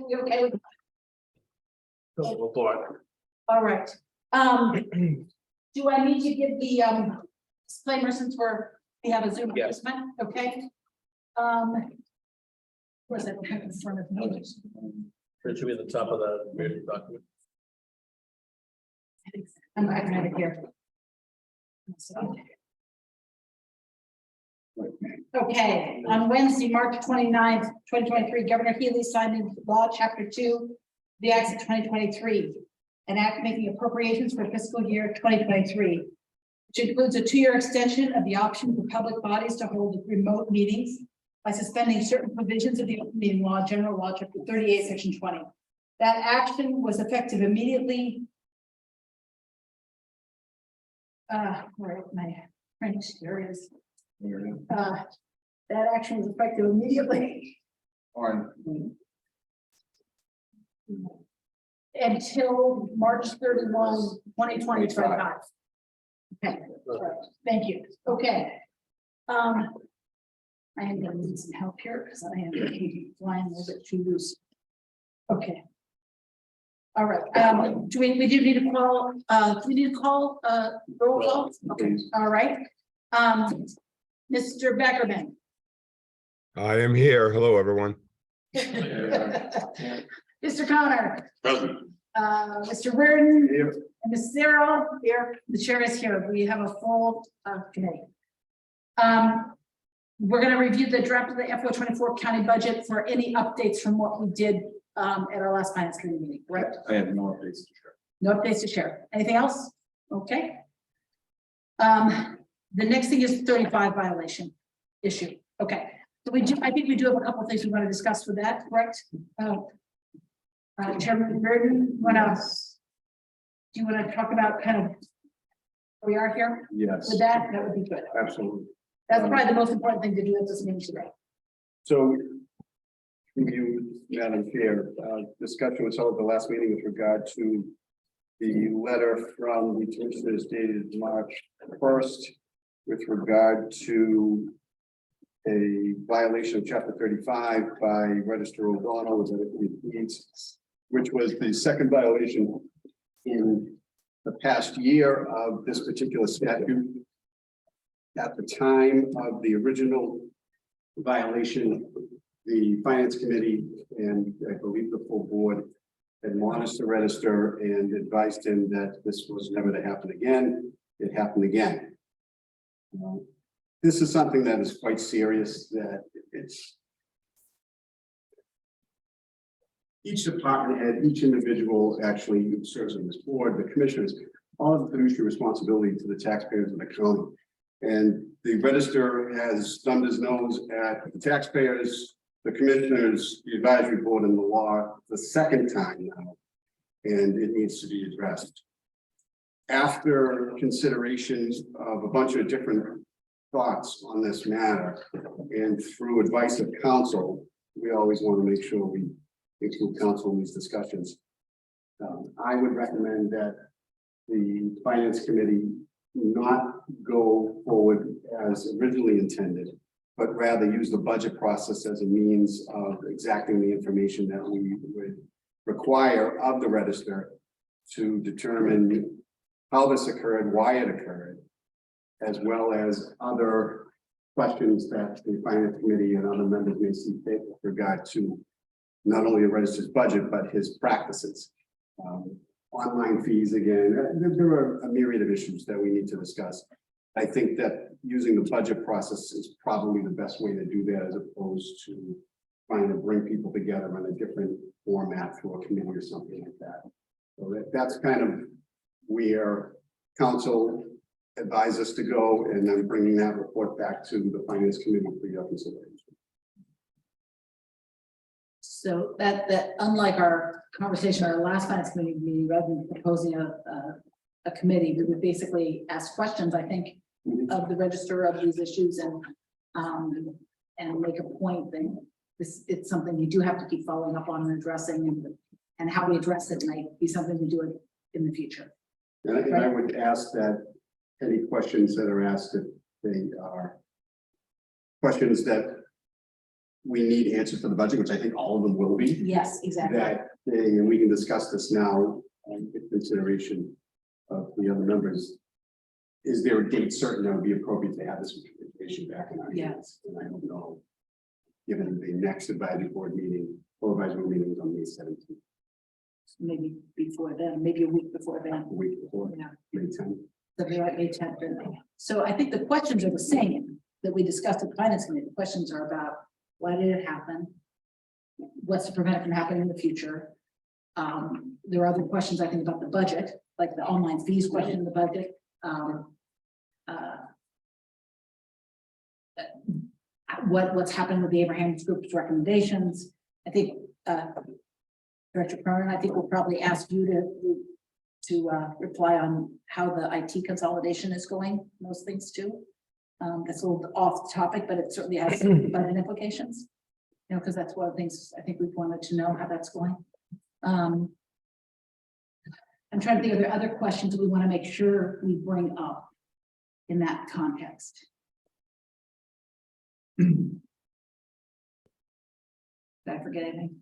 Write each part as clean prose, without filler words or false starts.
You okay? Report. All right. Do I need to give the disclaimer since we have a Zoom Yes. participant? Okay. Where's that in front of me? It should be at the top of the meeting document. I'm not gonna have it here. Okay, on Wednesday, March 29th, 2023, Governor Healy signed into law chapter 2, the acts of 2023, an act making appropriations for fiscal year 2023, which includes a 2-year extension of the option for public bodies to hold remote meetings by suspending certain provisions of the open meeting law, general law, chapter 38, section 20. That action was effective immediately. Where my French here is. That action was effective immediately until March 31, 2025. Okay, thank you. Okay. I am going to need some help here because I am flying a little bit too loose. Okay. All right. Do we do need to call? Do we need to call roll call? Okay. All right. Mr. Beckerman. I am here. Hello, everyone. Mr. Connor. Present. Mr. Reardon. Here. And Ms. Cyril here. The chair is here. We have a full committee. We're going to review the draft of the FY24 county budget for any updates from what we did at our last finance committee meeting, correct? I have no updates to share. No updates to share. Anything else? Okay. The next thing is 35 violation issue. Okay. So I think we do have a couple of things we want to discuss with that, correct? Chairman Reardon, what else? Do you want to talk about kind of where we are here? Yes, With that would be good. absolutely. That's probably the most important thing to do at this meeting today. So, you, Madam Chair, discussion was held at the last meeting with regard to the letter from the commissioners dated March 1st with regard to a violation of chapter 35 by Register O'Donnell, which was the second violation in the past year of this particular statute. At the time of the original violation, the finance committee and I believe the full board admonished the register and advised him that this was never to happen again. It happened again. This is something that is quite serious, that it's each department head, each individual actually who serves on this board, the commissioners, all have the fiduciary responsibility to the taxpayers of the county. And the register has thumbed his nose at the taxpayers, the commissioners, the advisory board, and the law the second time now, and it needs to be addressed. After considerations of a bunch of different thoughts on this matter, and through advice of counsel, we always want to make sure we include counsel in these discussions. I would recommend that the finance committee not go forward as originally intended, but rather use the budget process as a means of exacting the information that we would require of the register to determine how this occurred, why it occurred, as well as other questions that the finance committee and other members may see fit with regard to not only the register's budget, but his practices. Online fees again, there are a myriad of issues that we need to discuss. I think that using the budget process is probably the best way to do that, as opposed to trying to bring people together in a different format through a committee or something like that. So that's kind of where council advised us to go, and then bringing that report back to the finance committee for your consideration. So that unlike our conversation at our last finance committee meeting, rather than proposing a committee, we would basically ask questions, I think, of the register of these issues and make a point that it's something you do have to keep following up on and addressing, and how we address it might be something to do it in the future. And I would ask that any questions that are asked, if they are questions that we need answers for the budget, which I think all of them will be. Yes, exactly. That, and we can discuss this now, with consideration of the other members. Is there a date certain that would be appropriate to have this information back in our hands? And I don't know. Given the next advisory board meeting, or advisory meeting is on May 17th, Maybe before then, maybe a week before a then. week before, Yeah. May 10th. Something like May 10th. So I think the questions are the same that we discussed at the finance committee. The questions are about why did it happen? What's to prevent it from happening in the future? There are other questions, I think, about the budget, like the online fees question in the budget. What's happened with the Abraham Group's recommendations? I think, Director Cronin, I think we'll probably ask you to reply on how the IT consolidation is going, those things too. That's a little off topic, but it certainly has some budget implications. You know, because that's one of the things I think we've wanted to know how that's going. I'm trying to think of the other questions we want to make sure we bring up in that context. Did I forget anything?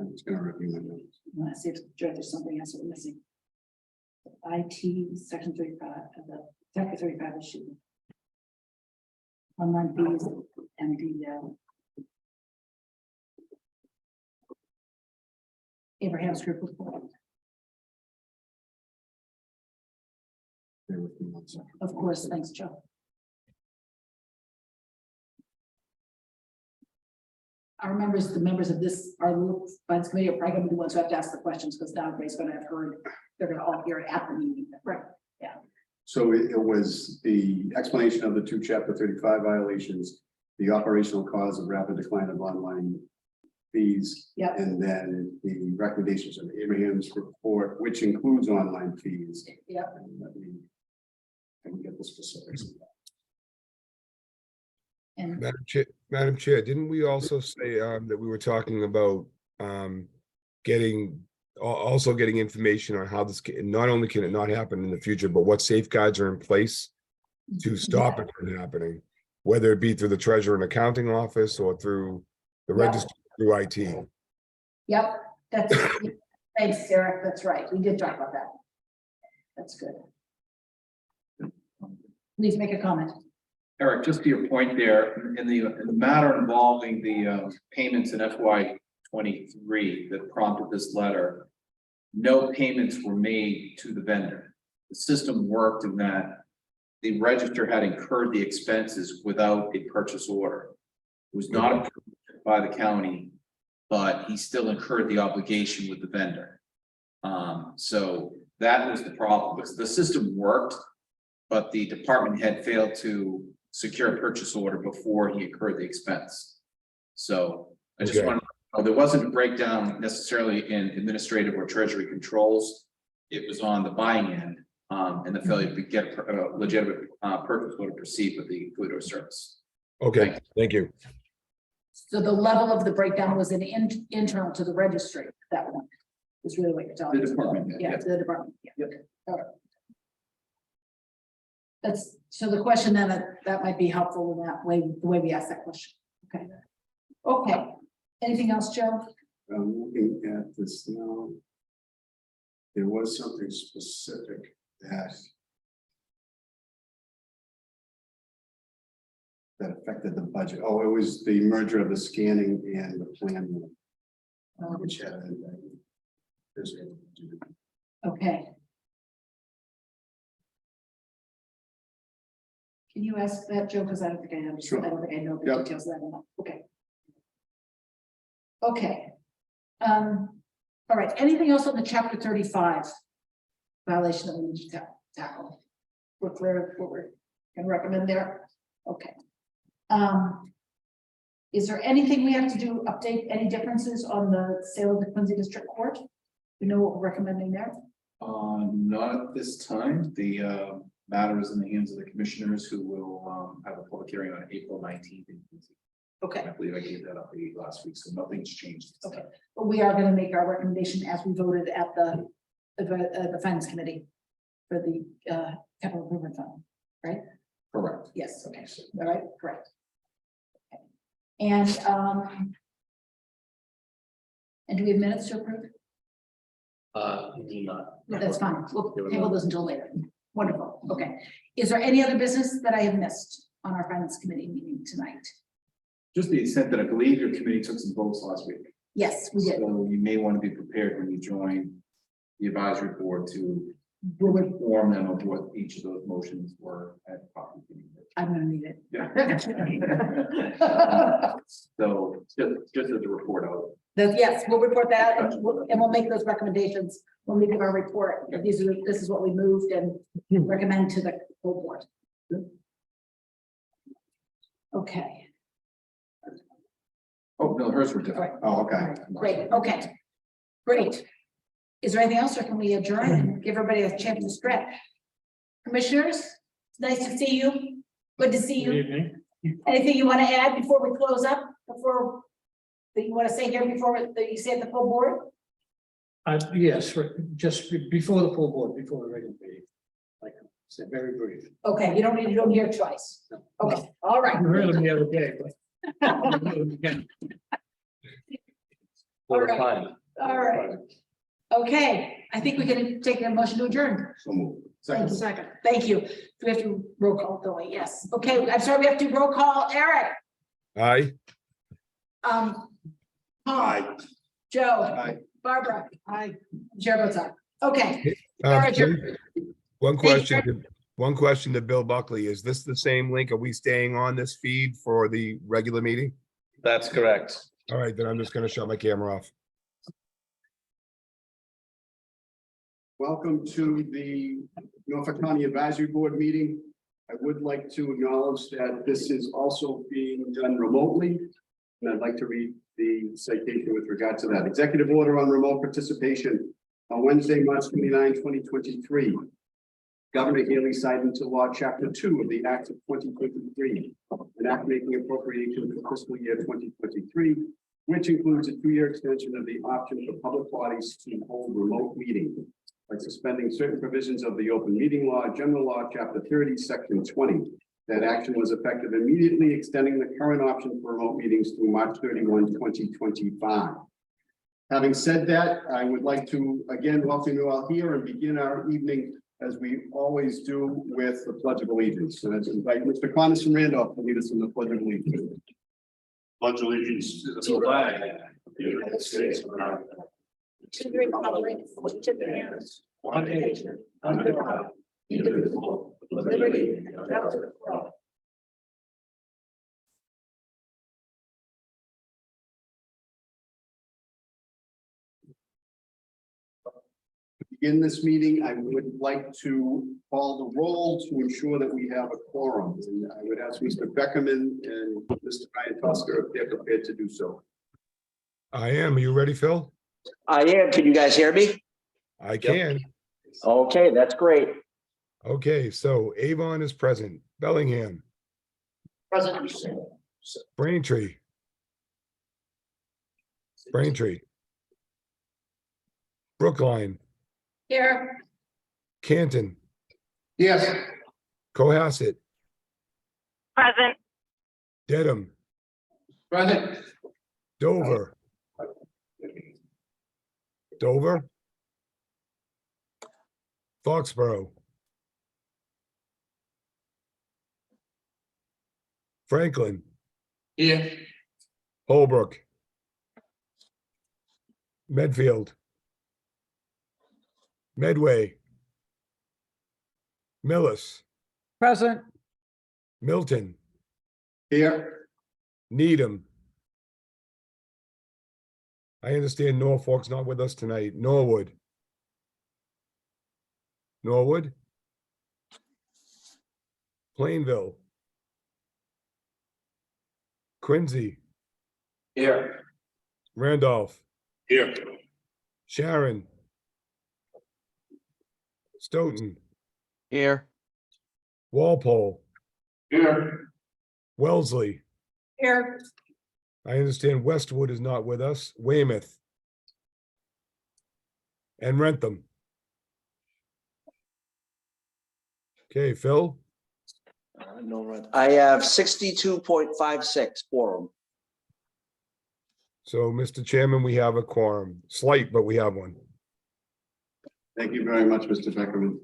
I'm just gonna review my notes. Let's see if there's something else we're missing. IT section 35 of the chapter 35 issue. Online fees and the Abraham's group report. Bear with me 1 second. Of course, thanks, Joe. Our members, the members of this, our little finance committee are probably going to be the ones who have to ask the questions because now everybody's going to have heard, they're going to all hear it at the meeting. Right. Yeah. So it was the explanation of the 2 chapter 35 violations, the operational cause of rapid decline of online fees. Yep. And then the recommendations of Abraham's report, which includes online fees. Yep. And let me get the specifics. And Madam Chair, didn't we also say that we were talking about also getting information on how this not only can it not happen in the future, but what safeguards are in place to stop it from happening, whether it be through the treasurer and accounting office or through the register, through IT. Yep, that's, thanks, Sarah, that's right, we did talk about that. That's good. Please make a comment. Eric, just to your point there, in the matter involving the payments in FY23 that prompted this letter, no payments were made to the vendor. The system worked in that the register had incurred the expenses without a purchase order. It was not approved by the county, but he still incurred the obligation with the vendor. So that was the problem, because the system worked, but the department head failed to secure a purchase order before he incurred the expense. So I just wanted to know, there wasn't a breakdown necessarily in administrative or treasury controls. It was on the buying end and the failure to get a legitimate purchase order to proceed with the good or service. Okay, thank you. So the level of the breakdown was an internal to the registry, that one is really what you're talking about. The department, Yeah, yeah. to the department. Yeah. Yep. All right. That's, so the question then, that might be helpful in that way, the way we ask that question. Okay. Okay. Anything else, Joe? I'm looking at this now. There was something specific that affected the budget. Oh, it was the merger of the scanning and the plan. Which had. Okay. Can you ask that, Joe? Because I don't think I understand. Sure. I don't think I know the Yep. details of that enough. Okay. Okay. All right. Anything else on the chapter 35 violation that we need to tackle? We're clear what we're going to recommend there. Okay. Is there anything we have to do, update any differences on the sale of the Quincy District Court? You know what we're recommending there? Not at this time. The matter is in the hands of the commissioners, who will have a public hearing on April 19th. Okay. I believe I gave that up last week, so nothing's changed. Okay. But we are going to make our recommendation as we voted at the finance committee for the capital improvement fund, right? Correct. Yes, okay, all right, correct. Okay. And do we have minutes to approve? Do not. No, that's fine. We'll Give it table up. those until later. Wonderful. Okay. Is there any other business that I have missed on our finance committee meeting tonight? Just the extent that I believe your committee took some votes last week. Yes, we did. So you may want to be prepared when you join the advisory board to We'll- inform them of what each of those motions were at the property meeting. I'm gonna need it. Yeah. So just as a report out. Yes, we'll report that and we'll make those recommendations when we give our report. This is what we moved and recommend to the full board. Okay, Oh, no, hers were different. Oh, okay. great, okay, great. Is there anything else or can we adjourn and give everybody a chance to stretch? Commissioners, it's nice to see you. Good to see Good you. evening. Anything you want to add before we close up, before that you want to say here before that you say at the full board? Yes, just before the full board, before the regular meeting. Like, say, very brief. Okay, you don't need to do them here twice. Okay, all right. You heard them the other day, but. All right. All right. Okay, I think we can take a motion to adjourn. So move. Second. Thank you. Do we have to roll call, don't we? Yes. Okay, I'm sorry, we have to roll call. Eric, Aye. Tom, Aye. Joe, Aye. Barbara. Aye. Chair votes aye. Okay. Uh, All right, Jim. One Thank you. question to Bill Buckley. Is this the same link? Are we staying on this feed for the regular meeting? That's correct. All right, then I'm just gonna shut my camera off. Welcome to the Norfolk County Advisory Board meeting. I would like to acknowledge that this is also being done remotely. And I'd like to read the citation with regard to that. Executive order on remote participation on Wednesday, March 29, 2023. Governor Haley signed into law Chapter 2 of the Act of 2023, an act making appropriation for fiscal year 2023, which includes a 2-year extension of the option for public bodies to hold remote meetings by suspending certain provisions of the open meeting law, general law, chapter 30, section 20. That action was effective immediately, extending the current option for remote meetings through March 31, 2025. Having said that, I would like to again welcome you all here and begin our evening as we always do with the Pledge of Allegiance. And let's invite Mr. Coniston Randolph to lead us in the Pledge of Allegiance. Pledge allegiance to the flag of the United States of America. To the republic for which it stands, one nation, under God, indivisible, with liberty and justice for all. Begin this meeting, I would like to call the roll to ensure that we have a quorum. And I would ask Mr. Beckerman and Mr. Ryan Tusker if they're prepared to do so. I am. Are you ready, Phil? I am. Can you guys hear me? I can. Okay, that's great. Okay, so Avon is present. Bellingham, President. Braintree. Brookline, Here. Canton, Yes. Cohasset, Present. Dedham, Present. Dover. Foxborough. Franklin, Here. Holbrook. Medfield. Medway. Millis, Present. Milton, Here. Needham. I understand Norfolk's not with us tonight. Norwood. Plainville. Quincy, Here. Randolph, Here. Sharon. Stoughton, Here. Walpole, Here. Wellesley. Here. I understand Westwood is not with us. Weymouth. And Rentham. Okay, Phil, No, right. I have 62.56 quorum. So, Mr. Chairman, we have a quorum, slight, but we have one. Thank you very much, Mr. Beckerman.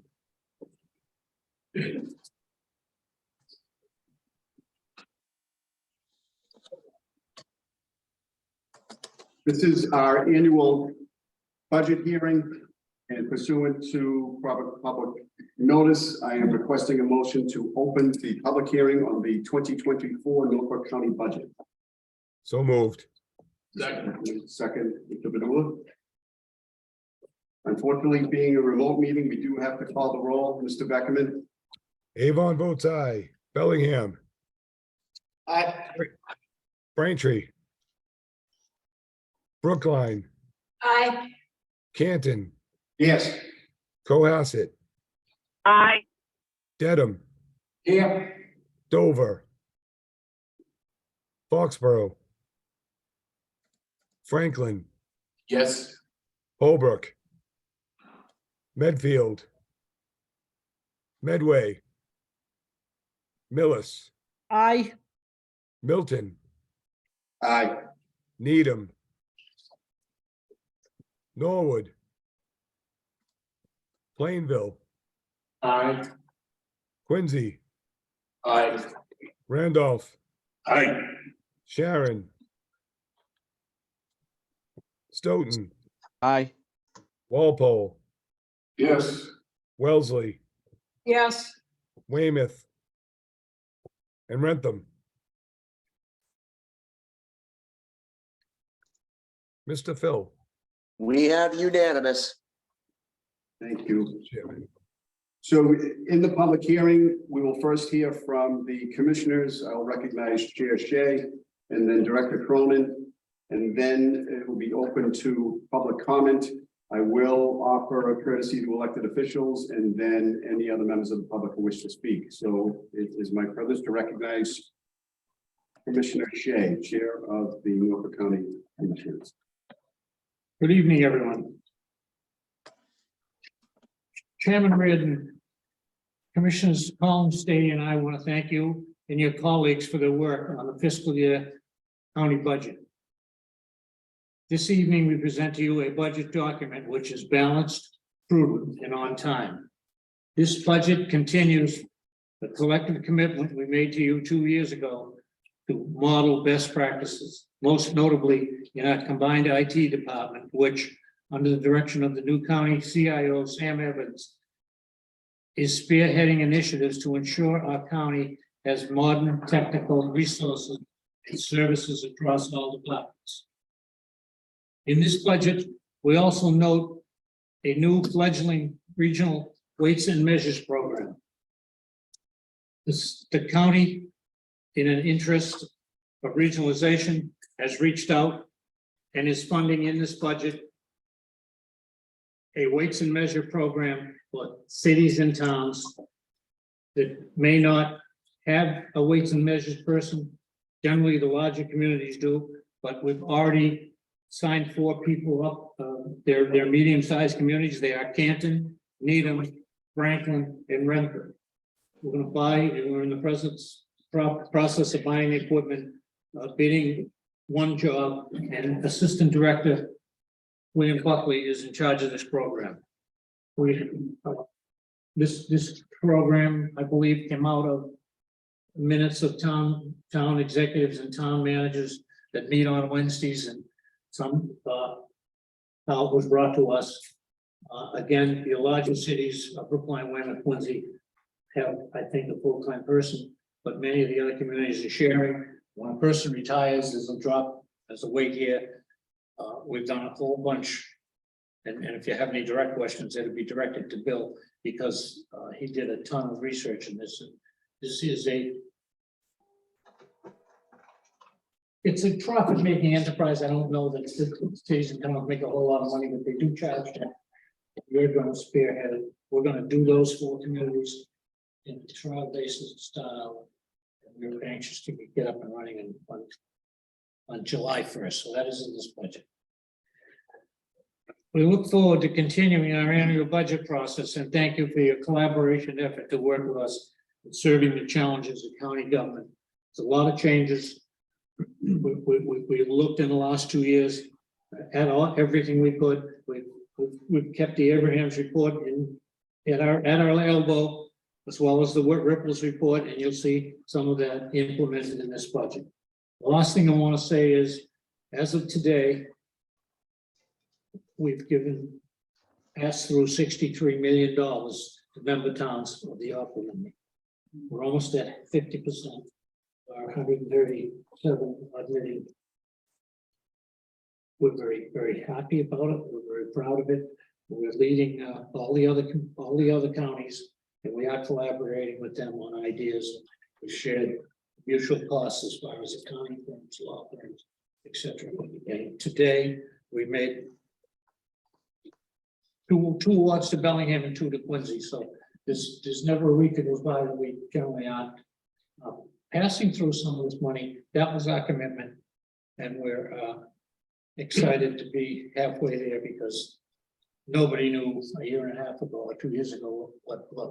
This is our annual budget hearing, and pursuant to proper public notice, I am requesting a motion to open the public hearing on the 2024 Norfolk County budget. So moved. Second, Mr. Badula. Unfortunately, being a remote meeting, we do have to call the roll. Mr. Beckerman. Avon votes aye. Bellingham, Aye. Braintree, Brookline, Aye. Canton, Yes. Cohasset, Aye. Dedham, Here. Dover, Foxborough, Franklin, Yes. Holbrook, Medfield, Medway, Millis, Aye. Milton, Aye. Needham, Norwood, Plainville, Aye. Quincy, Aye. Randolph, Aye. Sharon, Stoughton, Aye. Walpole, Yes. Wellesley, Yes. Weymouth, and Rentham. Mr. Phil. We have unanimous. Thank you. Chairman. So in the public hearing, we will first hear from the commissioners. I'll recognize Chair Shea and then Director Cronin. And then it will be open to public comment. I will offer a courtesy to elected officials and then any other members of the public who wish to speak. So it is my privilege to recognize Commissioner Shea, Chair of the Norfolk County Commissioners. Good evening, everyone. Chairman Reardon, Commissioners Collins, Stady, and I want to thank you and your colleagues for their work on the fiscal year county budget. This evening, we present to you a budget document which is balanced, prudent, and on time. This budget continues the collective commitment we made to you 2 years ago to model best practices, most notably in our combined IT department, which, under the direction of the new county CIO, Sam Evans, is spearheading initiatives to ensure our county has modern technical resources and services across all departments. In this budget, we also note a new fledgling regional weights and measures program. The county, in an interest of regionalization, has reached out and is funding in this budget a weights and measure program for cities and towns that may not have a weights and measures person. Generally, the larger communities do, but we've already signed 4 people up. They're medium-sized communities. They are Canton, Needham, Franklin, and Renfrew. We're going to buy, and we're in the process of buying equipment, bidding one job, and Assistant Director William Buckley is in charge of this program. This program, I believe, came out of minutes of town executives and town managers that meet on Wednesdays, and some how it was brought to us. Again, the larger cities of Brookline, Weymouth, Quincy have, I think, a full-time person, but many of the other communities are sharing. When a person retires, there's a drop, there's a wait here. We've done a whole bunch, and if you have any direct questions, it'll be directed to Bill, because he did a ton of research in this. This is it's a profit-making enterprise. I don't know that cities can come and make a whole lot of money, but they do charge that. We're going to spearhead it. We're going to do those 4 communities in a trial basis to start out. And we're anxious to get up and running on July 1st. So that is in this budget. We look forward to continuing our annual budget process, and thank you for your collaboration effort to work with us in serving the challenges of county government. It's a lot of changes, We looked in the last 2 years at everything we could. We've kept the Abraham's report at our elbow, as well as the Ripples report, and you'll see some of that implemented in this budget. The last thing I want to say is, as of today, we've passed through $63 million to member towns of the ARPA money. We're almost at 50%, or 137 million. We're very, very happy about it. We're very proud of it. We're leading all the other counties, and we are collaborating with them on ideas. We shared mutual costs as far as accounting firms, law firms, etc. And today we made two awards to Bellingham and 2 to Quincy. So there's never a week that goes by that we generally aren't passing through some of this money. That was our commitment, and we're excited to be halfway there, because nobody knew a year and a half ago or 2 years ago what we were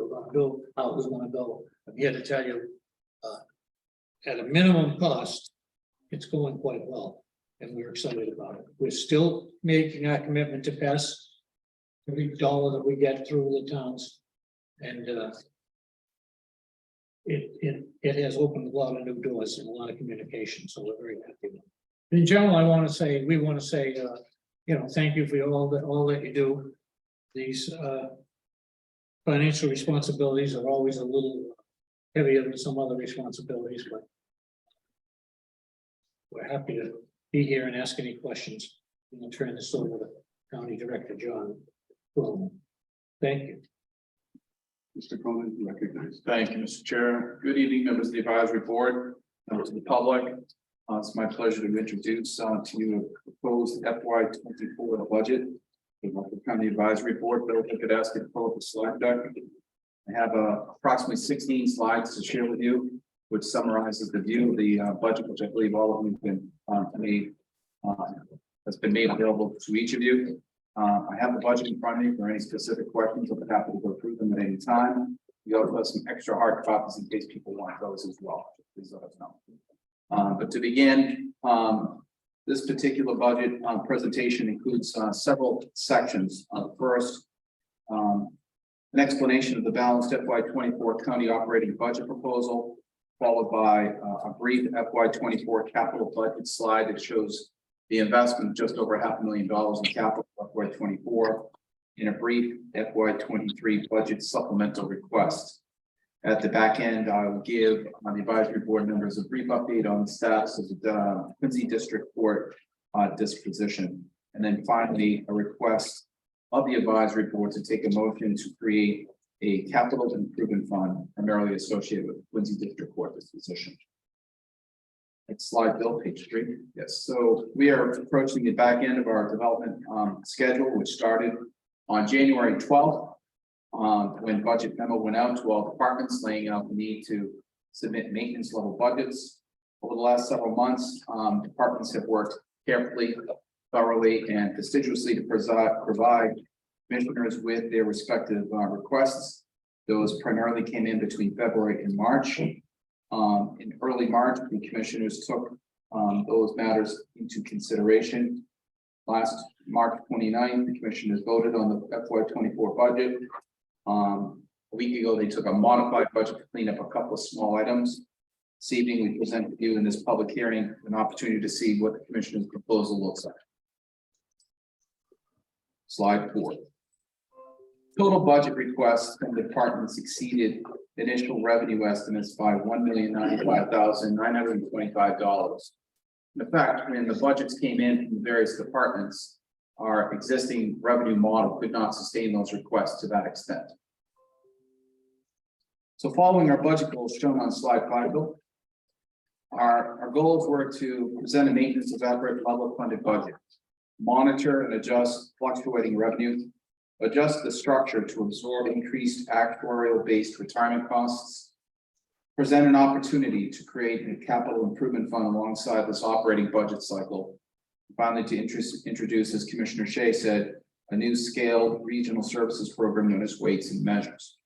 going to do, how it was going to go. I'm here to tell you, at a minimum cost, it's going quite well, and we're excited about it. We're still making our commitment to pass every dollar that we get through the towns, and it has opened a lot of new doors and a lot of communication, so we're very happy with it. In general, we want to say, thank you for all that you do. These financial responsibilities are always a little heavier than some other responsibilities, but we're happy to be here and ask any questions. I'm going to turn this over to County Director John. Thank you. Mr. Cronin, you recognize. Thank you, Mr. Chair. Good evening, members of the advisory board, members of the public. It's my pleasure to introduce to you a proposed FY24 budget for the County Advisory Board. But if I could ask you to pull up the slide deck. I have approximately 16 slides to share with you, which summarizes the view of the budget, which I believe all of you have been has been made available to each of you. I have the budget in front of me for any specific questions. I'll be happy to go through them at any time. We also have some extra hard copies in case people want those as well. Please let us know. But to begin, this particular budget presentation includes several sections. First, an explanation of the balanced FY24 county operating budget proposal, followed by a brief FY24 capital budget slide that shows the investment of just over $500,000 in capital for FY24, in a brief FY23 budget supplemental request. At the back end, I will give the advisory board members a brief update on the status of the Quincy District Court disposition. And then finally, a request of the advisory board to take a motion to create a capital improvement fund primarily associated with Quincy District Court disposition. Next slide, Bill, page 3. Yes, so we are approaching the back end of our development schedule, which started on January 12th. When budget memo went out to all departments, laying out the need to submit maintenance level budgets. Over the last several months, departments have worked carefully, thoroughly, and fastidiously to provide commissioners with their respective requests. Those primarily came in between February and March. In early March, the commissioners took those matters into consideration. Last March 29th, the commissioners voted on the FY24 budget. A week ago, they took a modified budget to clean up a couple of small items. This evening, we present to you in this public hearing an opportunity to see what the commissioner's proposal looks like. Slide 4. Total budget requests from the departments exceeded initial revenue estimates by $1,095,925. In fact, when the budgets came in from the various departments, our existing revenue model could not sustain those requests to that extent. So following our budget goals shown on slide 5, Bill, our goals were to present a maintenance of average level funded budget, monitor and adjust fluctuating revenue, adjust the structure to absorb increased actuarial based retirement costs, present an opportunity to create a capital improvement fund alongside this operating budget cycle. Finally, to introduce, as Commissioner Shea said, a new scaled regional services program known as Weights and Measures.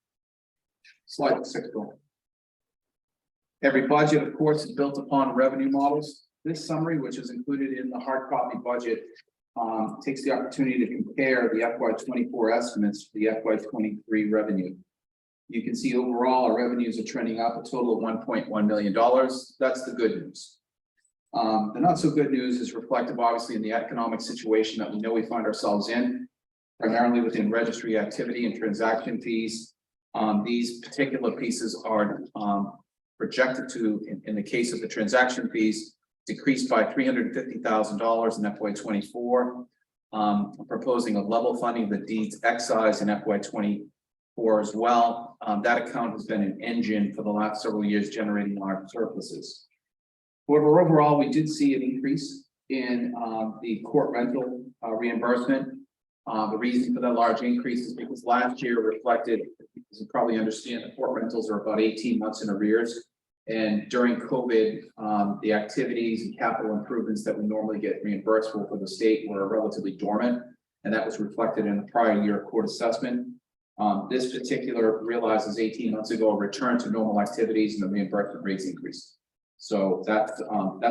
Slide 6, Bill. Every budget, of course, is built upon revenue models. This summary, which is included in the hard copy budget, takes the opportunity to compare the FY 24 estimates to the FY 23 revenue. You can see overall our revenues are trending up a total of $1.1 million. That's the good news. The not so good news is reflective, obviously, in the economic situation that we know we find ourselves in, primarily within registry activity and transaction fees. These particular pieces are projected to, in the case of the transaction fees, decreased by $350,000 in FY 24. Proposing a level funding of the deeds excise in FY 24 as well. That account has been an engine for the last several years, generating large surpluses. However, overall, we did see an increase in the court rental reimbursement. The reason for that large increase is because last year reflected, as you probably understand, the court rentals are about 18 months in arrears. And during COVID, the activities and capital improvements that we normally get reimbursed for the state were relatively dormant. And that was reflected in the prior year court assessment. This particular realizes 18 months ago, a return to normal activities and the reimbursement rates increased. So that's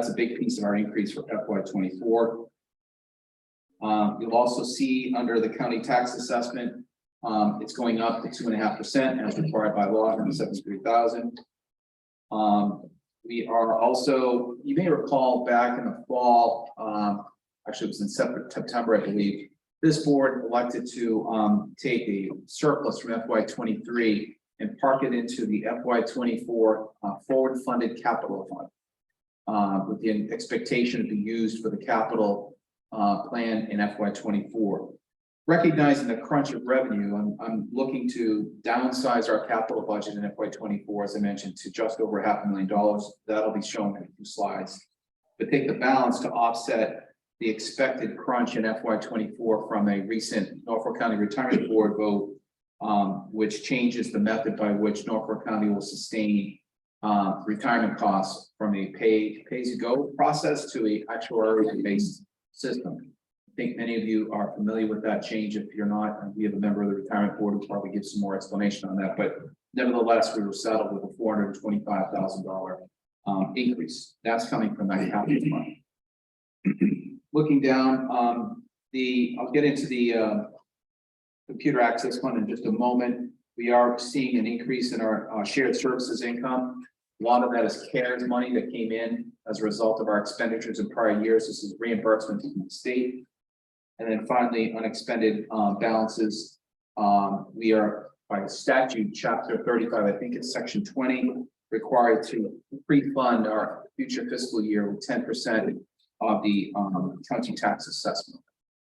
a big piece of our increase for FY 24. You'll also see under the county tax assessment, it's going up to 2.5% as required by law, from 73,000. We are also, you may recall back in the fall, actually it was in September, I believe, this board elected to take a surplus from FY 23 and park it into the FY 24 forward funded capital fund, with the expectation to be used for the capital plan in FY 24. Recognizing the crunch of revenue, I'm looking to downsize our capital budget in FY 24, as I mentioned, to just over $500,000. That'll be shown in a few slides. But take the balance to offset the expected crunch in FY 24 from a recent Norfolk County Retirement Board vote, which changes the method by which Norfolk County will sustain retirement costs from a pay-as-you-go process to a actuarial-based system. I think many of you are familiar with that change. If you're not, we have a member of the retirement board who probably give some more explanation on that. But nevertheless, we were settled with a $425,000 increase. That's coming from that capital fund. Looking down, I'll get into the computer access fund in just a moment. We are seeing an increase in our shared services income. A lot of that is CARES money that came in as a result of our expenditures in prior years. This is reimbursement from the state. And then finally, unexpended balances. We are, by statute, chapter 35, I think it's section 20, required to pre-fund our future fiscal year with 10% of the county tax assessment.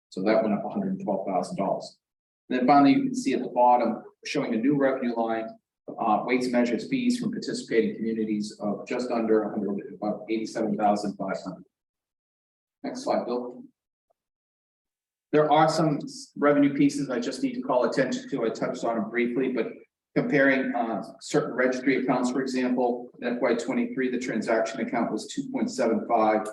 So that went up $112,000. Then finally, you can see at the bottom, showing a new revenue line, weights and measures fees from participating communities of just under about 87,500. Next slide, Bill. There are some revenue pieces I just need to call attention to. I touched on them briefly, but comparing certain registry accounts, for example, in FY 23, the transaction account was 2.75.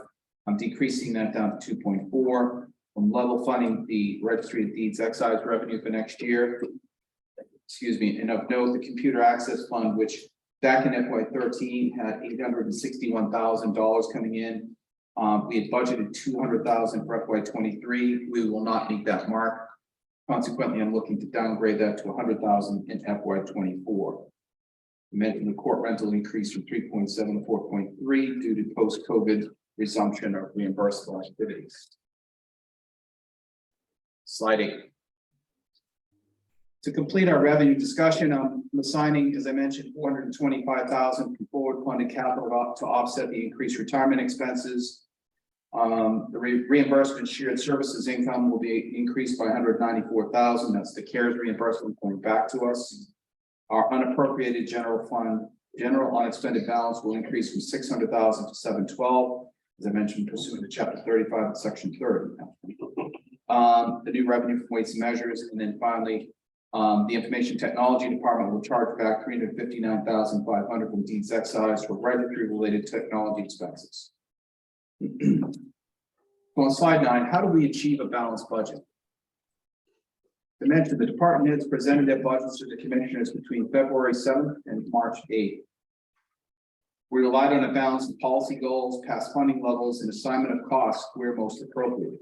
I'm decreasing that down to 2.4. I'm level funding the registry of deeds excise revenue for next year. Excuse me. And of note, the computer access fund, which back in FY 13 had $861,000 coming in. We had budgeted $200,000 for FY 23. We will not meet that mark. Consequently, I'm looking to downgrade that to $100,000 in FY 24. I mentioned the court rental increase from 3.7 to 4.3 due to post-COVID resumption of reimbursable activities. Slide 8. To complete our revenue discussion, I'm assigning, as I mentioned, $425,000 from forward funded capital to offset the increased retirement expenses. The reimbursement shared services income will be increased by $194,000. That's the CARES reimbursement going back to us. Our unappropriated general fund, general unexpended balance will increase from $600,000 to $712,000. As I mentioned, pursuant to chapter 35 and section 30. The new revenue from weights and measures, and then finally, the information technology department will charge back $359,500 from deeds excise for registry related technology expenses. On slide 9, how do we achieve a balanced budget? I mentioned the department heads presented their budgets to the commissioners between February 7th and March 8th. We relied on a balance of policy goals, past funding levels, and assignment of costs where most appropriate.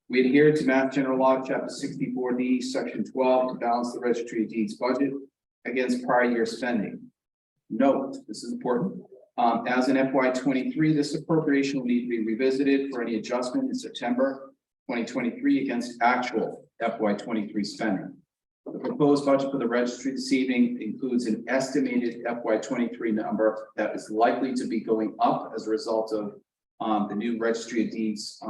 We adhered to Mass General Law, Chapter 64D, Section 12, to balance the Registry of Deeds budget against prior year spending. Note, this is important, as in FY23, this appropriation will need to be revisited for any adjustment in September 2023 against actual FY23 spending. The proposed budget for the registry this evening includes an estimated FY23 number that is likely to be going up as a result of the new Registry of Deeds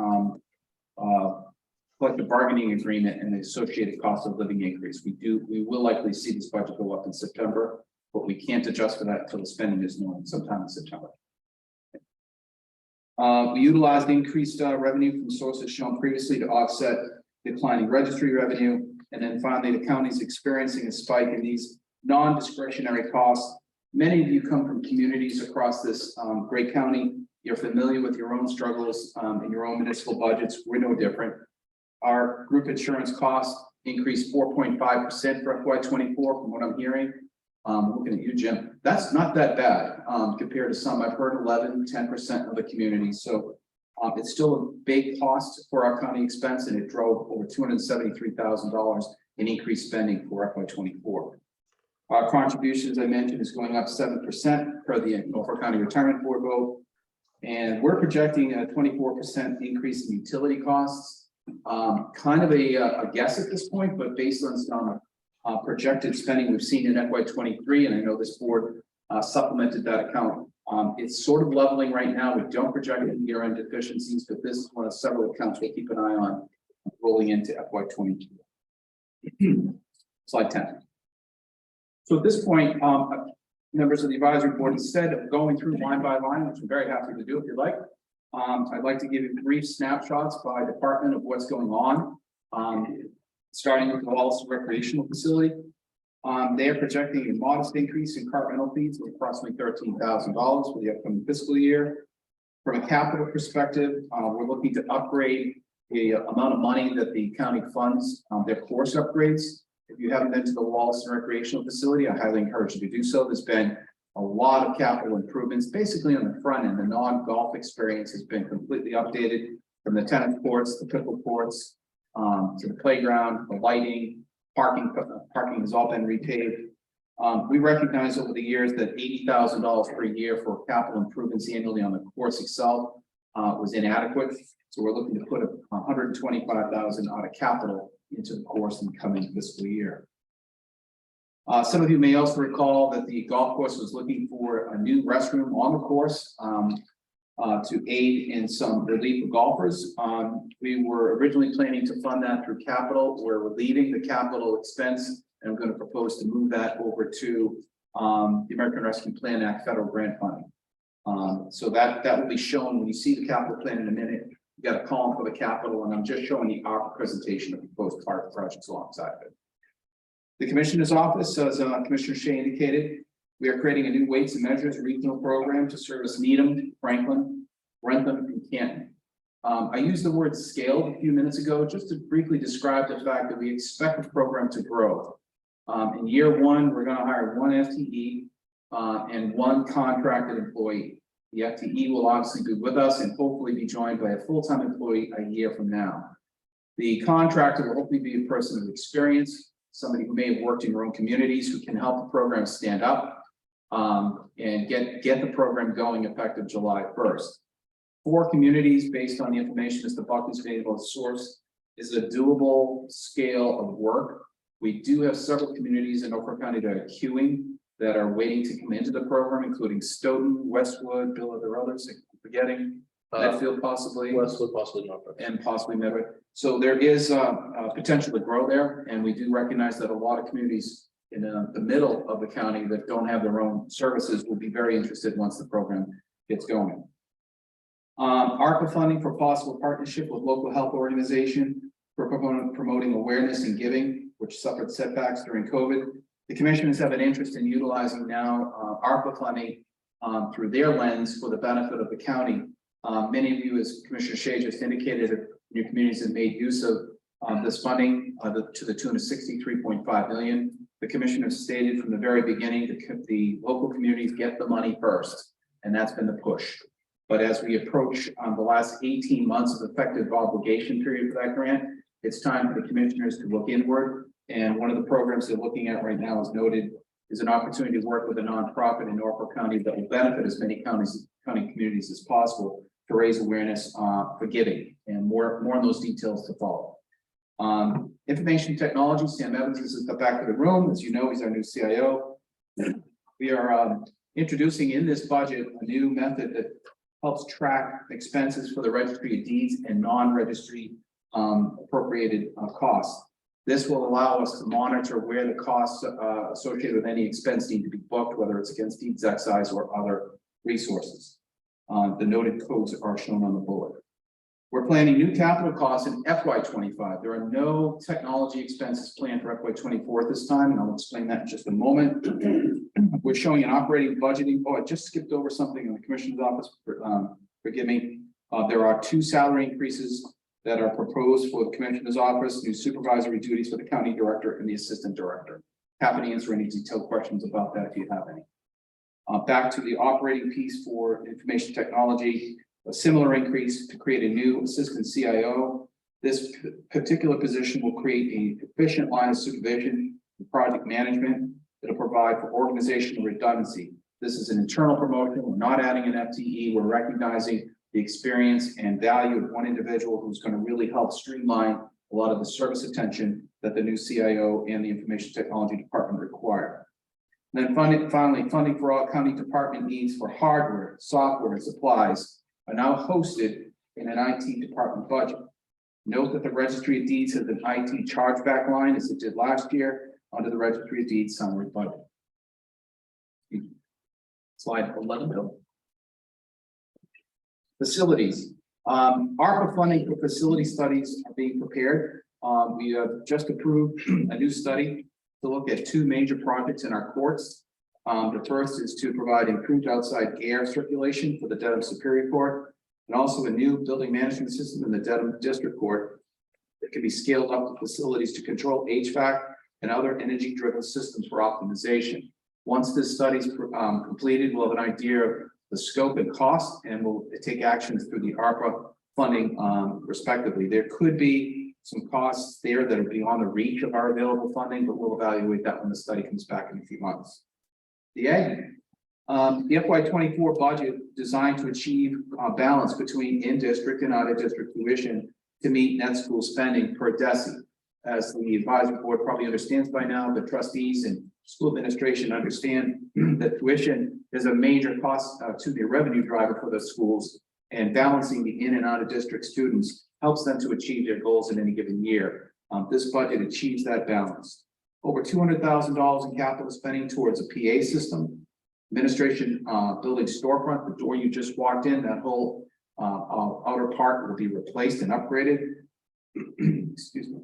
collective bargaining agreement and the associated cost of living increase. We will likely see this budget go up in September, but we can't adjust for that until the spending is known sometime in September. We utilized increased revenue from sources shown previously to offset declining registry revenue. And then finally, the county is experiencing a spike in these non-discretionary costs. Many of you come from communities across this great county. You're familiar with your own struggles in your own municipal budgets. We're no different. Our group insurance costs increased 4.5% for FY24 from what I'm hearing. Looking at you, Jim, that's not that bad compared to some. I've heard 11, 10% of the community. So it's still a big cost for our county expense, and it drove over $273,000 in increased spending for FY24. Our contribution, as I mentioned, is going up 7% per the Norfolk County Retirement Board vote. And we're projecting a 24% increase in utility costs. Kind of a guess at this point, but based on some projected spending we've seen in FY23, and I know this board supplemented that account. It's sort of leveling right now. We don't project any year-end deficiencies, but this is one of several accounts we'll keep an eye on rolling into FY22. Slide 10. So at this point, members of the advisory board, instead of going through line by line, which I'm very happy to do if you'd like, I'd like to give you brief snapshots by department of what's going on. Starting with the Wallace Recreational Facility. They are projecting a modest increase in cart rental fees of approximately $13,000 for the upcoming fiscal year. From a capital perspective, we're looking to upgrade the amount of money that the county funds their course upgrades. If you haven't been to the Wallace Recreational Facility, I highly encourage you to do so. There's been a lot of capital improvements, basically on the front end. The non-golf experience has been completely updated, from the tennis courts, the pickle courts, to the playground, the lighting, parking has all been repaved. We recognize over the years that $80,000 per year for capital improvements annually on the course itself was inadequate. So we're looking to put $125,000 out of capital into the course in the coming fiscal year. Some of you may also recall that the golf course was looking for a new restroom on the course to aid in some relief of golfers. We were originally planning to fund that through capital. We're relieving the capital expense, and I'm going to propose to move that over to the American Rescue Plan Act federal grant funding. So that will be shown when you see the capital plan in a minute. You got a column for the capital, and I'm just showing the ARPA presentation of proposed projects alongside of it. The Commissioner's Office, as Commissioner Shea indicated, we are creating a new weights and measures regional program to service Needham, Franklin, Rentham, and Canton. I used the word scaled a few minutes ago just to briefly describe the fact that we expect the program to grow. In year one, we're going to hire one FTE and one contracted employee. The FTE will obviously be with us and hopefully be joined by a full-time employee a year from now. The contractor will hopefully be a person of experience, somebody who may have worked in your own communities, who can help the program stand up and get the program going effective July 1st. 4 communities, based on the information Mr. Buckley's been able to source, is a doable scale of work. We do have several communities in Norfolk County that are queuing, that are waiting to come into the program, including Stoughton, Westwood, Bill, are there others I'm forgetting? Medfield possibly. Westwood, possibly Norfolk. And possibly Medfield. So there is potential to grow there, and we do recognize that a lot of communities in the middle of the county that don't have their own services will be very interested once the program gets going. ARPA funding for possible partnership with local health organization for promoting awareness and giving, which suffered setbacks during COVID. The commissioners have an interest in utilizing now ARPA funding through their lens for the benefit of the county. Many of you, as Commissioner Shea just indicated, your communities have made use of this funding to the tune of $63.5 million. The commissioner stated from the very beginning that the local communities get the money first. and that's been the push. But as we approach the last 18 months of effective obligation period for that grant, it's time for the commissioners to look inward. And one of the programs they're looking at right now is noted is an opportunity to work with a nonprofit in Norfolk County that will benefit as many county communities as possible to raise awareness for giving, and more on those details to follow. Information technology, Sam Evans is at the back of the room. As you know, he's our new CIO. We are introducing in this budget a new method that helps track expenses for the registry of deeds and non-registry appropriated costs. This will allow us to monitor where the costs associated with any expense need to be booked, whether it's against deeds excise or other resources. The noted codes are shown on the bullet. We're planning new capital costs in FY25. There are no technology expenses planned for FY24 at this time, and I'll explain that in just a moment. We're showing an operating budgeting. Oh, I just skipped over something in the Commissioner's office. Forgive me. There are 2 salary increases that are proposed for the Commissioner's office, new supervisory duties for the county director and the assistant director. Happy to answer any detailed questions about that if you have any. Back to the operating piece for information technology, a similar increase to create a new assistant CIO. This particular position will create an efficient line of supervision and project management that will provide for organizational redundancy. This is an internal promotion. We're not adding an FTE. We're recognizing the experience and value of one individual who's going to really help streamline a lot of the service attention that the new CIO and the information technology department require. And then finally, funding for all county department needs for hardware, software, and supplies are now hosted in an IT department budget. Note that the Registry of Deeds has an IT chargeback line as it did last year under the Registry of Deeds summary budget. Slide 11, Bill. Facilities. ARPA funding for facility studies are being prepared. We have just approved a new study to look at 2 major projects in our courts. The first is to provide improved outside air circulation for the Dedham Superior Court, and also a new building management system in the Dedham District Court that can be scaled up to facilities to control HVAC and other energy-driven systems for optimization. Once this study is completed, we'll have an idea of the scope and cost, and we'll take actions through the ARPA funding respectively. There could be some costs there that are beyond the reach of our available funding, but we'll evaluate that when the study comes back in a few months. The FY24 budget designed to achieve a balance between in-district and out-of-district tuition to meet net school spending per DESI. As the advisory board probably understands by now, the trustees and school administration understand that tuition is a major cost to the revenue driver for the schools, and balancing the in and out of district students helps them to achieve their goals in any given year. This budget achieves that balance. Over $200,000 in capital spending towards a PA system, administration building storefront, the door you just walked in, that whole outer part will be replaced and upgraded. Excuse me.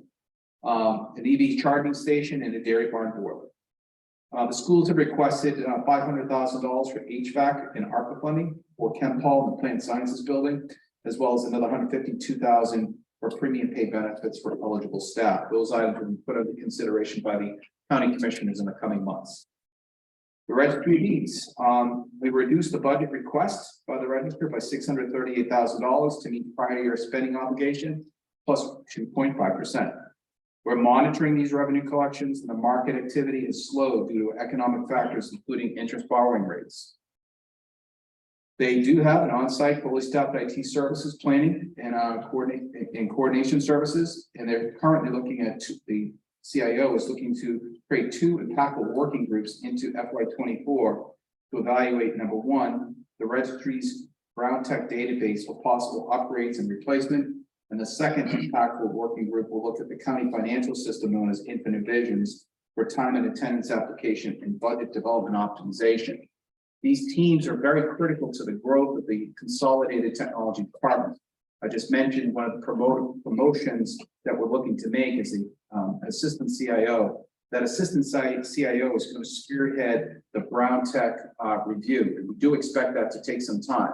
An EV charging station and a dairy barn boiler. The schools have requested $500,000 for HVAC and ARPA funding for Ken Paul and the Plant Sciences Building, as well as another $152,000 for premium pay benefits for eligible staff. Those items will be put under consideration by the county commissioners in the coming months. The Registry of Deeds. We reduced the budget request by the register by $638,000 to meet prior year spending obligation plus 2.5%. We're monitoring these revenue collections, and the market activity is slow due to economic factors, including interest borrowing rates. They do have an on-site fully staffed IT services planning and coordination services, and they're currently looking at the CIO is looking to create 2 impactful working groups into FY24 to evaluate, number 1, the registry's ground tech database for possible upgrades and replacement. And the second impactful working group will look at the county financial system known as Infinite Visions for time and attendance application and budget development optimization. These teams are very critical to the growth of the consolidated technology department. I just mentioned one of the promotions that we're looking to make is the assistant CIO. That assistant CIO is going to spearhead the Brown Tech review. And we do expect that to take some time.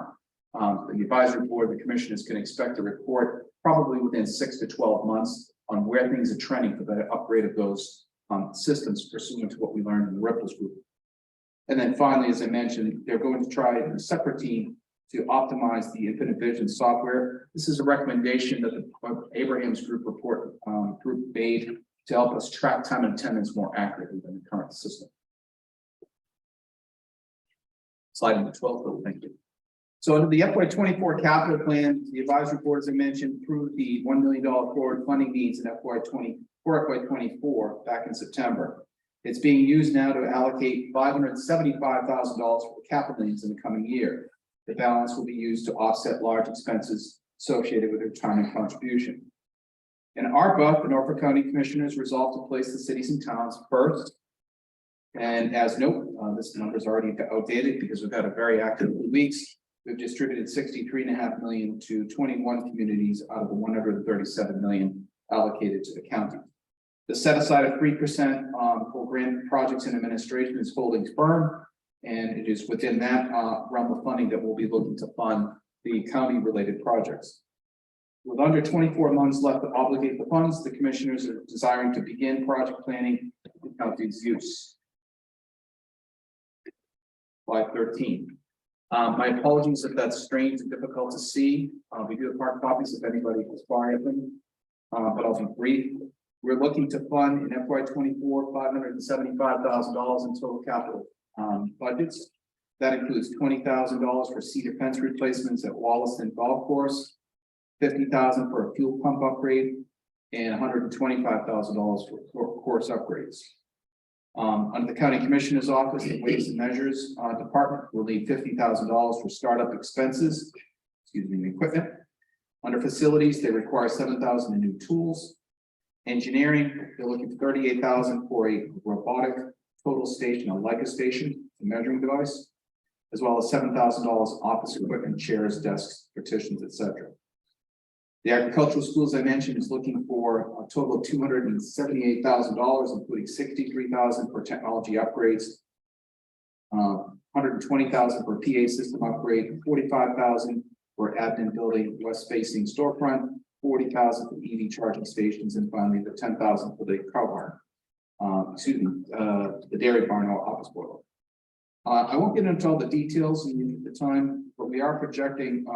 The advisory board, the commissioners can expect a report probably within 6 to 12 months on where things are trending for the upgrade of those systems pursuant to what we learned in the Ripples group. And then finally, as I mentioned, they're going to try a separate team to optimize the Infinite Vision software. This is a recommendation that the Abraham's group made to help us track time and attendance more accurately than the current system. Slide number 12, thank you. So under the FY24 capital plan, the advisory board, as I mentioned, approved the $1 million forward funding needs in FY24 back in September. It's being used now to allocate $575,000 for capital needs in the coming year. The balance will be used to offset large expenses associated with retirement contribution. In ARPA, the Norfolk County Commissioners resolved to place the cities and towns first. And as note, this number is already outdated because we've had a very active 2 weeks. We've distributed $63.5 million to 21 communities out of the $137 million allocated to the county. The set aside of 3% for grant projects and administration is holding firm, and it is within that realm of funding that we'll be looking to fund the county-related projects. With under 24 months left to obligate the funds, the commissioners are desiring to begin project planning for the county's use. Slide 13. My apologies if that's strange and difficult to see. We do have hard copies if anybody has borrowed them, but I'll be brief. We're looking to fund in FY24 $575,000 in total capital budgets. That includes $20,000 for cedar fence replacements at Wollaston Golf Course, $50,000 for a fuel pump upgrade, and $125,000 for course upgrades. Under the County Commissioner's Office, the Ways and Measures Department will need $50,000 for startup expenses, equipment. Under facilities, they require $7,000 in new tools. Engineering, they're looking for $38,000 for a robotic total station, a Leica station, a measuring device, as well as $7,000 office equipment, chairs, desks, partitions, etc. The agricultural schools I mentioned is looking for a total of $278,000, including $63,000 for technology upgrades, $120,000 for PA system upgrade, $45,000 for admin building west facing storefront, $40,000 for EV charging stations, and finally the $10,000 for the cow barn, the dairy barn or office boiler. I won't get into all the details in the time, but we are projecting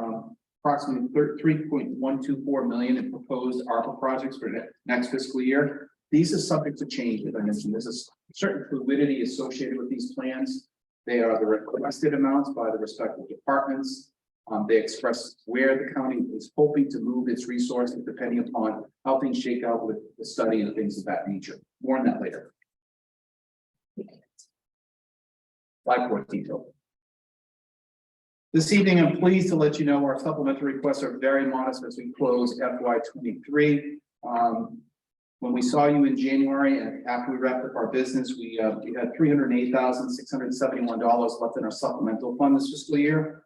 approximately $3.124 million in proposed ARPA projects for next fiscal year. These are subject to change, as I mentioned. There's a certain fluidity associated with these plans. They are the requested amounts by the respective departments. They express where the county is hoping to move its resources depending upon how things shake out with the study and things of that nature. More on that later. Slide 14. This evening, I'm pleased to let you know our supplementary requests are very modest as we close FY23. When we saw you in January and after we wrapped up our business, we had $308,671 left in our supplemental fund this fiscal year.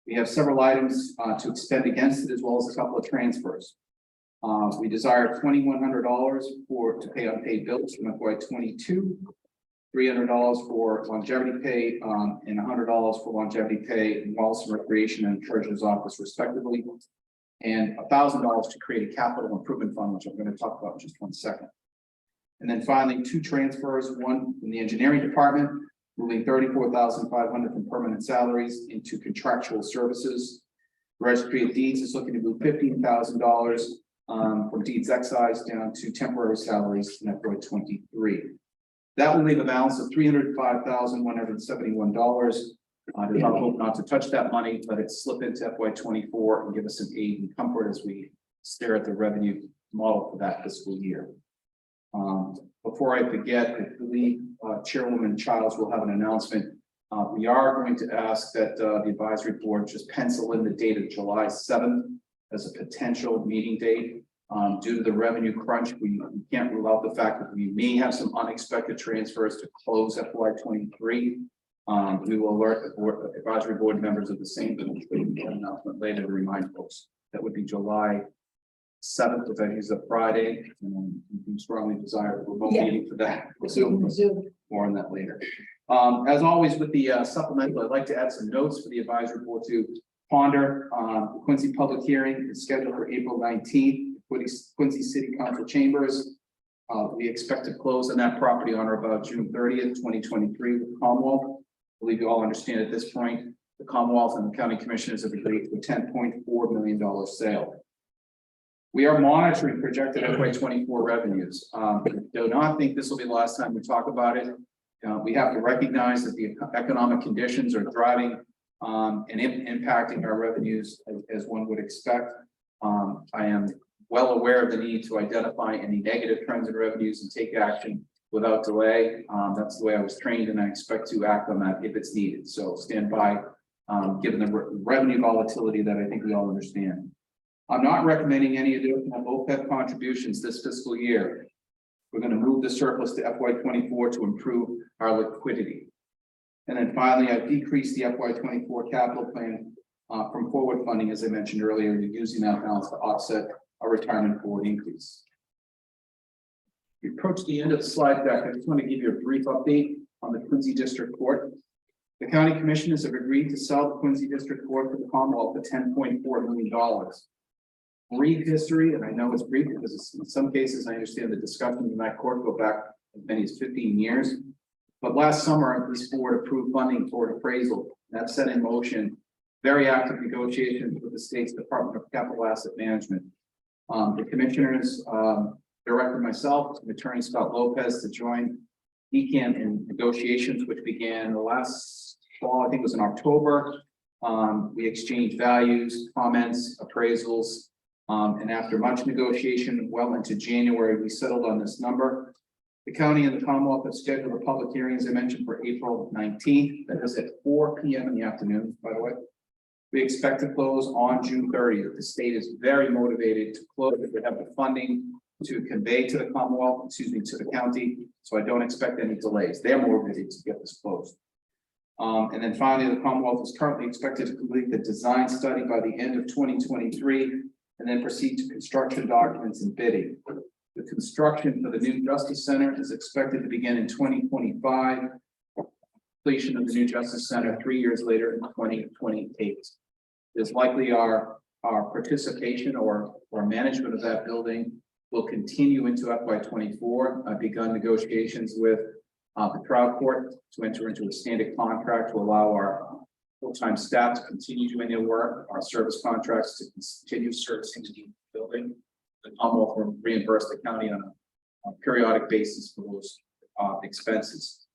We have several items to expend against it, as well as a couple of transfers. We desire $2,100 to pay unpaid bills from FY22, $300 for longevity pay, and $100 for longevity pay in Wollaston Recreation and Treasurer's Office, respectively, and $1,000 to create a capital improvement fund, which I'm going to talk about in just 1 second. And then finally, 2 transfers: one in the engineering department, moving $34,500 from permanent salaries into contractual services. Registry of Deeds is looking to move $15,000 from deeds excise down to temporary salaries in FY23. That will leave a balance of $305,171. There's our hope not to touch that money, let it slip into FY24 and give us some aid and comfort as we stare at the revenue model for that fiscal year. Before I forget, I believe Chairwoman Childs will have an announcement. We are going to ask that the advisory board just pencil in the date of July 7th as a potential meeting date. Due to the revenue crunch, we can't rule out the fact that we may have some unexpected transfers to close FY23. We will alert the advisory board members of the same, but we'll make an announcement later to remind folks. That would be July 7th, which I think is a Friday, and we strongly desire a remote meeting for that. Zoom. More on that later. As always with the supplemental, I'd like to add some notes for the advisory board to ponder. The Quincy public hearing is scheduled for April 19th. Quincy City Council Chambers. We expect to close on that property on or about June 30th, 2023 with Commonwealth. believe you all understand at this point, the Commonwealth and the County Commissioners have agreed to a $10.4 million sale. We are monitoring projected FY 24 revenues. Do not think this will be the last time we talk about it. We have to recognize that the economic conditions are driving and impacting our revenues as one would expect. I am well aware of the need to identify any negative trends in revenues and take action without delay. That's the way I was trained, and I expect to act on that if it's needed. So stand by, given the revenue volatility that I think we all understand. I'm not recommending any additional OPEB contributions this fiscal year. We're going to move the surplus to FY 24 to improve our liquidity. And then finally, I've decreased the FY 24 capital plan from forward funding, as I mentioned earlier, using that balance to offset a retirement board increase. We approach the end of the slide deck. I just want to give you a brief update on the Quincy District Court. The county commissioners have agreed to sell the Quincy District Court to the Commonwealth for $10.4 million. Brief history, and I know it's brief because in some cases I understand the discussions in that court go back as many as 15 years. But last summer, this board approved funding for an appraisal. That set in motion very active negotiations with the state's Department of Capital Asset Management. The commissioners directed myself and attorney Scott Lopez to join ECAM in negotiations, which began the last fall. I think it was in October. We exchanged values, comments, appraisals. And after much negotiation, well into January, we settled on this number. The county and the Commonwealth have scheduled a public hearing, as I mentioned, for April 19th. That is at 4 p.m. in the afternoon, by the way. We expect to close on June 30th. The state is very motivated to close. They have the funding to convey to the Commonwealth, to the county. So I don't expect any delays. They're motivated to get this closed. And then finally, the Commonwealth is currently expected to complete the design study by the end of 2023. And then proceed to construction documents and bidding. The construction for the new Justice Center is expected to begin in 2025. Completion of the new Justice Center 3 years later in 2028. There's likely our participation or management of that building will continue into FY 24. I've begun negotiations with the trial court to enter into a standard contract to allow our full-time staff to continue doing their work, our service contracts to continue servicing the building. The Commonwealth will reimburse the county on a periodic basis for those expenses.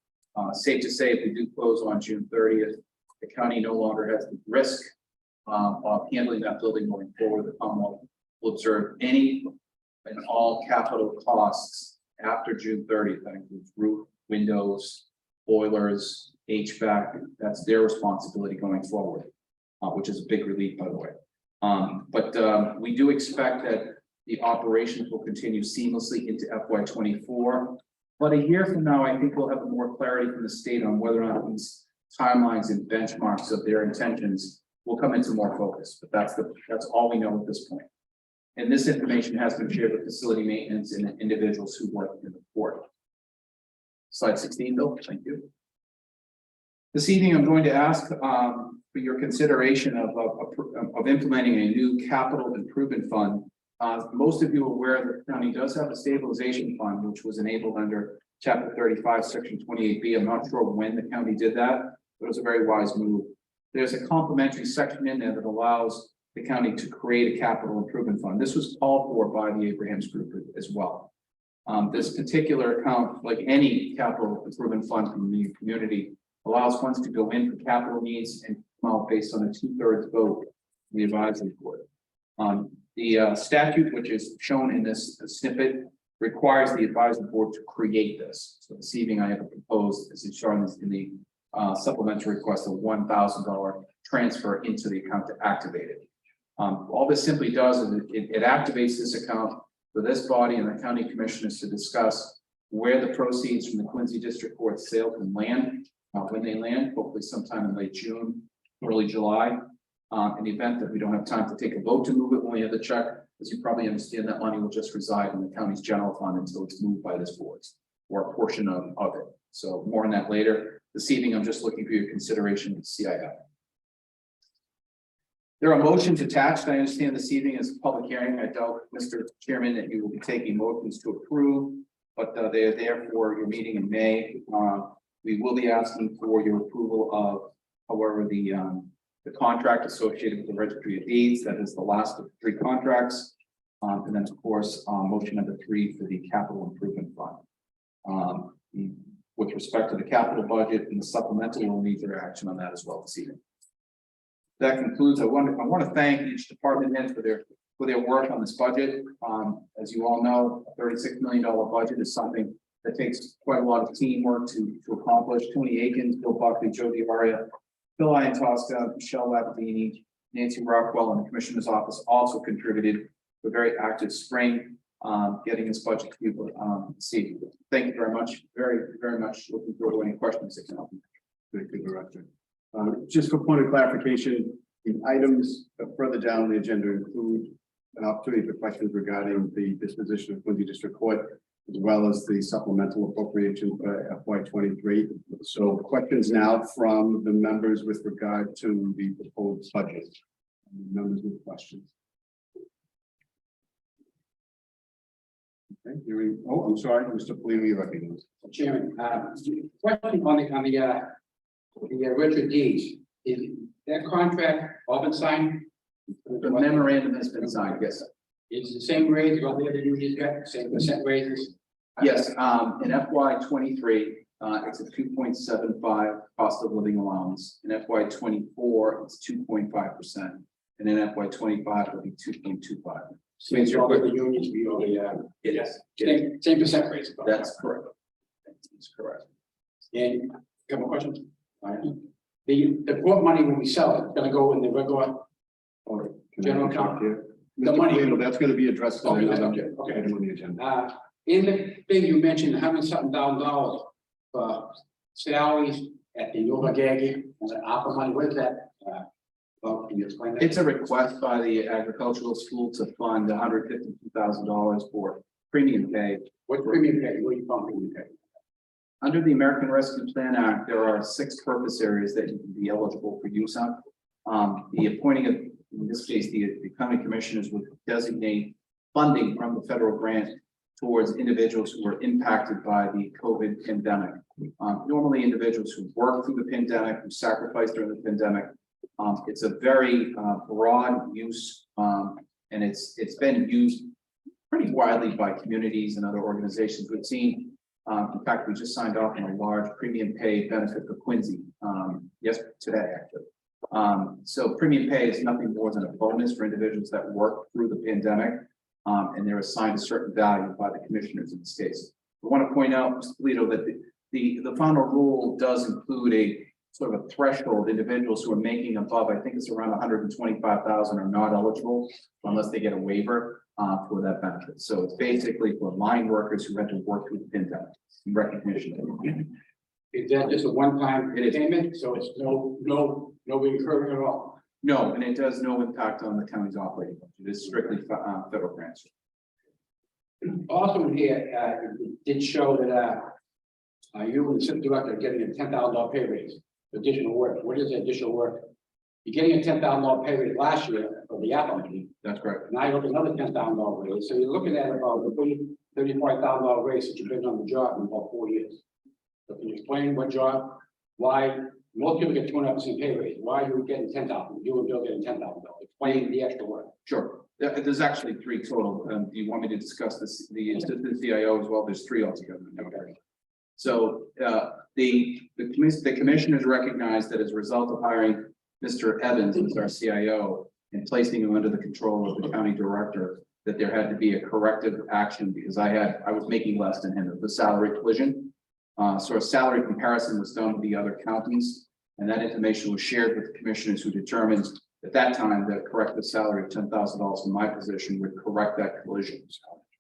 Safe to say, if we do close on June 30th, the county no longer has the risk of handling that building going forward. The Commonwealth will observe any and all capital costs after June 30th. That includes roof, windows, boilers, HVAC. That's their responsibility going forward, which is a big relief, by the way. But we do expect that the operations will continue seamlessly into FY 24. But a year from now, I think we'll have more clarity from the state on whether or not these timelines and benchmarks of their intentions will come into more focus. But that's all we know at this point. And this information has been shared with facility maintenance and individuals who work in the court. Slide 16, Bill. Thank you. This evening, I'm going to ask for your consideration of implementing a new capital improvement fund. Most of you are aware that the county does have a stabilization fund, which was enabled under Chapter 35, Section 28B. I'm not sure when the county did that, but it was a very wise move. There's a complementary section in there that allows the county to create a capital improvement fund. This was called for by the Abrahams Group as well. This particular account, like any capital improvement fund from the community, allows funds to go in for capital needs and come out based on a 2/3 vote in the advisory board. The statute, which is shown in this snippet, requires the advisory board to create this. So this evening I have proposed, as it's shown in the supplementary request, a $1,000 transfer into the account to activate it. All this simply does is it activates this account for this body and the county commissioners to discuss where the proceeds from the Quincy District Court sale can land, when they land, hopefully sometime in late June, early July. In the event that we don't have time to take a vote to move it when we have the check, as you probably understand, that money will just reside in the county's general fund until it's moved by this board or a portion of it. So more on that later. This evening, I'm just looking for your consideration with CIF. There are motions attached. I understand this evening is a public hearing. I doubt, Mr. Chairman, that you will be taking motions to approve, but they are there for your meeting in May. We will be asking for your approval of, however, the contract associated with the registry of deeds. That is the last of 3 contracts. And then, of course, motion number 3 for the capital improvement fund. With respect to the capital budget and the supplemental, we'll need your action on that as well this evening. That concludes. I want to thank each department head for their work on this budget. As you all know, a $36 million budget is something that takes quite a lot of teamwork to accomplish. Tony Akins, Bill Buckley, Joe DiVaria, Bill Iantosta, Michelle Lavadini, Nancy Rockwell, and the Commissioner's Office also contributed to a very active spring, getting this budget to people see. Thank you very much. Very much looking forward to any questions that can help. Thank you, Director. Just for point of clarification, the items further down the agenda include an opportunity for questions regarding the disposition of Quincy District Court, as well as the supplemental appropriation for FY23. So questions now from the members with regard to the proposed budget. Members with questions. Okay, hearing, oh, I'm sorry, Mr. Polino, you recognize. Chairman, question on the Richard Deeds, is that contract all been signed? The memorandum has been signed, yes. It's the same raise, all the other unions got, same percent raises? Yes, in FY23, it's a 2.75 cost of living allowance. In FY24, it's 2.5%. And in FY25, it'll be 2.25. So it's all the unions, we all Yes, same percent raise. that's correct. That's correct. And a couple questions. The court money when we sell it, it's gonna go in the regular general account. The Mr. money- Polino, that's going to be addressed on Okay, another okay. item on the agenda. In the thing you mentioned, $100,000 for salaries at the Yoga Gaggy and the ARPA money, what is that? Well, can you explain that? It's a request by the agricultural school to fund $152,000 for premium pay. What premium pay? What are you calling premium pay? Under the American Rescue Plan Act, there are 6 purpose areas that you can be eligible for use on. The appointing of, in this case, the county commissioners would designate funding from the federal grant towards individuals who were impacted by the COVID pandemic. Normally individuals who worked through the pandemic, who sacrificed during the pandemic. It's a very broad use, and it's been used pretty widely by communities and other organizations. We've seen, in fact, we just signed off on a large premium pay benefit for Quincy, today actually. So premium pay is nothing more than a bonus for individuals that work through the pandemic, and they're assigned a certain value by the commissioners in this case. I want to point out, Mr. Polito, that the final rule does include a sort of a threshold. Individuals who are making above, I think it's around 125,000 are not eligible unless they get a waiver for that benefit. So it's basically for line workers who had to work through the pandemic in recognition. Is that just a one-time payment? So it's no recurring at all? No, and it does no impact on the county's operating budget. It is strictly federal grants. Also here, it did show that you and the city director are getting a $10,000 pay raise, additional work. What is the additional work? You're getting a $10,000 pay raise last year for the Apple money. That's correct. Now you're looking at another $10,000 raise. So you're looking at about a $34,000 raise that you've been on the job in about 4 years. So can you explain what job, why most people get 2.5% pay raise? Why are you getting $10,000? You and Bill getting $10,000. Explain the extra work. Sure. There's actually 3 total. Do you want me to discuss this, the assistant CIO as well? There's 3 altogether. Okay. So the commissioners recognize that as a result of hiring Mr. Evans as our CIO and placing him under the control of the county director, that there had to be a corrective action because I was making less than him. The salary collision. So a salary comparison was done with the other counties, and that information was shared with the commissioners who determined at that time that a corrective salary of $10,000 in my position would correct that collision.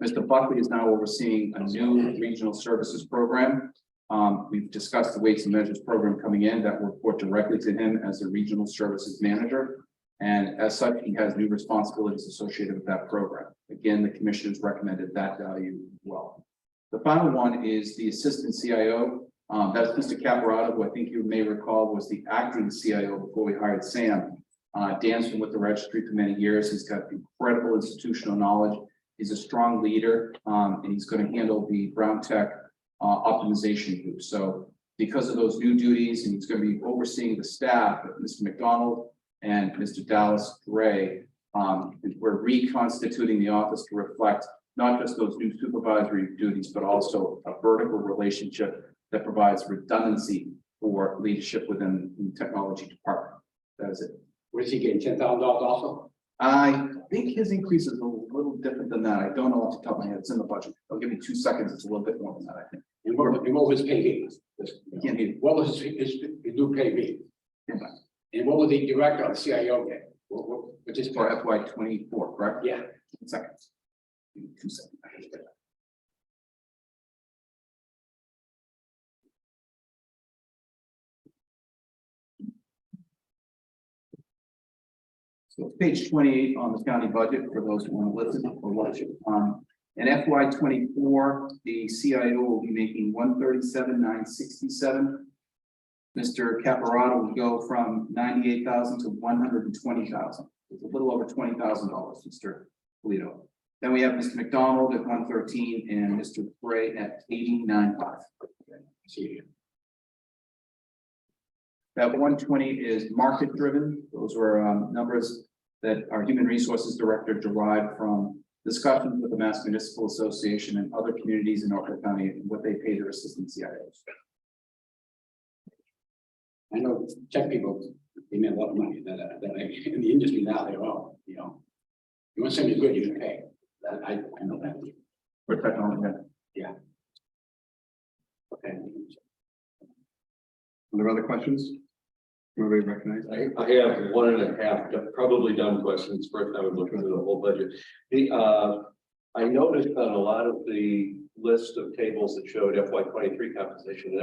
Mr. Buckley is now overseeing a new regional services program. We've discussed the weights and measures program coming in that will report directly to him as a regional services manager. And as such, he has new responsibilities associated with that program. Again, the commissioners recommended that value as well. The final one is the assistant CIO. That's Mr. Caparato, who I think you may recall was the acting CIO before we hired Sam. Dan's been with the registry for many years. He's got incredible institutional knowledge. He's a strong leader, and he's going to handle the Brown Tech optimization group. So because of those new duties, and he's going to be overseeing the staff, Mr. McDonald and Mr. Dallas Gray. We're reconstituting the office to reflect not just those new supervisory duties, but also a vertical relationship that provides redundancy for leadership within the technology department. That is it. What is he getting, $10,000 also? I think his increase is a little different than that. I don't know off the top of my head. It's in the budget. I'll give you 2 seconds. It's a little bit more than that, I think. And what was his pay be? I can't hear you. What was his new pay be? And what was the director of the CIO get? Which is For FY 24, correct? Yeah. 1 second. Give me 2 seconds. So it's page 28 on the county budget for those who want to listen or watch it. In FY 24, the CIO will be making 137,967. Mr. Caparato will go from 98,000 to 120,000. It's a little over $20,000, Mr. Polito. Then we have Mr. McDonald at 113 and Mr. Gray at 89.5. See, That 120 is market driven. Those were numbers that our human resources director derived from discussions with the Mass Municipal Association and other communities in Norfolk County and what they pay their assistant CIOs. I know tech people, they make a lot of money that in the industry now, they're all, you want something good, you can pay. That I know that. For technology. Okay. Are there other questions? Everybody recognize? I have 1.5 probably dumb questions. First time I'm looking at the whole budget. I noticed on a lot of the list of tables that showed FY 23 compensation.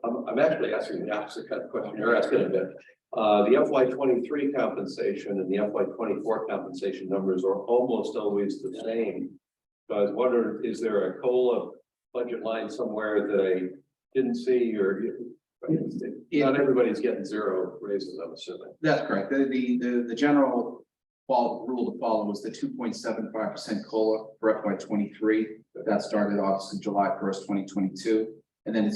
I'm actually asking the opposite kind of question you're asking a bit. The FY 23 compensation and the FY 24 compensation numbers are almost always the same. So I was wondering, is there a COLA budget line somewhere that I didn't see, or not everybody's getting 0 raises, I'm assuming. That's correct. The general rule to follow was the 2.75% COLA for FY 23. That started obviously July 1st, 2022. And then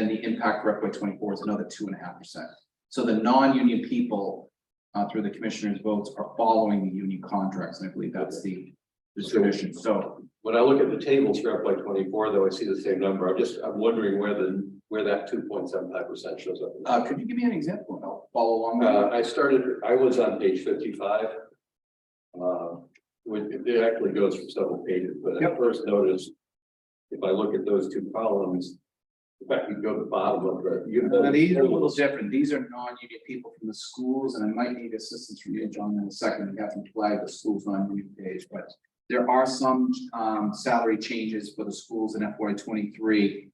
the impact for FY 24 is another 2.5%. So the non-union people through the commissioners' votes are following the union contracts. And I believe that's the tradition. So When I look at the tables for FY 24, though, I see the same number. I'm wondering where that 2.75% shows up. could you give me an example and I'll follow along? I was on page 55. It actually goes for several pages, but I first noticed, if I look at those 2 columns, in fact, you can go to the bottom of the. These are a little different. These are non-union people from the schools, and I might need assistance from you, John, in a second. You have to flag the schools non-union page, but there are some salary changes for the schools in FY 23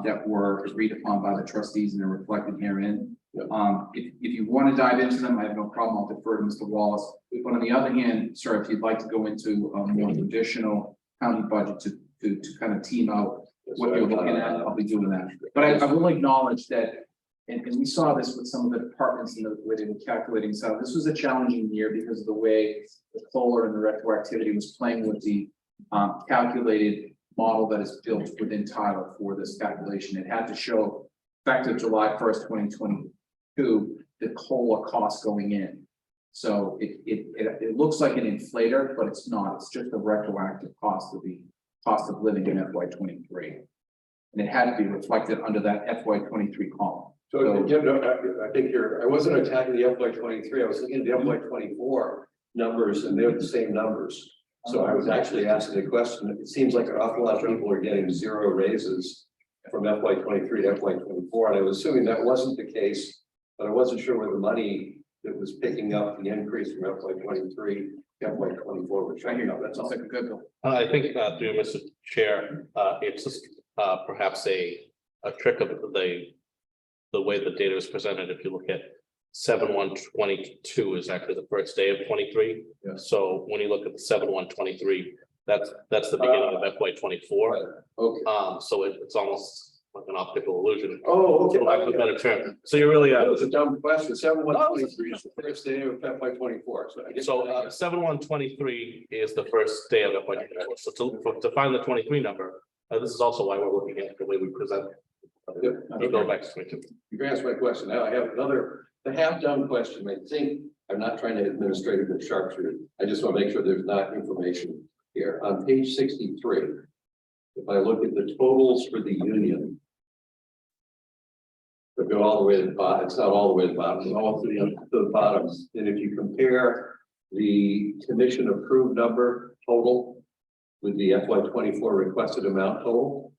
that were agreed upon by the trustees and are reflected herein. If you want to dive into them, I have no problem. I'll defer to Mr. Wallace. But on the other hand, sir, if you'd like to go into a more traditional county budget to kind of team out what you're looking at, I'll be doing that. But I will acknowledge that, and we saw this with some of the departments and the way they were calculating. So this was a challenging year because of the way the COLA and the retroactivity was playing with the calculated model that is built within title for this calculation. It had to show effective July 1st, 2022, the COLA cost going in. So it looks like an inflator, but it's not. It's just a retroactive cost of the cost of living in FY 23. And it had to be reflected under that FY 23 column. So Jim, I think I wasn't attacking the FY 23. I was looking at the FY 24 numbers, and they're the same numbers. So I was actually asking the question. It seems like an awful lot of people are getting 0 raises from FY 23 to FY 24, and I was assuming that wasn't the case, but I wasn't sure where the money that was picking up the increase from FY 23 to FY 24 was showing up. That's all. Sounds like a good bill. I think through Mr. Chair, it's just perhaps a trick of the way the data is presented. If you look at 7/1/22 is actually the first day of 23. Yeah. So when you look at the 7/1/23, that's the beginning of FY 24. Okay. So it's almost like an optical illusion. Oh, okay. For lack of a better term. So you're really That was a dumb question. 7/1/23 is the first day of FY 24. So I guess. 7/1/23 is the first day of FY 24. So to find the 23 number, this is also why we're looking at the way we present You go back to 22. You've answered my question. Now I have another, the half-done question. I think I'm not trying to administratively sharpshoot. I just want to make sure there's not information here. On page 63, if I look at the totals for the union, they go all the way to the bottom. It's not all the way to the bottom, it's all to the bottom. And if you compare the commission approved number total with the FY24 requested amount total,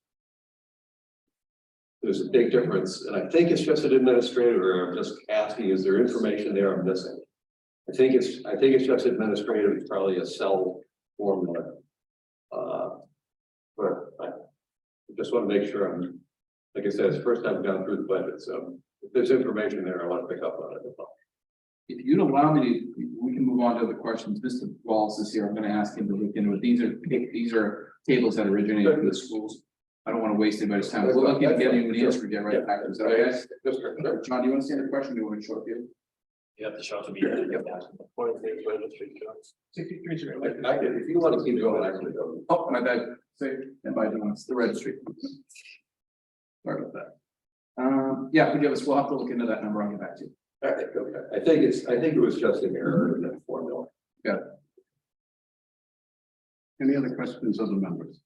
there's a big difference, and I think it's just an administrative, or I'm just asking, is there information there I'm missing? I think it's just administrative, it's probably a cell formula. But I just want to make sure I'm, like I said, it's the first time I've gone through the budget, so if there's information there, I want to pick up on it. If you'd allow me to, we can move on to the questions. Mr. Wallace is here. I'm gonna ask him to look into it. These are tables that originated from the schools. I don't want to waste anybody's time. We'll look at getting an answer, get right back. Is that okay? John, do you understand the question? Do you want to show it to you? You have to show to me. 63 is great. I can, if you want to keep going, I can go. Oh, my bad. Say, and by doing it's the registry. Sorry about that. Yeah, forgive us. We'll have to look into that number. I'll get back to you. All right, okay. I think it was just an error in that formula. Any other questions of the members?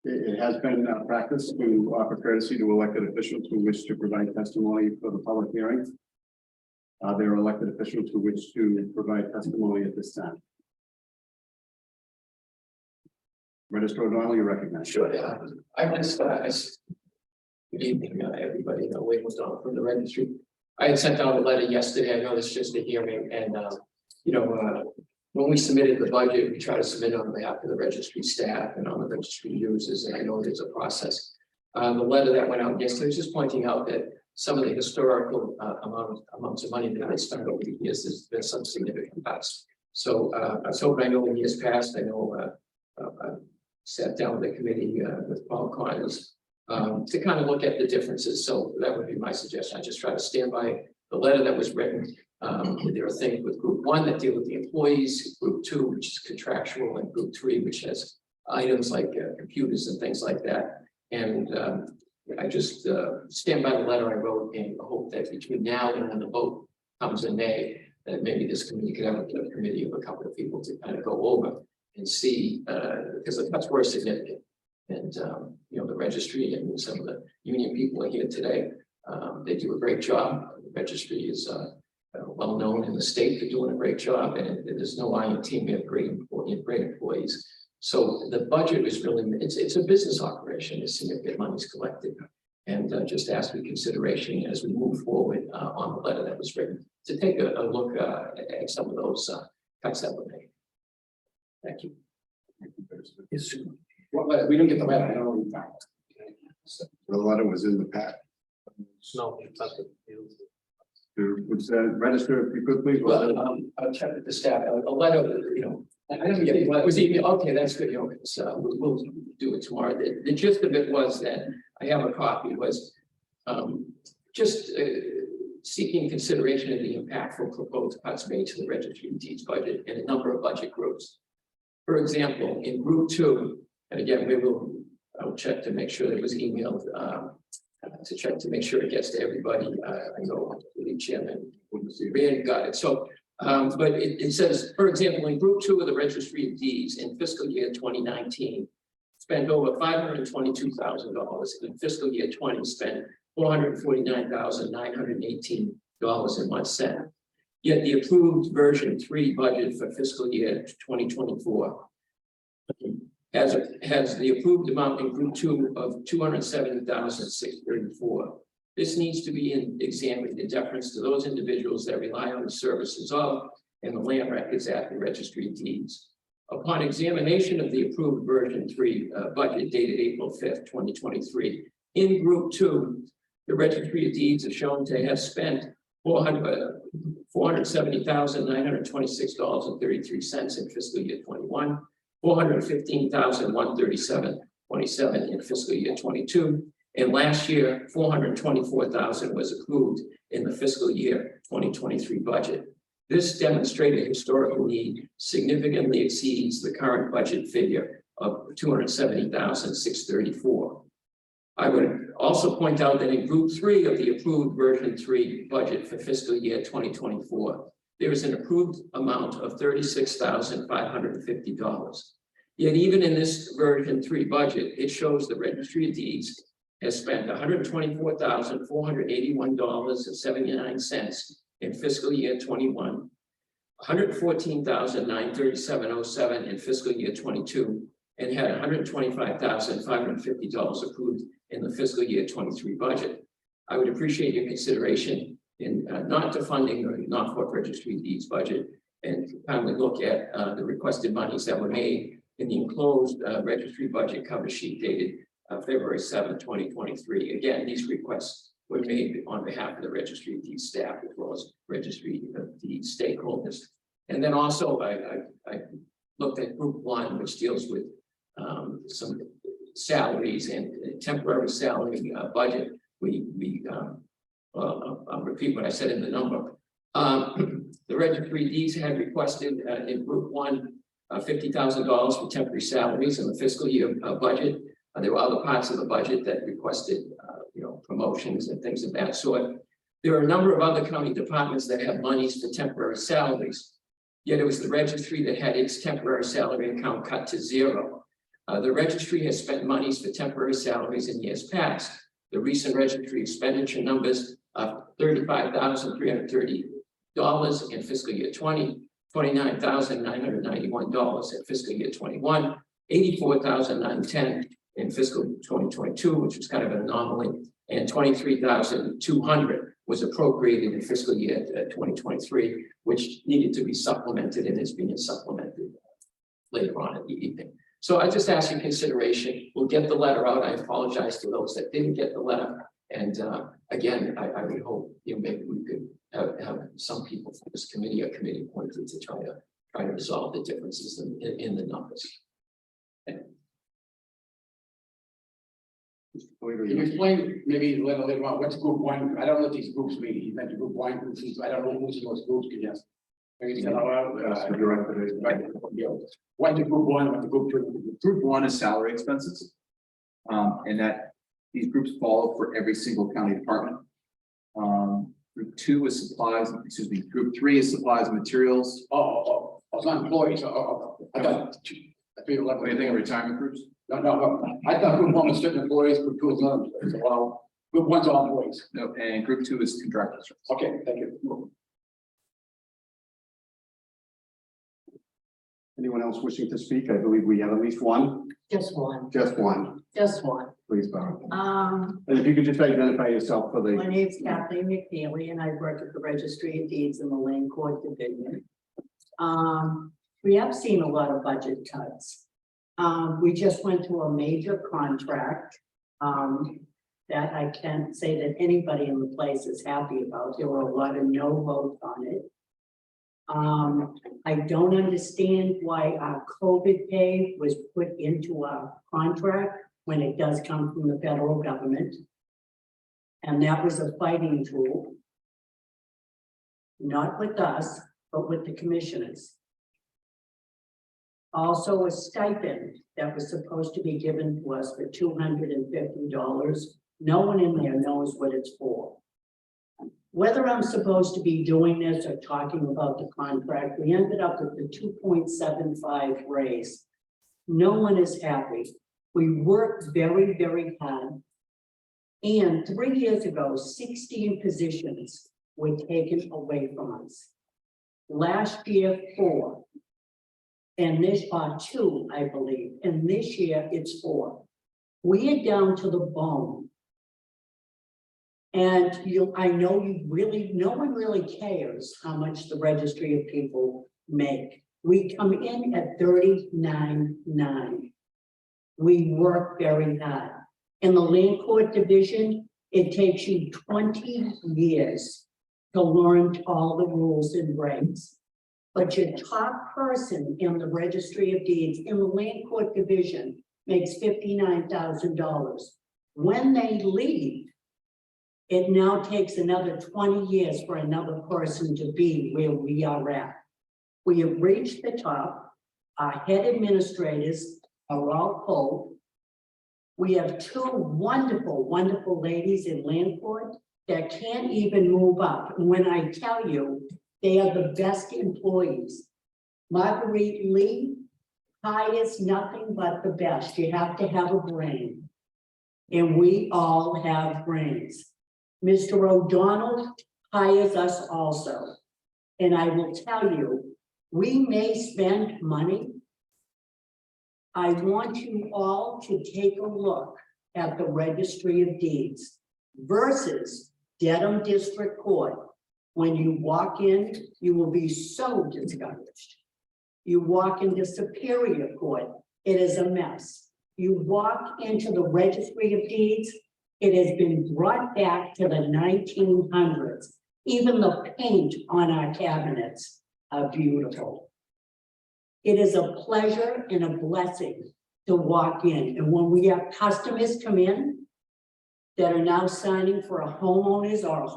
It has been practice to offer courtesy to elected officials who wish to provide testimony for the public hearing. There are elected officials who wish to provide testimony at this time. Registrar O'Donnell, you recognize. Sure, I just, good evening, everybody, Wade was on from the registry. I had sent out a letter yesterday. I know this is just a hearing, and when we submitted the budget, we try to submit it on behalf of the registry staff and on the registry users, and I know there's a process. The letter that went out yesterday was just pointing out that some of the historical amounts of money that I spent over the years, there's been some significant cuts. So I was hoping, I know in years past, I know I sat down with the committee with Paul Connors to kind of look at the differences. So that would be my suggestion. I just try to stand by the letter that was written. There are things with group 1 that deal with the employees, group 2, which is contractual, and group 3, which has items like computers and things like that. And I just stand by the letter I wrote and hope that between now and when the vote comes in May, that maybe this committee could have a committee of a couple of people to kind of go over and see, because the cuts were significant. And the registry and some of the union people are here today. They do a great job. The registry is well known in the state for doing a great job, and there's no lying team. We have great employees. So the budget is really, it's a business operation. There's significant money's collected, and just ask for consideration as we move forward on the letter that was written to take a look at some of those cuts that were made. Thank you. Yes, sir. Well, we didn't get the letter. I don't know what you found. The letter was in the pack. No, it's not. Would register, if you could please? Well, I'll check with the staff. A letter, I didn't get it. Was email. Okay, that's good. So we'll do it tomorrow. The gist of it was that I have a copy. Was just seeking consideration of the impactful proposed cuts made to the registry of deeds budget in a number of budget groups. For example, in group 2, and again, I'll check to make sure that it was emailed to check to make sure it gets to everybody. I know the chairman really got it. So, but it says, for example, in group 2 of the registry of deeds in fiscal year 2019, spent over $522,000. In fiscal year 20, spent $449,918.01. Yet the approved version 3 budget for fiscal year 2024 has the approved amount in group 2 of $270,634. This needs to be examined in deference to those individuals that rely on the services of and the land records at the registry of deeds. Upon examination of the approved version 3 budget dated April 5th, 2023, in group 2, the registry of deeds is shown to have spent $470,926.33 in fiscal year 21, $415,137.27 in fiscal year 22, and last year $424,000 was approved in the fiscal year 2023 budget. This demonstrated historical need significantly exceeds the current budget figure of $270,634. I would also point out that in group 3 of the approved version 3 budget for fiscal year 2024, there is an approved amount of $36,550. Yet even in this version 3 budget, it shows the Registry of Deeds has spent $124,481.79 in fiscal year 21, $114,937.07 in fiscal year 22, and had $125,550 approved in the fiscal year 23 budget. I would appreciate your consideration in not defunding the Norfolk Registry of Deeds budget and kindly look at the requested monies that were made in the enclosed registry budget cover sheet dated February 7, 2023. Again, these requests were made on behalf of the Registry of Deeds staff as well as Registry of Deeds stakeholders. And then also I looked at group 1, which deals with some salaries and temporary salary budget. I'll repeat what I said in the number. The Registry of Deeds had requested in group 1 $50,000 for temporary salaries in the fiscal year budget. There were other parts of the budget that requested promotions and things of that sort. There are a number of other county departments that have monies for temporary salaries. Yet it was the registry that had its temporary salary account cut to 0. The registry has spent monies for temporary salaries in years past. The recent registry expenditure numbers of $35,330 in fiscal year 20, $29,991 in fiscal year 21, $84,910 in fiscal 2022, which was kind of an anomaly, and $23,200 was appropriated in fiscal year 2023, which needed to be supplemented and is being supplemented later on in the evening. So I just ask your consideration. We'll get the letter out. I apologize to those that didn't get the letter. And again, I would hope maybe we could have some people from this committee or committee appointed to try to resolve the differences in the numbers. Can you explain maybe later on what's group 1? I don't know what these groups mean. You mentioned group 1, group 2. I don't know who's in those groups. Can you just maybe tell what the group 1, what the group 2? Group 1 is salary expenses. And that these groups follow for every single county department. Group 2 is supplies, group 3 is supplies and materials. It's not employees. I thought. What do you think of retirement groups? No. I thought group 1 was certain employees, group 2 is not employees. Well, group 1's all employees. No, and group 2 is contractual. Okay, thank you. Anyone else wishing to speak? I believe we have at least one. Just one. Just one. Just one. Please, Barb. Um, And if you could just identify yourself for my the, name's Kathleen McNeely and I work at the Registry of Deeds in the Land Court Division. We have seen a lot of budget cuts. We just went to a major contract that I can't say that anybody in the place is happy about. There were a lot of no votes on it. I don't understand why our COVID pay was put into our contract when it does come from the federal government. And that was a fighting tool. Not with us, but with the commissioners. Also a stipend that was supposed to be given to us for $250. No one in there knows what it's for. Whether I'm supposed to be doing this or talking about the contract, we ended up with the 2.75 raise. No one is happy. We worked very, very hard. And 3 years ago, 16 positions were taken away from us. Last year, 4. And this 2, I believe. And this year it's 4. We are down to the bone. And I know no one really cares how much the Registry of People make. We come in at $39,900. We work very hard. In the Land Court Division, it takes you 20 years to learn all the rules and regs. But your top person in the Registry of Deeds in the Land Court Division makes $59,000. When they leave, it now takes another 20 years for another person to be where we are at. We have reached the top. Our head administrators are all full. We have two wonderful, wonderful ladies in Landport that can't even move up. And when I tell you, they are the best employees. Marguerite Lee hires nothing but the best. You have to have a brain. And we all have brains. Mr. O'Donnell hires us also. And I will tell you, we may spend money. I want you all to take a look at the Registry of Deeds versus Dedham District Court. When you walk in, you will be so discouraged. You walk into Superior Court, it is a mess. You walk into the Registry of Deeds, it has been brought back to the 1900s. Even the paint on our cabinets are beautiful. It is a pleasure and a blessing to walk in. And when we have customers come in that are now signing for a homeowners or a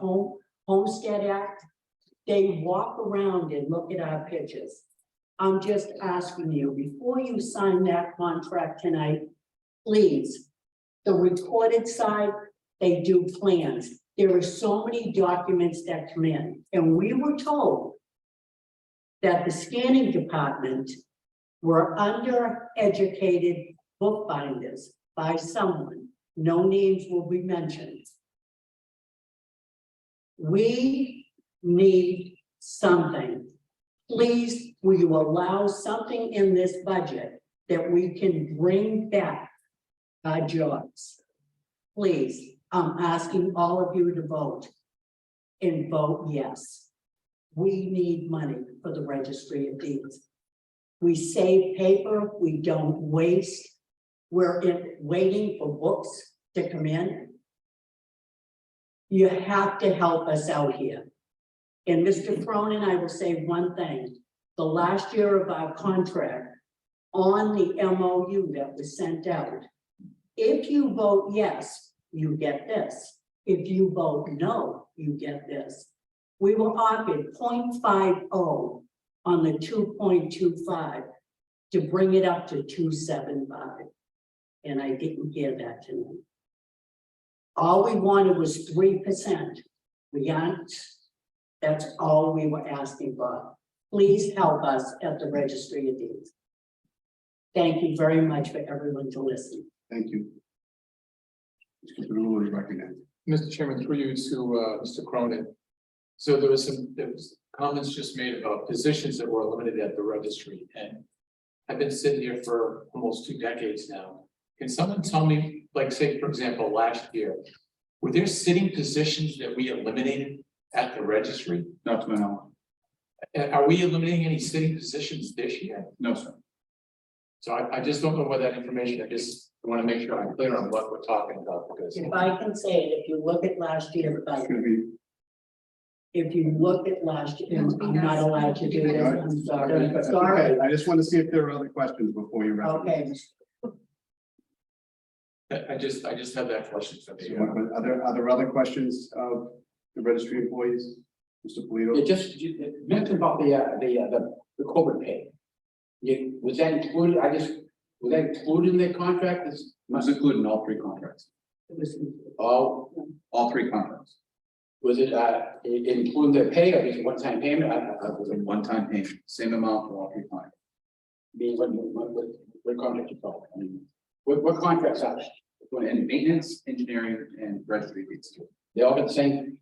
homestead act, they walk around and look at our pictures. I'm just asking you, before you sign that contract tonight, please, the recorded side, they do plans. There are so many documents that come in, and we were told that the scanning department were undereducated bookbinders by someone. No names will be mentioned. We need something. Please, will you allow something in this budget that we can bring back our jobs? Please, I'm asking all of you to vote and vote yes. We need money for the Registry of Deeds. We save paper, we don't waste. We're waiting for books to come in. You have to help us out here. And Mr. Cronin, I will say one thing. The last year of our contract on the MOU that was sent out, if you vote yes, you get this. If you vote no, you get this. We were offered 0.50 on the 2.25 to bring it up to 2.75. And I didn't hear that tonight. All we wanted was 3%. We aren't, that's all we were asking for. Please help us at the Registry of Deeds. Thank you very much for everyone to listen. Thank you. Mr. Bruno is recognized. Mr. Chairman, through you to Mr. Cronin. So there was comments just made about positions that were eliminated at the registry, and I've been sitting here for almost 2 decades now. Can someone tell me, like, say, for example, last year, were there sitting positions that we eliminated at the registry? Not to my knowledge. And are we eliminating any sitting positions this year? No, sir. So I just don't know where that information, I just want to make sure I'm clear on what we're talking about, because If I can say it, if you look at last year's budget, It's gonna be. if you look at last year, I'm not allowed to do this, I'm sorry, That's sorry. okay. I just want to see if there are other questions before you wrap. Okay, I just have that question for me. Are there other questions of the registry employees? Mr. Polito? You just, you mentioned about the COVID pay. Was that included, was that included in their contract? It was included in all 3 contracts, Oh, all 3 contracts. was it including their pay or just one-time payment? It was a one-time payment, same amount for all 3 contracts. What contract you call it? I mean, what contracts are they? And maintenance, engineering, and registry fees. They all get the same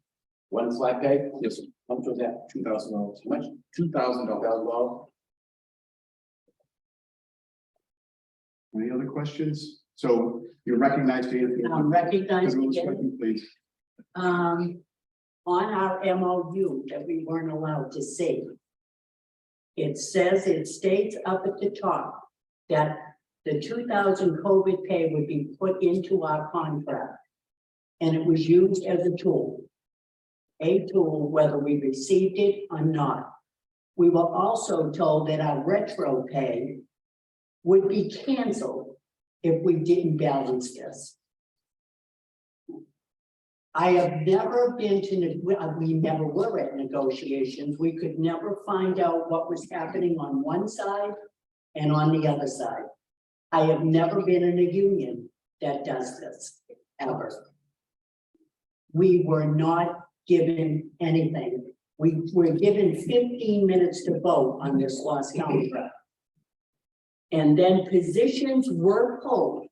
one flat pay? Yes, sir. How much was that? $2,000. How much? $2,000. $1,000. Any other questions? So you're recognized, Anthony. I'm recognized Federal again. inspection, please. on our MOU that we weren't allowed to see. It says, it states up at the top that the 2000 COVID pay would be put into our contract. And it was used as a tool. A tool, whether we received it or not. We were also told that our retro pay would be canceled if we didn't balance this. I have never been to, we never were at negotiations. We could never find out what was happening on one side and on the other side. I have never been in a union that does this, ever. We were not given anything. We were given 15 minutes to vote on this lost county rep. And then positions were pulled.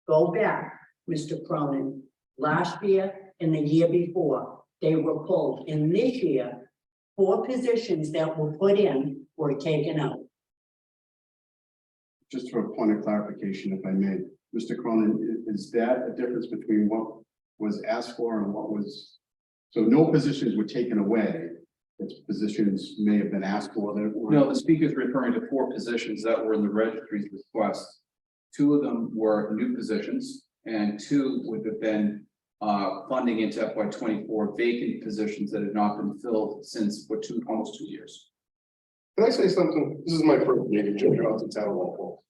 Go back, Mr. Cronin, last year and the year before, they were pulled. And this year, 4 positions that were put in were taken out. Just for a point of clarification, if I may, Mr. Cronin, is that a difference between what was asked for and what was? So no positions were taken away. Its positions may have been asked for. That were. No, the speaker is referring to 4 positions that were in the registry's request. 2 of them were new positions and 2 would have been funding into FY24 vacant positions that had not been filled since for almost 2 years. Can I say something? This is my first meeting, Jim Johnson, Town Hall.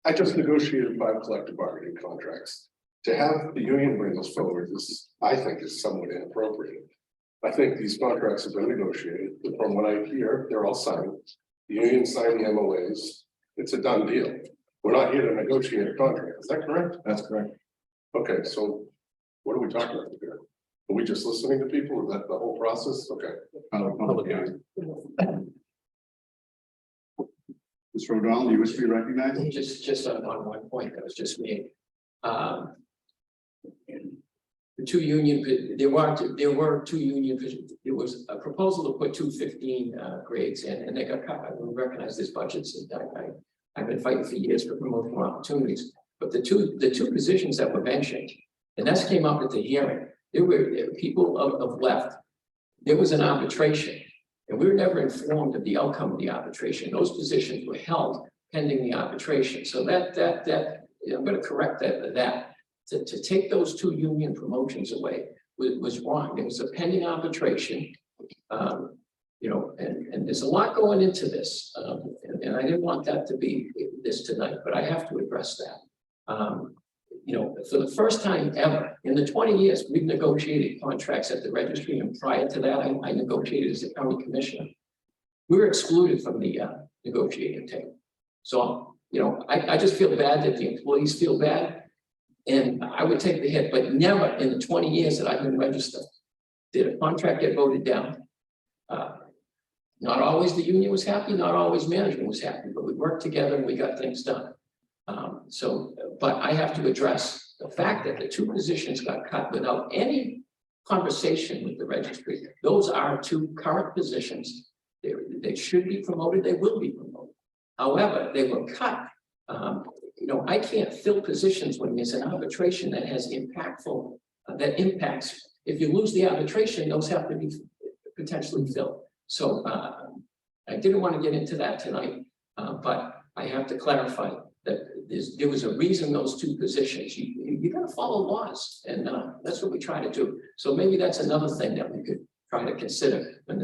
I just negotiated 5 collective bargaining contracts. To have the union bring those forward, this, I think, is somewhat inappropriate. I think these contracts have been negotiated. From what I hear, they're all signed. The union signed the MOAs. It's a done deal. We're not here to negotiate a contract. Is that correct? That's correct. Okay, so what are we talking about here? Are we just listening to people? Is that the whole process? Okay. Public hearing. Mr. O'Donnell, you wish to be recognized? Just on one point that was just made. The 2 union, there were 2 union, there was a proposal to put 2 15 grades in, and they got cut. I don't recognize this budgets, and I've been fighting for years for promotional opportunities. But the two positions that were mentioned, and that came up at the hearing, there were people of left. There was an arbitration, and we were never informed of the outcome of the arbitration. Those positions were held pending the arbitration. So that I'm going to correct that. To take those 2 union promotions away was wrong. There was a pending arbitration, and there's a lot going into this, and I didn't want that to be this tonight, but I have to address that. For the first time ever in the 20 years we've negotiated contracts at the registry, and prior to that, I negotiated as a county commissioner. We were excluded from the negotiating table. So, I just feel bad that the employees feel bad. And I would take the hit, but never in the 20 years that I've been registered did a contract get voted down. Not always the union was happy, not always management was happy, but we worked together and we got things done. But I have to address the fact that the 2 positions got cut without any conversation with the registry. Those are 2 current positions. They should be promoted, they will be promoted. However, they were cut. I can't fill positions when there's an arbitration that has that impacts. If you lose the arbitration, those have to be potentially filled. So I didn't want to get into that tonight, but I have to clarify that there was a reason those 2 positions. You got to follow laws, and that's what we try to do. So maybe that's another thing that we could try to consider when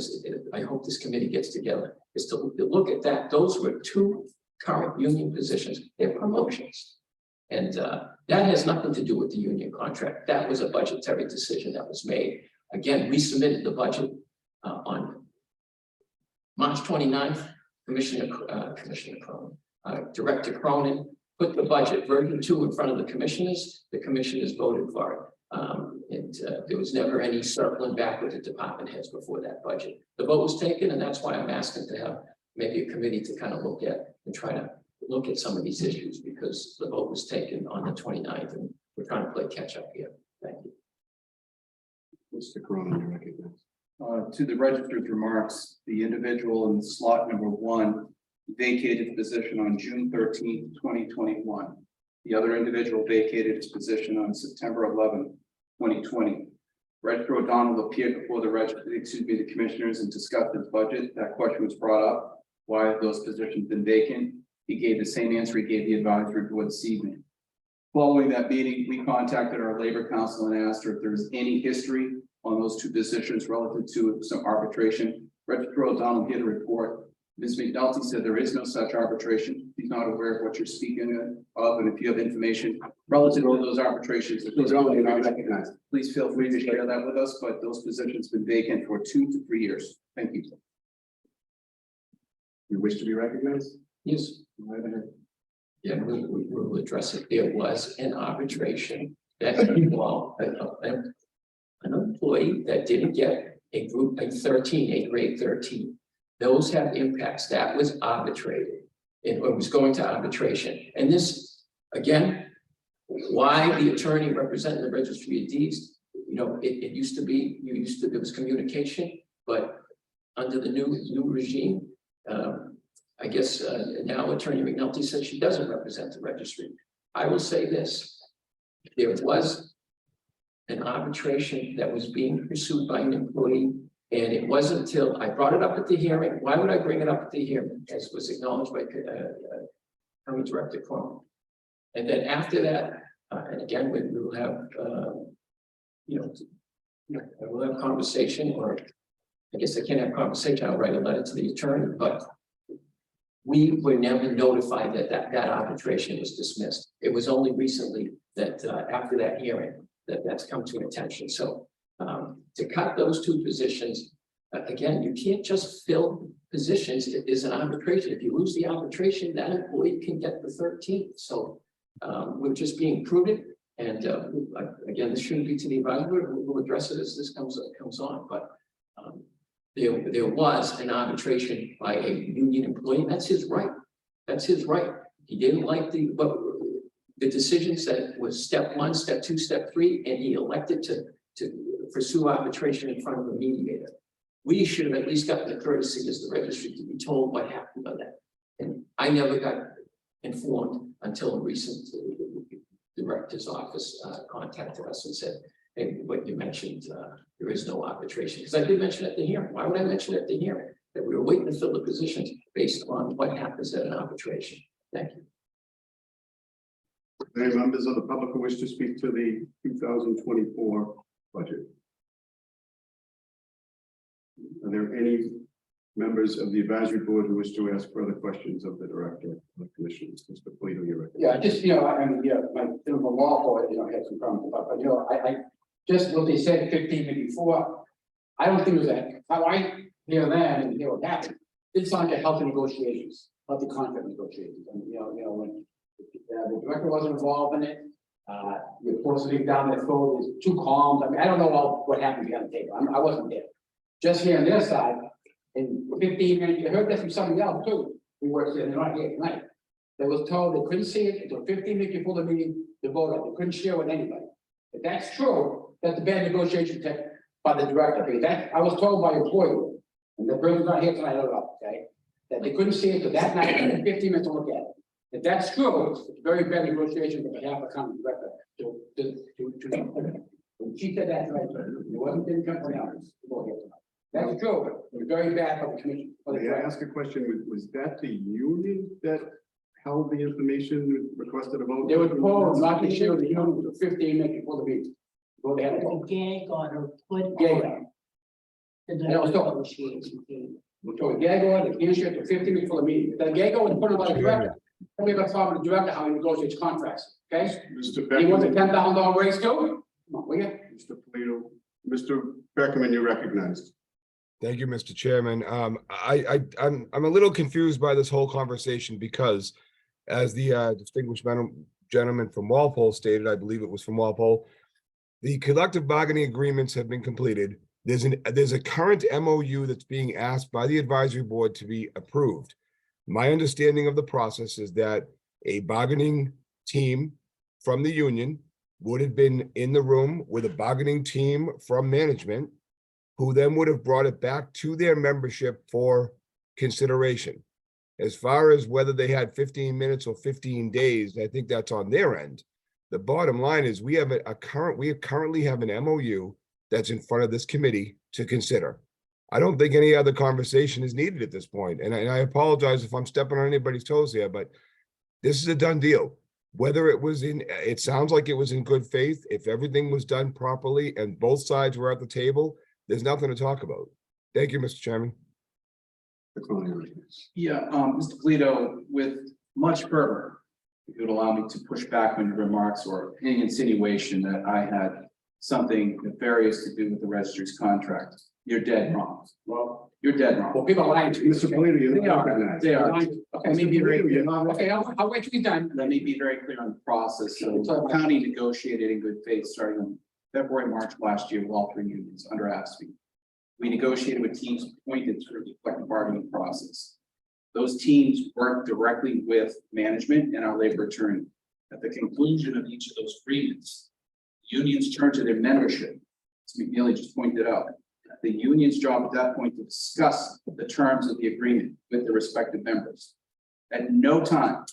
I hope this committee gets together, is to look at that. Those were 2 current union positions, they're promotions. And that has nothing to do with the union contract. That was a budgetary decision that was made. Again, we submitted the budget on March 29th. Commissioner Cronin, Director Cronin put the budget version 2 in front of the commissioners. The commissioners voted for it. There was never any circling back with the department heads before that budget. The vote was taken, and that's why I'm asking to have maybe a committee to kind of look at and try to look at some of these issues, because the vote was taken on the 29th and we're trying to play catch up here. Thank you. Mr. Cronin, you recognize. To the registered remarks, the individual in slot number 1 vacated the position on June 13th, 2021. The other individual vacated his position on September 11th, 2020. Registrar O'Donnell appeared before the commissioners and discussed his budget. That question was brought up. Why have those positions been vacant? He gave the same answer he gave the advisory board this evening. Following that meeting, we contacted our labor council and asked her if there was any history on those 2 positions relative to some arbitration. Registrar O'Donnell gave a report. Ms. McNulty said there is no such arbitration. He's not aware of what you're speaking of, and if you have information relative to those arbitrations, please feel free to share that with us. But those positions have been vacant for 2 to 3 years. Thank you. You wish to be recognized? Yes. Right ahead. Yeah, we'll address it. There was an arbitration that involved an employee that didn't get a grade 13. Those have impacts. That was arbitrated. It was going to arbitration. And this, again, why the attorney representing the registry of deeds, it used to be, there was communication, but under the new regime, I guess now Attorney McNulty says she doesn't represent the registry. I will say this, there was an arbitration that was being pursued by an employee, and it wasn't until I brought it up at the hearing. Why would I bring it up at the hearing? As was acknowledged by County Director Crone. And then after that, and again, we will have, we'll have conversation, or I guess I can't have conversation. I'll write a letter to the attorney, but we were never notified that arbitration was dismissed. It was only recently that after that hearing that's come to attention. So to cut those two positions, again, you can't just fill positions. It is an arbitration. If you lose the arbitration, that employee can get the 13th. So we're just being prudent. And again, this shouldn't be to the advisor. We'll address it as this comes on. But there was an arbitration by a union employee. That's his right. That's his right. He didn't like the decisions that was step 1, step 2, step 3, and he elected to pursue arbitration in front of a mediator. We should have at least gotten the courtesy as the registry to be told what happened on that. And I never got informed until a recent director's office contacted us and said, hey, what you mentioned, there is no arbitration. Because I did mention at the hearing. Why would I mention at the hearing? That we were waiting to fill the positions based on what happens at an arbitration. Thank you. Any members of the public who wish to speak to the 2024 budget? Are there any members of the advisory board who wish to ask further questions of the director of the commissioners? Mr. Polito, you're right. Yeah, just, my law, had some problems, but, I just what they said 15 minutes before, I don't think it was that, how I hear that and hear what happened. It's not like healthy negotiations, healthy contract negotiations, and, when the director wasn't involved in it, you're supposed to leave down their throat, there's 2 columns, I don't know what happened behind the table, I wasn't there. Just hearing their side, in 15 minutes, you heard that from somebody else too, who works there, they're not here tonight. They was told they couldn't see it until 15 minutes before the meeting, the vote, they couldn't share with anybody. If that's true, that's a bad negotiation tech by the director, because that, I was told by employee, and the person's not here tonight, I don't know, okay? That they couldn't see it until that night, and 15 minutes to look at it. If that's true, it's very bad negotiation on behalf of the county director to when she said that, right, it didn't come from the office to go here tonight. That's true, but it's very bad for the commission. May I ask a question? Was that the union that held the information requested about? They were told not to share the union until 15 minutes before the meeting. Before they had a The vote. gag order put Gag on order. the That was told. negotiation team. So a gag order, they can't share till 15 minutes before the meeting. If that gag order was put on by the director. Tell me about talking to the director, how he negotiates contracts, okay? Mr. He wants a Beckerman, $10,000 raise too? Come on, will you? Mr. Polito, Mr. Beckerman, you're recognized. Thank you, Mr. Chairman. I'm a little confused by this whole conversation because as the distinguished gentleman from Walpole stated, I believe it was from Walpole, the collective bargaining agreements have been completed. There's a current MOU that's being asked by the advisory board to be approved. My understanding of the process is that a bargaining team from the union would have been in the room with a bargaining team from management, who then would have brought it back to their membership for consideration. As far as whether they had 15 minutes or 15 days, I think that's on their end. The bottom line is we currently have an MOU that's in front of this committee to consider. I don't think any other conversation is needed at this point. And I apologize if I'm stepping on anybody's toes here, but this is a done deal. Whether it sounds like it was in good faith, if everything was done properly and both sides were at the table, there's nothing to talk about. Thank you, Mr. Chairman. Yeah, Mr. Polito, with much fervor, if you would allow me to push back on your remarks or any insinuation that I had something nefarious to do with the registry's contract. You're dead wrong. Well, You're dead wrong. people are lying to you. Mr. Polito, you're They not are. recognized. They are. Okay, Let me be very clear. okay, I'll wait till you're done. Let me be very clear on the process. So the county negotiated in good faith starting in February, March last year with all three unions under ASPE. We negotiated with teams appointed through the collective bargaining process. Those teams worked directly with management and our labor attorney. At the conclusion of each of those agreements, unions turned to their membership. As McNeely just pointed out, the union's job at that point to discuss the terms of the agreement with the respective members. At no time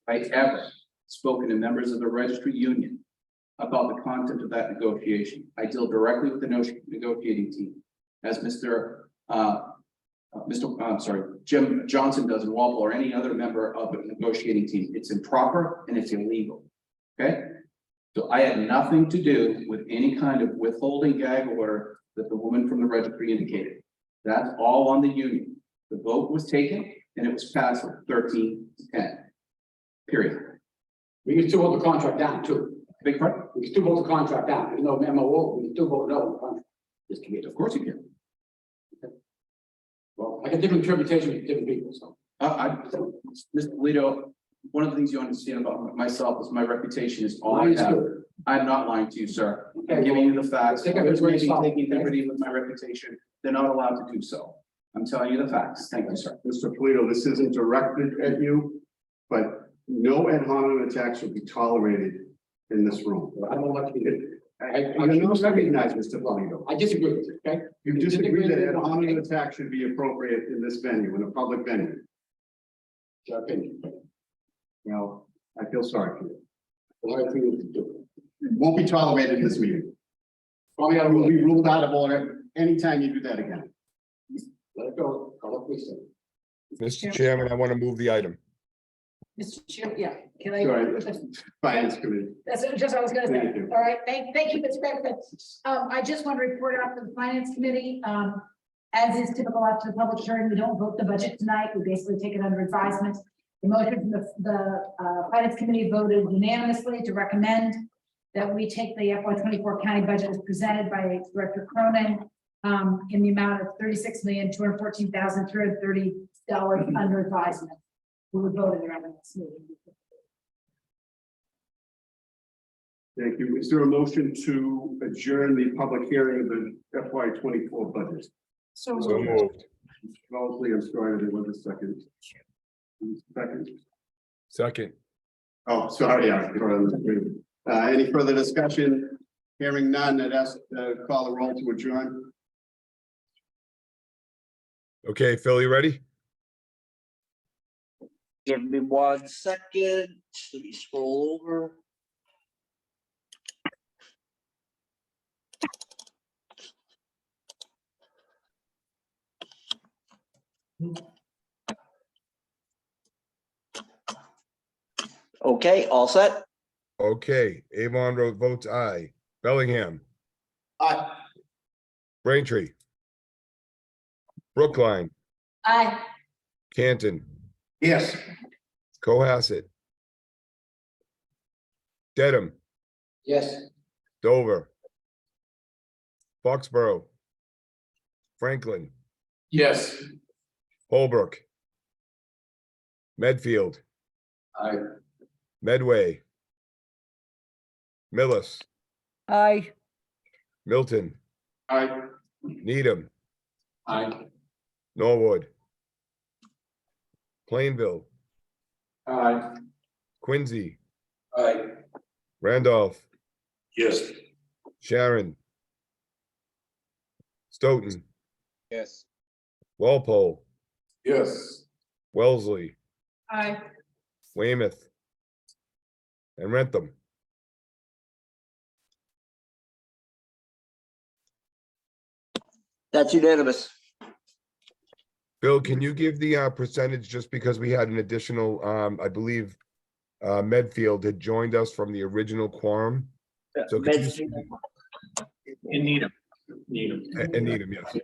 I ever spoken to members of the registry union about the content of that negotiation. I deal directly with the negotiating team, as Jim Johnson does in Walpole or any other member of the negotiating team. It's improper and it's illegal. Okay, so I had nothing to do with any kind of withholding gag order that the woman from the registry indicated. That's all on the union. The vote was taken and it was passed with 13-10. Period. We can still hold the contract down too. Big part. We can still vote the contract down. There's no MOO. We can still vote no on the contract. This can be, of course you can. Well, I get different interpretations from different people, so. Mr. Polito, one of the things you understand about myself is my reputation is all I Mine's have. good. I'm not lying to you, sir. Okay, I'm giving you the facts. I think I've Others been may very be solid, taking okay? liberty with my reputation. They're not allowed to do so. I'm telling you the facts. Thank you, sir. Mr. Polito, this isn't directed at you, but no ad hominem attacks should be tolerated in this room. I don't want to be. You're not recognized, Mr. Polito. I disagree with it, okay? You disagree that ad hominem attack should be appropriate in this venue, in a public venue. Your opinion. Well, I feel sorry for you. Well, I think we can do it. It won't be tolerated in this meeting. Call me out I of will order. be ruled out of order anytime you do that again. Let it go. Call up, please. Mr. Chairman, I want to move the item. Mr. Chair, yeah, can I? Sorry. Finance Committee. That's just what I was gonna say. Thank you. All right, thank you, Mr. President. I just want to report out to the Finance Committee, as is typical after the public hearing, we don't vote the budget tonight. We basically take it under advisement. The motion from the Finance Committee voted unanimously to recommend that we take the FY 24 county budget as presented by Director Cronin in the amount of $36,214,330 under advisement. We would vote it around this meeting. Thank you. Is there a motion to adjourn the public hearing of the FY 24 budget? So moved. Wellesley, I'm sorry, there was a second. Second. Oh, sorry, any further discussion? Hearing none, I'd ask, call the roll to adjourn. Okay, Phil, you ready? Give me 1 second. Let me scroll over. Okay, all set? Okay, Avon Road votes aye. Bellingham, Aye. Braintree, Brookline, Aye. Canton, Yes. Cohasset, Dedham, Yes. Dover, Foxborough, Franklin, Yes. Holbrook, Medfield, Aye. Medway, Millis, Aye. Milton, Aye. Needham, Aye. Norwood, Plainville, Aye. Quincy, Aye. Randolph, Yes. Sharon, Stoughton, Yes. Walpole, Yes. Wellesley, Aye. Weymouth, and Rentham. That's unanimous. Bill, can you give the percentage just because we had an additional, I believe, Medfield had joined us from the original quorum? So could you- In Needham. And Needham, yes.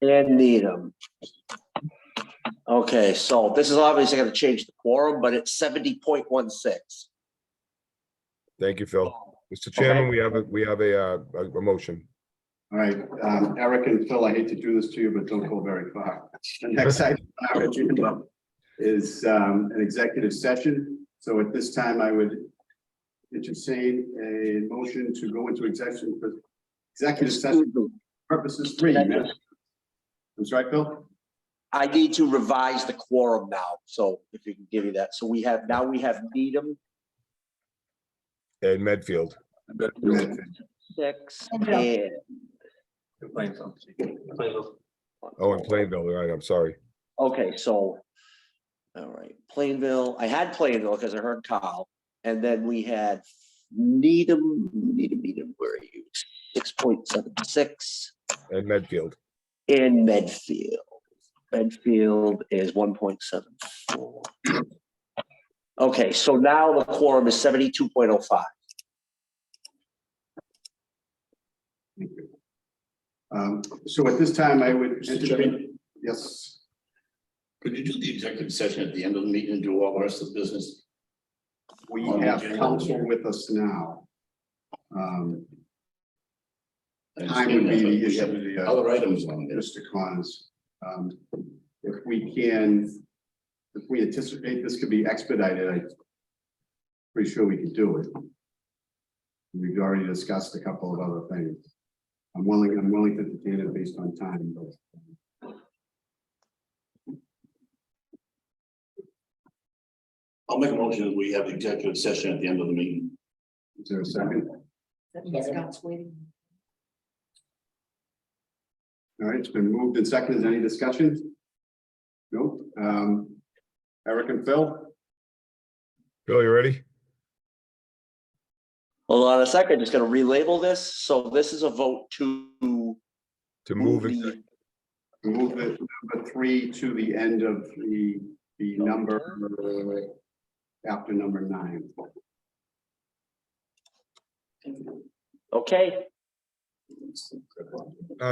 And Needham. Okay, so this is obviously going to change the quorum, but it's 70.16. Thank you, Phil. Mr. Chairman, we have a motion. All right, Eric and Phil, I hate to do this to you, but don't go very far. The next item on our agenda is an executive session. So at this time, I would entertain a motion to go into executive session for purposes 3. I'm sorry, Phil? I need to revise the quorum now, so if you can give me that. So we have Needham, And Medfield. 6, And and Plainville. Oh, and Plainville, right, I'm sorry. okay, so. All right, Plainville, I had Plainville because I heard Kyle, and then we had Needham, where are you? 6.76 And Medfield. in Medfield. Medfield is 1.74. Okay, so now the quorum is 72.05. So at this time, I would entertain, yes. Could you do the executive session at the end of the meeting and do all the rest of the business? We have counsel with us now. Time would be the issue. Other items on this. Mr. Connors. If we anticipate this could be expedited, I'm pretty sure we could do it. We've already discussed a couple of other things. I'm willing to entertain it based on time, but. I'll make a motion that we have the executive session at the end of the meeting. Is there a second? Scott's waiting. All right, it's been moved and seconded. Any discussion? Nope. Eric and Phil? Phil, you ready? Hold on a second, just gonna relabel this. So this is a vote to Move it. Move it number 3 to the end of the number after number 9. Okay,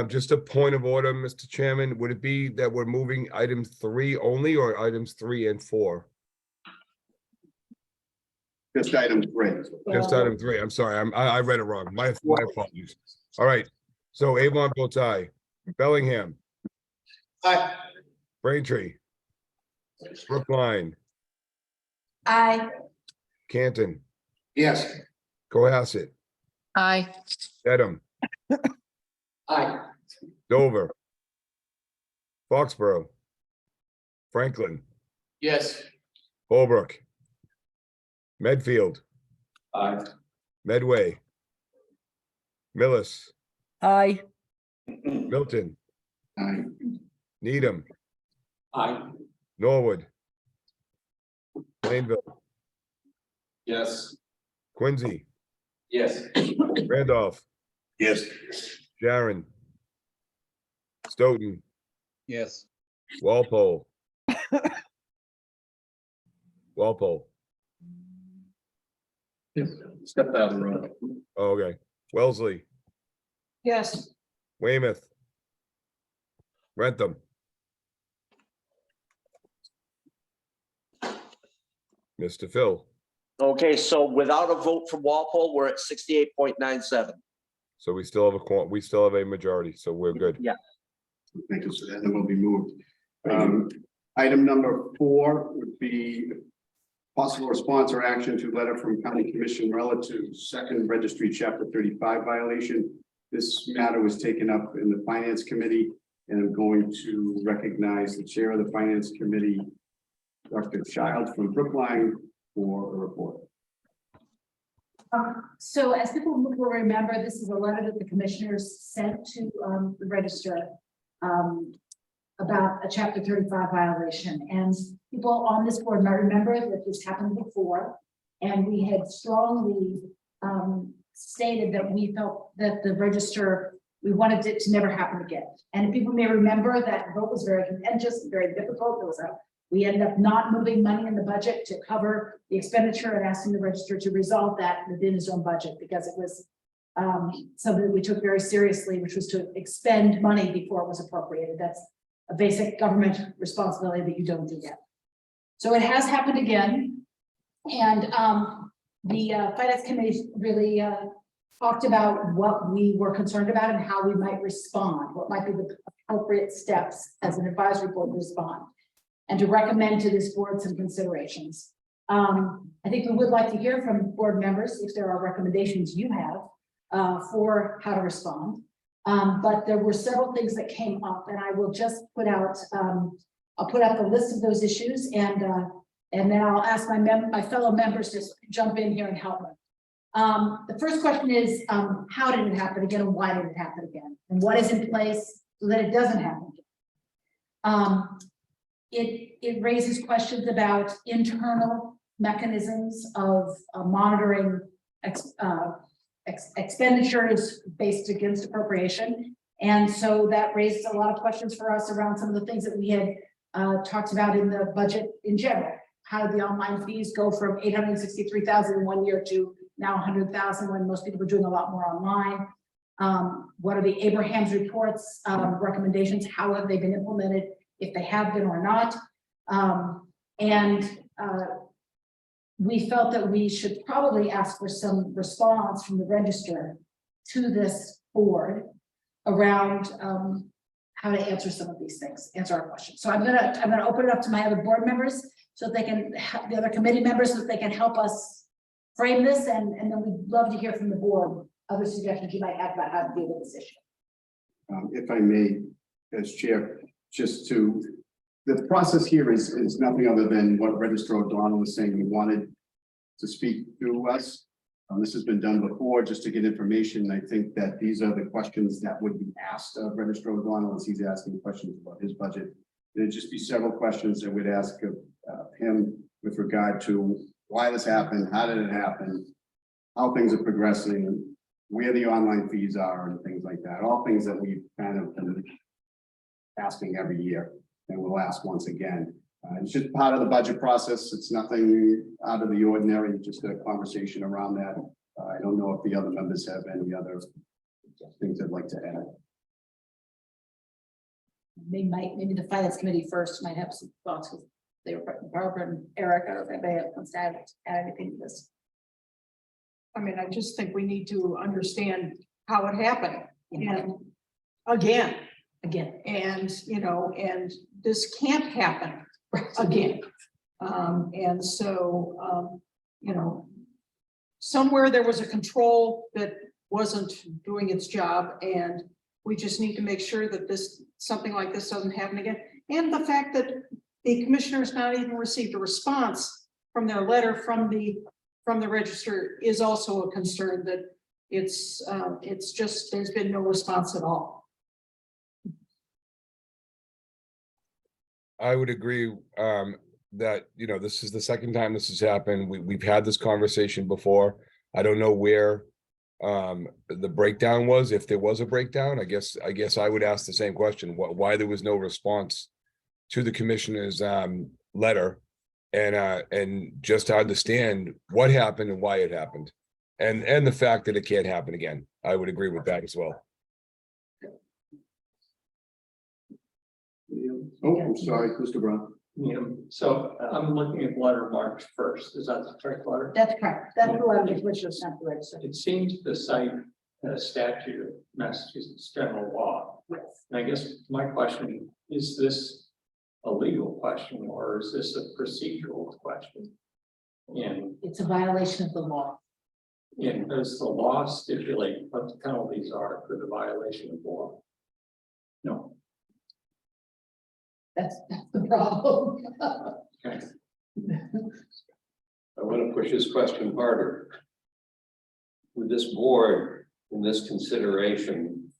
Just a point of order, Mr. Chairman, would it be that we're moving item 3 only or items 3 and 4? Just item 3. Just item 3, I'm sorry, I read it wrong, my apologies. All right, so Avon votes aye. Bellingham. Aye. Braintree. Brookline, Aye. Canton, Yes. Cohasset, Aye. Dedham, Aye. Dover. Foxborough. Franklin, Yes. Holbrook. Medfield, Aye. Medway. Millis, Aye. Milton, Aye. Needham, Aye. Norwood. Plainville, Yes. Quincy, Yes. Randolph, Yes. Sharon. Stoughton, Yes. Walpole. Walpole, Step out of the room. oh, okay. Wellesley, Yes. Weymouth. Rentham. Mr. Phil, okay, so without a vote from Walpole, we're at 68.97. so we still have we still have a majority, so we're good. Thank you, so that will be moved. Item number 4 would be possible response or action to letter from County Commission relative to second registry chapter 35 violation. This matter was taken up in the Finance Committee, and I'm going to recognize the chair of the Finance Committee, Dr. Child from Brookline, for a report. So as people will remember, this is a letter that the commissioners sent to the register about a chapter 35 violation. And people on this board might remember that this happened before. And we had strongly stated that we felt that the register, we wanted it to never happen again. And people may remember that vote was very contentious, very difficult. We ended up not moving money in the budget to cover the expenditure and asking the register to resolve that within his own budget, because it was something that we took very seriously, which was to expend money before it was appropriated. That's a basic government responsibility that you don't do that. So it has happened again. And The finance committee really talked about what we were concerned about and how we might respond, what might be the appropriate steps as an advisory board to respond, and to recommend to this board some considerations. I think we would like to hear from board members if there are recommendations you have for how to respond. But there were several things that came up, and I will just put out, I'll put out the list of those issues, and then I'll ask my fellow members to jump in here and help me. The first question is, how did it happen again, and why did it happen again? And what is in place so that it doesn't happen again? It raises questions about internal mechanisms of monitoring expenditures based against appropriation. And so that raises a lot of questions for us around some of the things that we had talked about in the budget in general. How did the online fees go from 863,000 in 1 year to now 100,000 when most people are doing a lot more online? What are the Abraham's reports recommendations? How have they been implemented, if they have been or not? We felt that we should probably ask for some response from the register to this board around how to answer some of these things, answer our questions. So I'm gonna open it up to my other board members so they can, the other committee members, so that they can help us frame this, and then we'd love to hear from the board other suggestions you might have about how to deal with this issue. If I may, as chair, just to, the process here is nothing other than what Registrar O'Donnell was saying. He wanted to speak to us. This has been done before, just to get information. I think that these are the questions that would be asked of Registrar O'Donnell as he's asking questions about his budget. There'd just be several questions that we'd ask of him with regard to why this happened, how did it happen, how things are progressing, where the online fees are, and things like that. All things that we've kind of been asking every year, and we'll ask once again. It's just part of the budget process. It's nothing out of the ordinary, just a conversation around that. I don't know if the other members have any other things they'd like to add. Maybe the finance committee first might have some thoughts, because they were Barbara and Eric. I don't know if anybody wants to add anything to this. I mean, I just think we need to understand how it happened, and again, and you know, and this can't happen again. And so, you know, somewhere there was a control that wasn't doing its job, and we just need to make sure that something like this doesn't happen again. And the fact that the commissioners not even received a response from their letter from the register is also a concern, that it's just, there's been no response at all. I would agree that, you know, this is the second time this has happened. We've had this conversation before. I don't know where the breakdown was, if there was a breakdown. I guess I would ask the same question, why there was no response to the commissioner's letter, and just to understand what happened and why it happened, and the fact that it can't happen again. I would agree with that as well. Oh, I'm sorry, Mr. Brown. Yeah, so I'm looking at letter March 1st. Is that the correct letter? That's correct. That's the letter which was sent to the register. It seems to cite a statute of Massachusetts general law. Yes. And I guess my question, is this a legal question, or is this a procedural question? And It's a violation of the law. does the law stipulate what the penalties are for the violation of law? No. That's the problem. Okay. I want to push this question harder. With this board, in this consideration,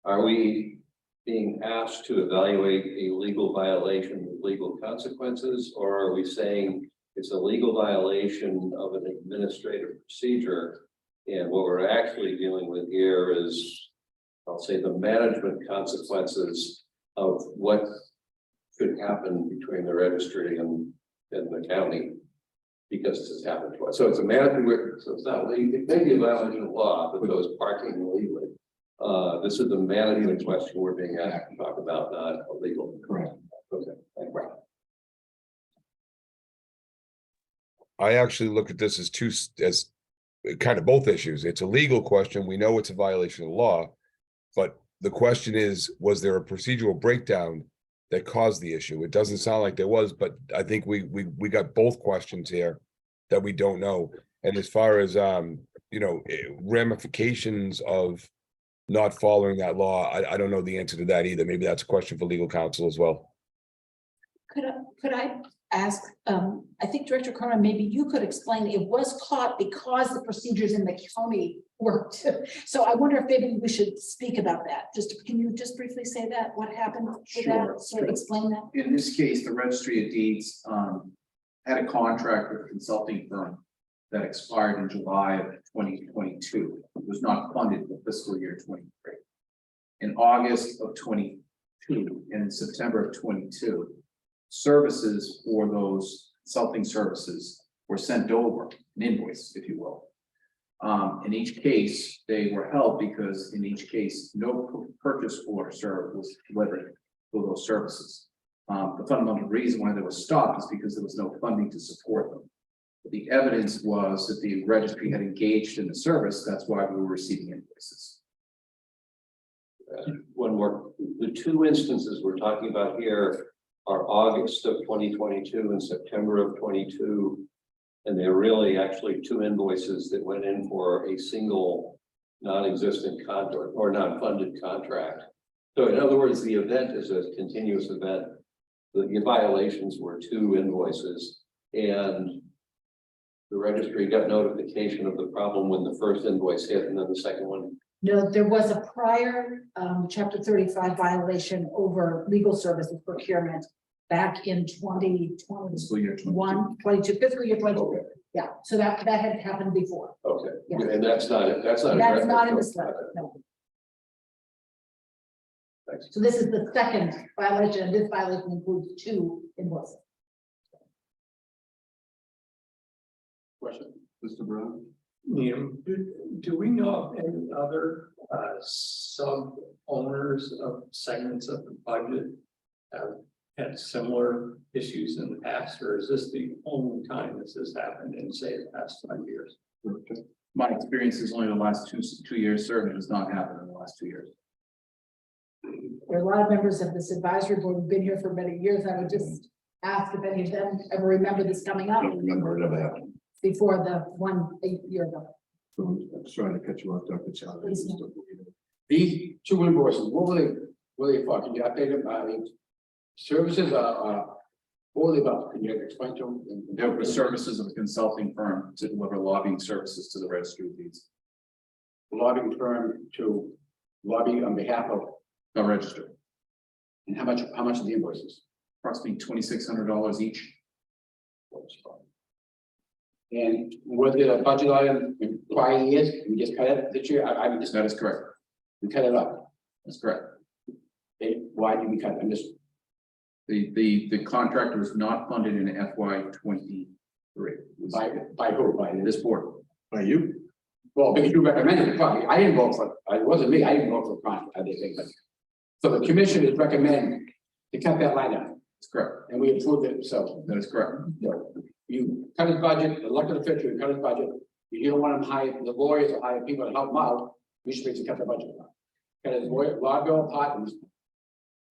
are we being asked to evaluate a legal violation with legal consequences, or are we saying it's a legal violation of an administrative procedure, and what we're actually dealing with here is, I'll say, the management consequences of what could happen between the registry and the county, because this has happened twice. So it's a management, so it's not legal, it may be a violation of law, but those parking illegally. This is the management question we're being asked to talk about, not a legal. Correct. Okay, thank you. I actually look at this as as kind of both issues. It's a legal question. We know it's a violation of the law. But the question is, was there a procedural breakdown that caused the issue? It doesn't sound like there was, but I think we got both questions here that we don't know. And as far as ramifications of not following that law, I don't know the answer to that either. Maybe that's a question for legal counsel as well. Could I ask, I think Director Cronin, maybe you could explain, it was caught because the procedures in the county worked. So I wonder if maybe we should speak about that. Can you just briefly say that, what happened with Sure, that? Sort of explain that. In this case, the registry of deeds had a contract with a consulting firm that expired in July of 2022. It was not funded for fiscal year 23. In August of 22 and in September of 22, services for those consulting services were sent over, an invoice, if you will. In each case, they were held because in each case, no purchase order was delivered for those services. The fundamental reason why they were stopped is because there was no funding to support them. But the evidence was that the registry had engaged in the service. That's why we were receiving invoices. One more, the two instances we're talking about here are August of 2022 and September of 22. And they're really actually two invoices that went in for a single non-existent contract or non-funded contract. So in other words, the event is a continuous event. The violations were two invoices, and the registry got notification of the problem when the first invoice hit, and then the second one. No, there was a prior chapter 35 violation over legal services procurement back in 2020. Fiscal year 22, fiscal year 22. Okay. Yeah, so that had happened before. Okay, Yeah. and that's not it. That's not. That's not in this letter, no. Thanks. So this is the second violation, and this violation includes two invoices. Question, Mr. Brown? Liam, do we know of any other sub owners of segments of the budget have had similar issues in the past, or is this the only time this has happened in, say, the past 5 years? My experience is only the last two years, sir, and it has not happened in the last 2 years. There are a lot of members of this advisory board who've been here for many years. I would just ask if any of them ever remember this coming up. I don't remember it ever happened. Before the 1 year ago. I'm sorry to cut you off, Dr. Charlie. Please, no. These two invoices, what were they for? Can you update them? I mean, services what were they about? Can you explain to them? There were services of a consulting firm to deliver lobbying services to the registry of deeds. Lobbying firm to lobby on behalf of, The register, and how much are the invoices? approximately $2,600 each. And was it a budget item in prior years? We just cut it this year? I mean, just, That is correct. we cut it up. That's correct. Why did we cut it? I'm just, The contract was not funded in FY 23. by who? By This board. By you? Well, because you recommended it, probably. I didn't vote for it. It wasn't me. I didn't vote for the contract. I didn't think, but. So the commission is recommending to cut that line out, That's correct. and we approved it, so. That is correct. You cut his budget, elected official, you cut his budget. If you don't want him to hire the lawyers or hire people to help him out, we should basically cut the budget. Cut his lawyer, law bill, part, and.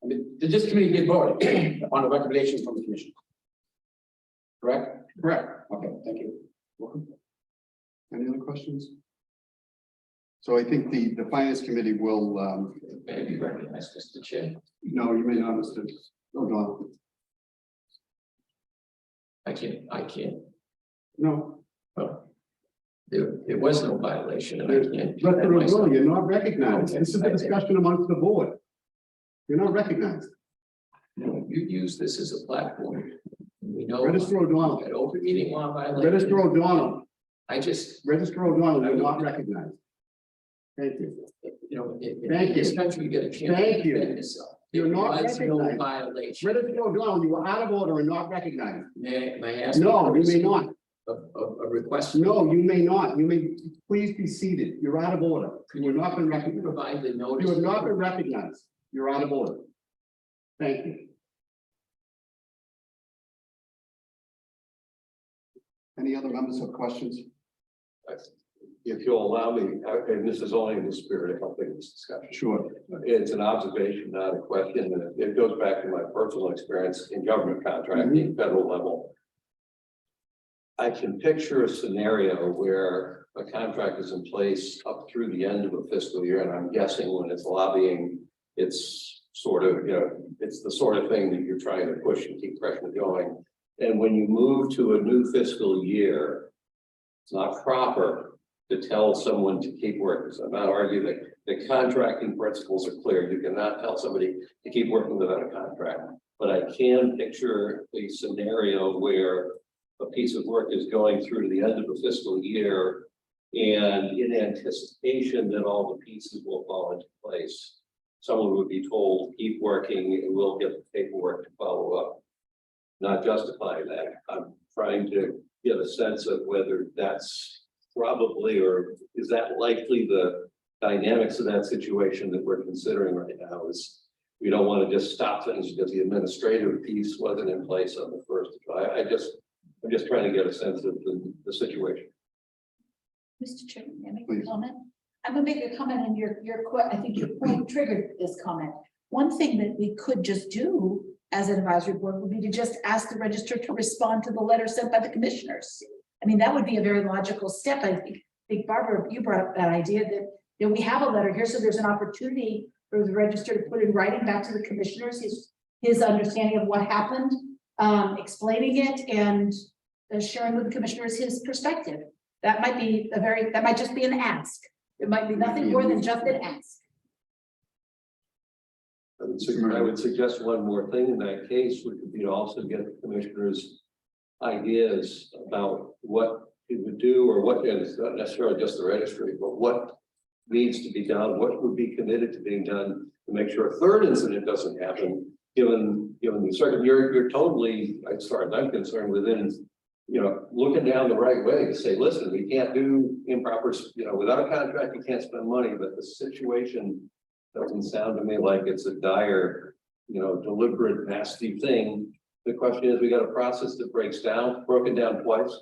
I mean, this committee did vote on a recommendation from the commission. Correct? Correct. Okay, thank you. Welcome. Any other questions? So I think the finance committee will, May I be recognized, Mr. Chair? no, you may not, Mr. O'Donnell. I can't. No. Well, there was no violation, and I can't. do But that myself. you're not recognized. This is the discussion amongst the board. You're not recognized. No, you use this as a platform. We know. Register O'Donnell. That open meeting law violation. Register O'Donnell. Register O'Donnell, you're not recognized. Thank you. You know, Thank in this you. country, you get a chance. Thank to you. defend yourself. You're There not was no recognized. violation. Register O'Donnell, you are out of order and not recognized. May I ask? No, you may not. A request. No, you may not. You may, please be seated. You're out of order. You have not been recognized. Provide the notice. You have not been recognized. You're out of order. Thank you. Any other members have questions? If you'll allow me, and this is only in the spirit of helping this discussion. Sure. It's an observation, not a question, and it goes back to my personal experience in government contracting, federal level. I can picture a scenario where a contract is in place up through the end of a fiscal year, and I'm guessing when it's lobbying, it's sort of, it's the sort of thing that you're trying to push and keep pressure going. And when you move to a new fiscal year, it's not proper to tell someone to keep working. So I'm not arguing that the contracting principles are clear. You cannot tell somebody to keep working without a contract. But I can picture a scenario where a piece of work is going through to the end of the fiscal year, and in anticipation that all the pieces will fall into place, someone would be told, keep working, and we'll get the paperwork to follow up. Not justifying that. I'm trying to get a sense of whether that's probably, or is that likely the dynamics of that situation that we're considering right now. Is we don't want to just stop things because the administrative piece wasn't in place on the 1st of July. I'm just trying to get a sense of the situation. Mr. Chairman, may I make a comment? I'm gonna make a comment, and I think your point triggered this comment. One thing that we could just do as an advisory board would be to just ask the register to respond to the letter sent by the commissioners. I mean, that would be a very logical step. I think Barbara, you brought up that idea that, we have a letter here, so there's an opportunity for the register to put in writing back to the commissioners his understanding of what happened, explaining it, and sharing with the commissioners his perspective. That might just be an ask. It might be nothing more than just an ask. I would suggest one more thing in that case, which would be to also get the commissioners' ideas about what it would do, or what, and it's not necessarily just the registry, but what needs to be done, what would be committed to being done to make sure a third incident doesn't happen, given the circuit. You're totally, as far as I'm concerned, within, looking down the right way to say, listen, we can't do improper, without a contract, you can't spend money, but the situation doesn't sound to me like it's a dire, deliberate, nasty thing. The question is, we got a process that broken down twice.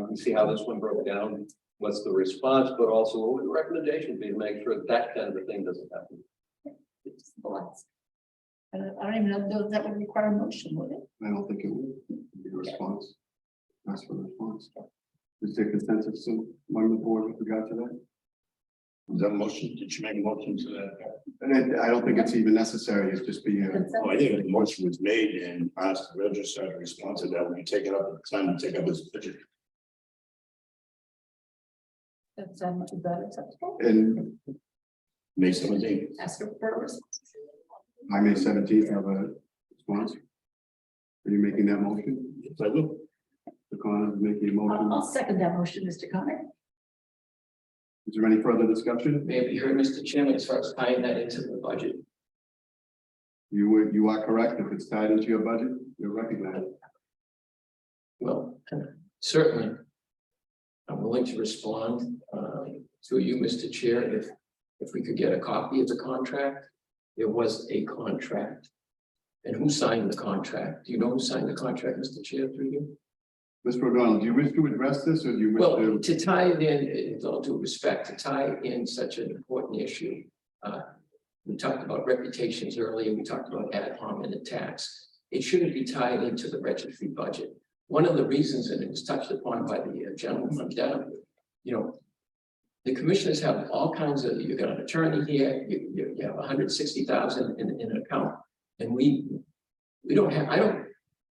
We see how this one broke down. What's the response, but also what would the recommendation be to make sure that kind of a thing doesn't happen? I don't even know if that would require a motion, would it? I don't think it would be a response. Ask for a response. Is there consensus among the board with regard to that? Is that a motion? Did you make a motion to that? And I don't think it's even necessary. It's just be. Oh, I think the motion was made and asked the register to respond to that when you take it up at the time to take up his budget. That's that acceptable. And May 17th. Ask for a response. I May 17th have a response. Are you making that motion? Yes, I will. The Connor is making a motion. I'll second that motion, Mr. Connor. Is there any further discussion? Maybe you heard Mr. Chairman as far as tying that into the budget. You are correct. If it's tied into your budget, you're recognized. Well, certainly. I'm willing to respond to you, Mr. Chair, if we could get a copy of the contract. There was a contract. And who signed the contract? Do you know who signed the contract, Mr. Chair, through you? Mr. O'Donnell, do you wish to address this, or do you wish Well, to? to tie it in, with all due respect, to tie in such an important issue. We talked about reputations earlier, we talked about ad hominem attacks. It shouldn't be tied into the registry budget. One of the reasons, and it was touched upon by the gentleman from Dedham, the commissioners have all kinds of, you've got an attorney here, you have 160,000 in an account. And we don't have,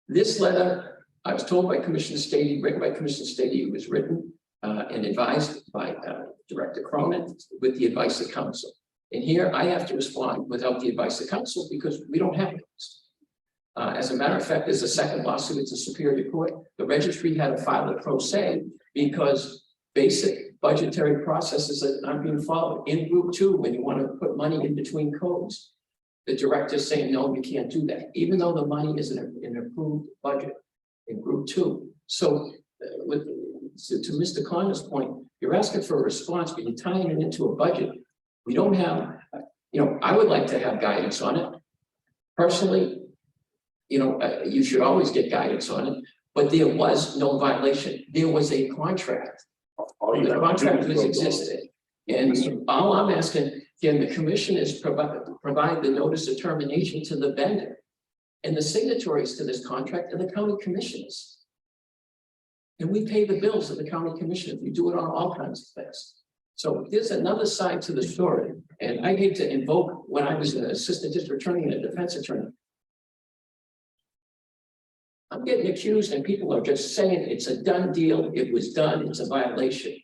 this letter, I was told by Commissioner Stady, written by Commissioner Stady, it was written and advised by Director Cronin with the advice of counsel. And here I have to respond without the advice of counsel because we don't have it. As a matter of fact, there's a second lawsuit at the Superior Court. The registry had to file a pro se because basic budgetary processes that aren't being followed. In Group 2, when you want to put money in between codes, the director's saying, no, you can't do that, even though the money is in an approved budget in Group 2. So to Mr. Connor's point, you're asking for a response, but you're tying it into a budget. We don't have, I would like to have guidance on it. Personally, you should always get guidance on it, But there was no violation. There was a contract. The contract was existed. And all I'm asking, can the commissioners provide the notice of termination to the vendor and the signatories to this contract and the county commissioners? And we pay the bills of the county commissioners. We do it on all kinds of things. So there's another side to the story. And I hate to invoke when I was an assistant district attorney and a defense attorney. I'm getting accused and people are just saying it's a done deal. It was done. It's a violation.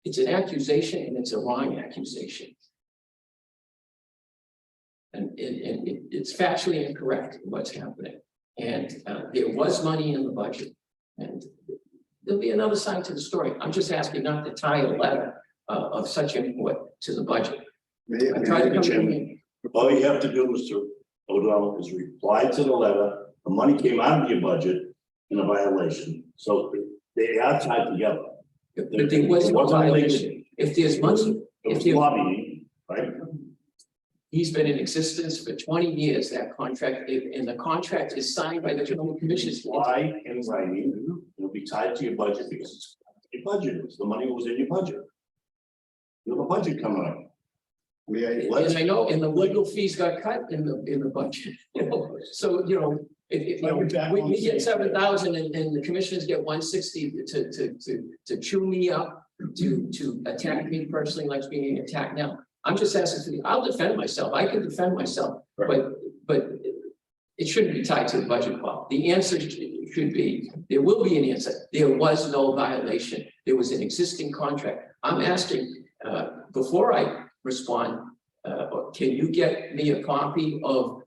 It's an accusation and it's a wrong accusation. And it's factually incorrect what's happening. And there was money in the budget. And there'll be another side to the story. I'm just asking not to tie a letter of such import to the budget. I tried to come in. All you have to do, Mr. O'Donnell, is reply to the letter. The money came out of your budget in a violation. So they are tied together. But there was no violation. If there's money, if there's lobbying, right? He's been in existence for 20 years, that contract, and the contract is signed by the county commissioners. Why in writing, it'll be tied to your budget because it's your budget, the money was in your budget. You have a budget coming up. And I know, and the legal fees got cut in the budget, you know, so, you know, we get 7,000 and the commissioners get 160 to chew me up, to attack me personally, like being attacked now. I'm just asking for I'll defend myself. I can defend myself, but it shouldn't be tied to the budget law. The answer should be, there will be an answer. There was no violation. There was an existing contract. I'm asking, before I respond, can you get me a copy of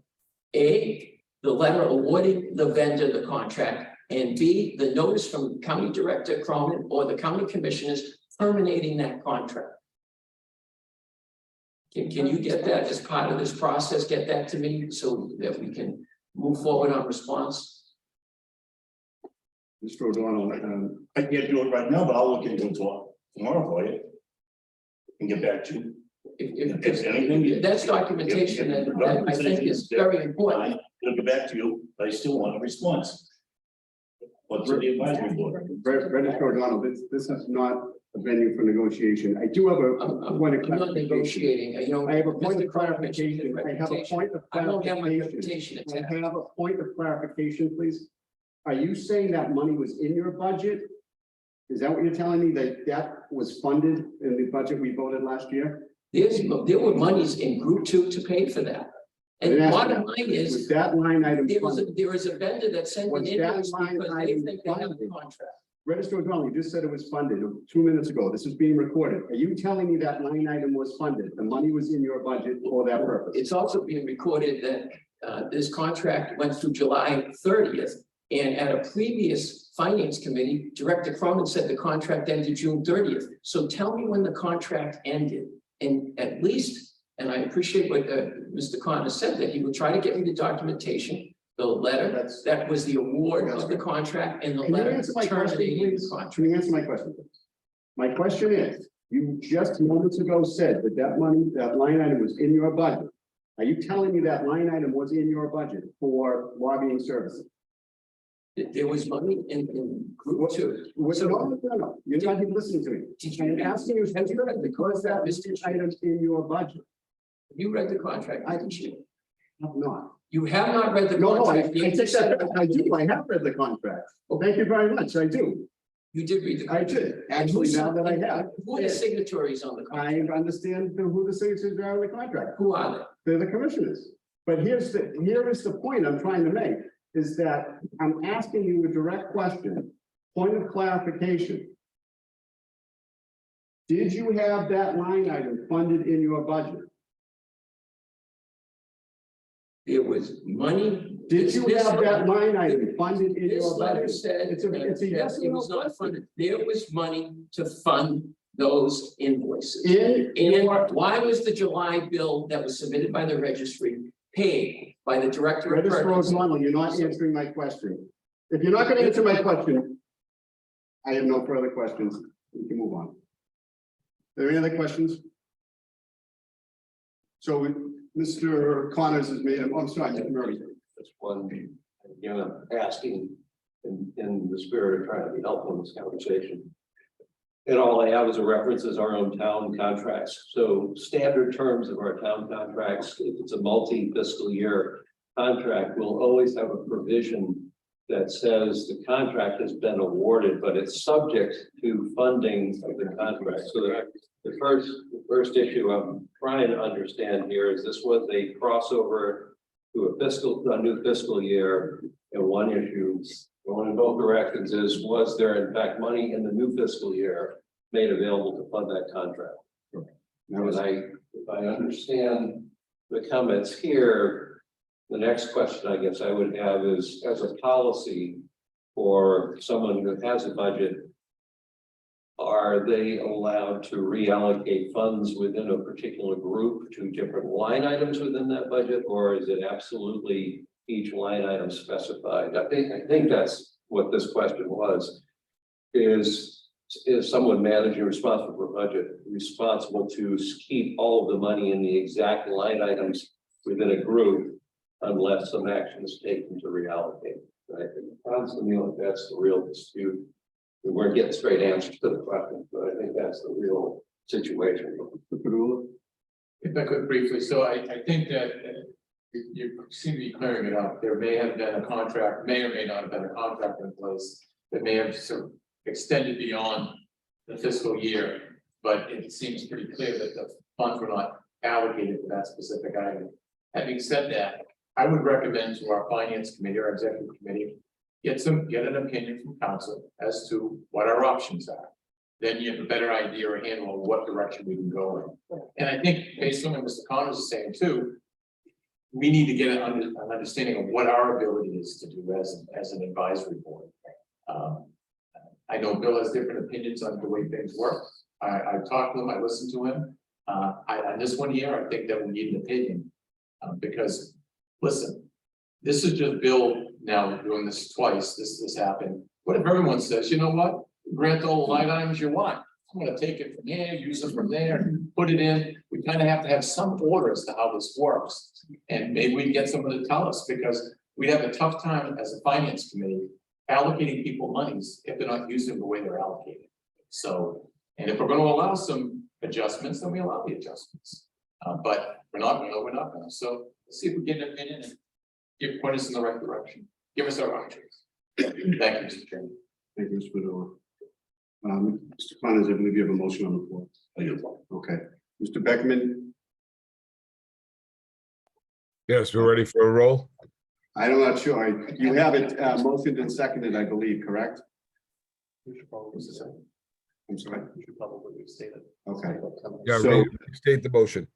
A, the letter awarding the vendor the contract, and B, the notice from County Director Cronin or the county commissioners terminating that contract? Can you get that as part of this process? Get that to me so that we can move forward on response? Mr. O'Donnell, I can't do it right now, but I'll look into it tomorrow for you. And get back to you. If anything, that's documentation that I think is very important. I'll get back to you, but I still want a response. What's the advisory board? Register O'Donnell, this is not a venue for negotiation. I do have a point of I'm not negotiating, you know. I have a point of clarification. I have a point of I don't have my clarification. reputation. I have a point of clarification, please. Are you saying that money was in your budget? Is that what you're telling me, that was funded in the budget we voted last year? There were monies in group 2 to pay for that. And bottom line Was is, that line item there funded? was a vendor that sent an Was that invoice line because they item think they have a funded? contract. Register O'Donnell, you just said it was funded 2 minutes ago. This is being recorded. Are you telling me that line item was funded? The money was in your budget for that purpose? It's also being recorded that this contract went through July 30th. And at a previous finance committee, Director Cronin said the contract ended June 30th. So tell me when the contract ended. And at least, and I appreciate what Mr. Connor said, that he would try to get me the documentation, the letter, that was the award of the contract and the Can you letter answer my question, terminating please? the contract. Can you answer my question, please? My question is, you just moments ago said that money, that line item was in your budget. Are you telling me that line item was in your budget for lobbying services? There was money in group 2. No, you're not even listening to me. I'm asking you, because that was items in your budget. You read the contract, didn't you? Have not. You have not read the No, I contract. take that, I do, I have read the contract. Well, thank you very much, I do. You did read the I contract. did, actually, now that I have. Who are the signatories on the contract? I understand who the signatures are on the contract. Who are they? They're the commissioners. But here is the point I'm trying to make, is that I'm asking you a direct question, point of clarification. Did you have that line item funded in your budget? There was money. Did you have that line item funded in This your letter budget? said It's a yes or it no was not question. funded. There was money to fund those invoices. In And why was the July bill that was submitted by the registry paid by the director of Register purchasing? O'Donnell, you're not answering my question. If you're not going to answer my question, I have no further questions. We can move on. Are there any other questions? So Mr. Connors has made, I'm sorry, Mr. Murray. That's one, again, I'm asking in the spirit of trying to be helpful in this conversation. And all I have as a reference is our own town contracts. So standard terms of our town contracts, if it's a multi-fiscal year contract, will always have a provision that says the contract has been awarded, but it's subject to funding of the contract. So the first issue I'm trying to understand here is this was a crossover to a new fiscal year. And one issue going in both directions is, was there in fact money in the new fiscal year made available to fund that contract? Now, if I understand the comments here, the next question I guess I would have is, as a policy for someone who has a budget, are they allowed to reallocate funds within a particular group to different line items within that budget, or is it absolutely each line item specified? I think that's what this question was. Is someone managing responsible for budget responsible to keep all of the money in the exact line items within a group unless some action is taken to reallocate? Right? It sounds to me like that's the real dispute. We weren't getting straight answers to the question, but I think that's the real situation. If I could briefly, so I think that you seem to be clearing it up. There may have been a contract, may or may not have been a contract in place that may have sort of extended beyond the fiscal year, but it seems pretty clear that the funds were not allocated to that specific item. Having said that, I would recommend to our finance committee or executive committee, get an opinion from council as to what our options are. Then you have a better idea or handle on what direction we can go in. And I think based on what Mr. Connors is saying too, we need to get an understanding of what our ability is to do as an advisory board. I know Bill has different opinions on the way things work. I've talked to him, I listened to him. On this one here, I think that we need an opinion. Because, listen, this is just Bill now doing this twice, this happened. What if everyone says, you know what, grant all the line items you want? I'm gonna take it from here, use it from there, put it in. We kind of have to have some order as to how this works. And maybe we can get someone to tell us, because we'd have a tough time as a finance committee allocating people monies if they're not using the way they're allocated. So, and if we're gonna allow some adjustments, then we allow the adjustments. But we're not gonna. So let's see if we get an opinion and point us in the right direction. Give us our options. Thank you, Mr. Chairman. Thank you, Mr. Padula. Mr. Connors, I believe you have a motion on the floor. Okay, Mr. Beckman, Yes, we're ready for a roll. I'm not sure. You have it motioned and seconded, I believe, correct? I'm sorry. You should probably restate it. Okay. Yeah, So- state the motion.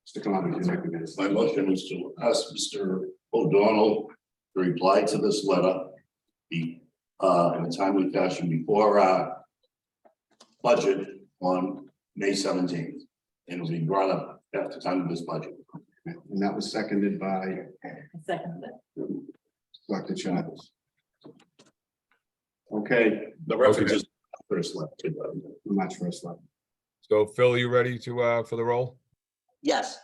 Mr. Connors, you recommend. My motion is to ask Mr. O'Donnell to reply to this letter. In a timely fashion before our budget on May 17th. And it'll be brought up at the time of this budget. And that was seconded by Second. Dr. Chavez. Okay, The reference is first left. I'm not sure it's left. So Phil, you ready to, for the roll? Yes.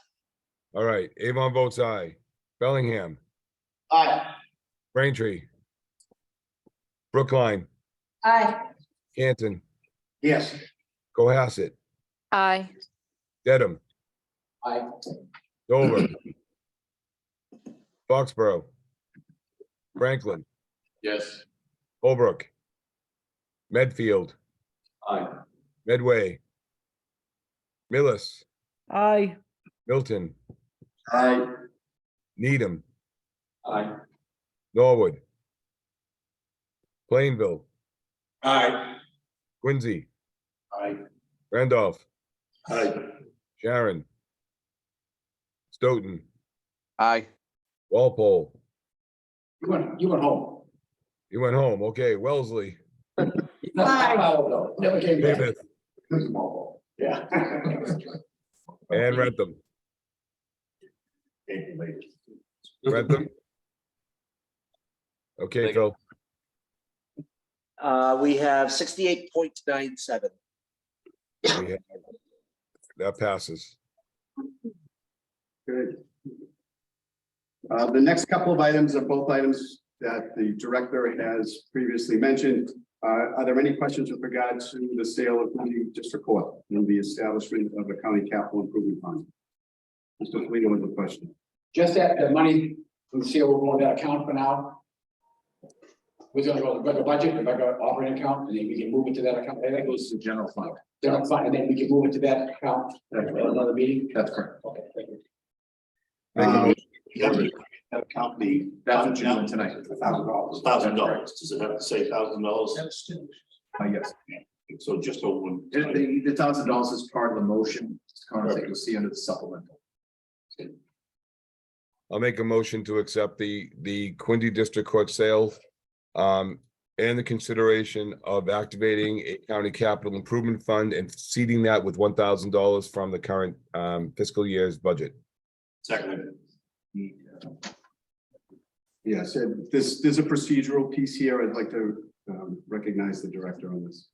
All right, Avon votes aye. Bellingham, Aye. Braintree. Brookline, Aye. Canton, Yes. Cohasset, Aye. Dedham, Aye. Dover, Foxborough, Franklin, Yes. Holbrook, Medfield, Aye. Medway, Millis, Aye. Milton, Aye. Needham, Aye. Norwood, Plainville, Aye. Quincy, Aye. Randolph, Aye. Sharon, Stoughton, Aye. Walpole. You went home. You went home. Okay, Wellesley, No, never came back. Weymouth, Yeah. and Rentham. Rentham. Okay, Thank you. Phil. We have 68.97. That passes. Good. The next couple of items are both items that the director has previously mentioned. Are there any questions with regard to the sale of the district court and the establishment of a county capital improvement fund? Mr. Polino with the question. Just that the money from the sale will go in that account for now. We're gonna go to the budget, the regular operating account, and then we can move it to that account. That goes to general fund. General fund, and then we can move it to that account at another meeting. That's correct. Okay, thank you. That account be, That's what you're doing tonight. $1,000. $1,000, does it have to say $1,000? Yes. So just over. The $1,000 is part of the motion, that you'll see under the supplemental. I'll make a motion to accept the Quincy District Court sale. And the consideration of activating a county capital improvement fund and seeding that with $1,000 from the current fiscal year's budget. Second. Yes, and there's a procedural piece here. I'd like to recognize the director on this.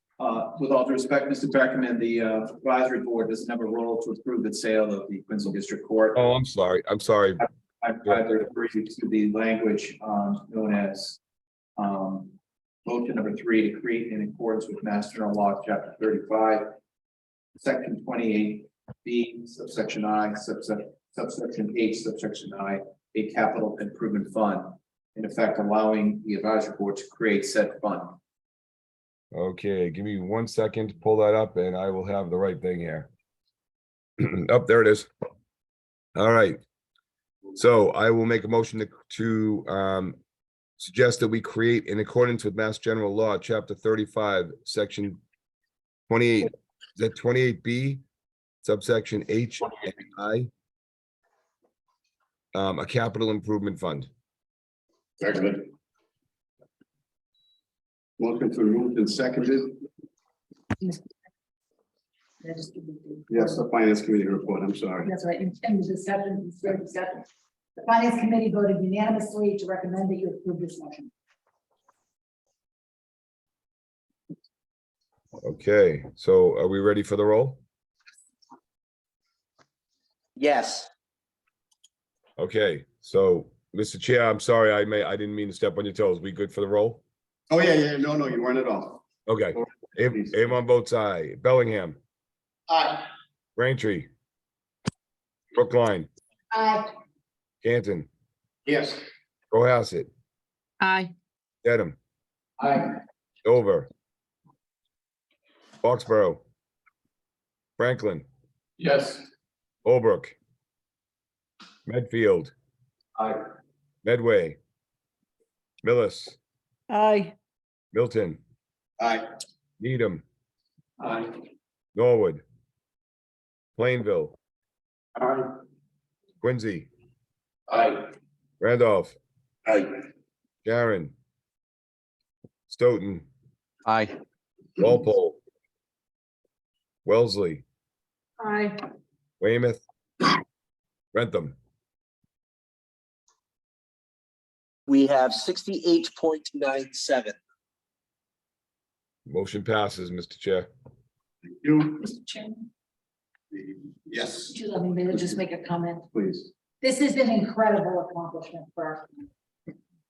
With all due respect, Mr. Beckerman, the advisory board doesn't have a role to approve the sale of the Quincy District Court. Oh, I'm sorry. I'd rather agree to the language known as motion number 3 to create in accordance with Mass General Law, Chapter 35, Section 28B, subsection I, subsection H, subsection I, a capital improvement fund, in effect allowing the advisory board to create said fund. Okay, give me 1 second to pull that up and I will have the right thing here. Oh, there it is. All right. So I will make a motion to suggest that we create in accordance with Mass General Law, Chapter 35, Section 28, is that 28B, subsection H and I, a capital improvement fund. Second. Motion to move and seconded. Yes, the finance committee report. I'm sorry. That's right, in the discussion. The finance committee voted unanimously to recommend that you approve this motion. Okay, so are we ready for the roll? Yes. Okay, so Mr. Chair, I'm sorry, I didn't mean to step on your toes. We good for the roll? Oh, yeah, no, you weren't at all. Okay, Avon votes aye. Bellingham, Aye. Braintree, Brookline, Aye. Canton, Yes. Cohasset, Aye. Dedham, Aye. Dover, Foxborough, Franklin, Yes. Holbrook, Medfield, Aye. Medway, Millis, Aye. Milton, Aye. Needham, Aye. Norwood, Plainville, Aye. Quincy, Aye. Randolph, Aye. Sharon, Stoughton, Aye. Walpole, Wellesley, Aye. Weymouth, Rentham. We have 68.97. Motion passes, Mr. Chair. Thank you. Mr. Chairman, Yes, would you let me just make a comment? please. This is an incredible accomplishment for our community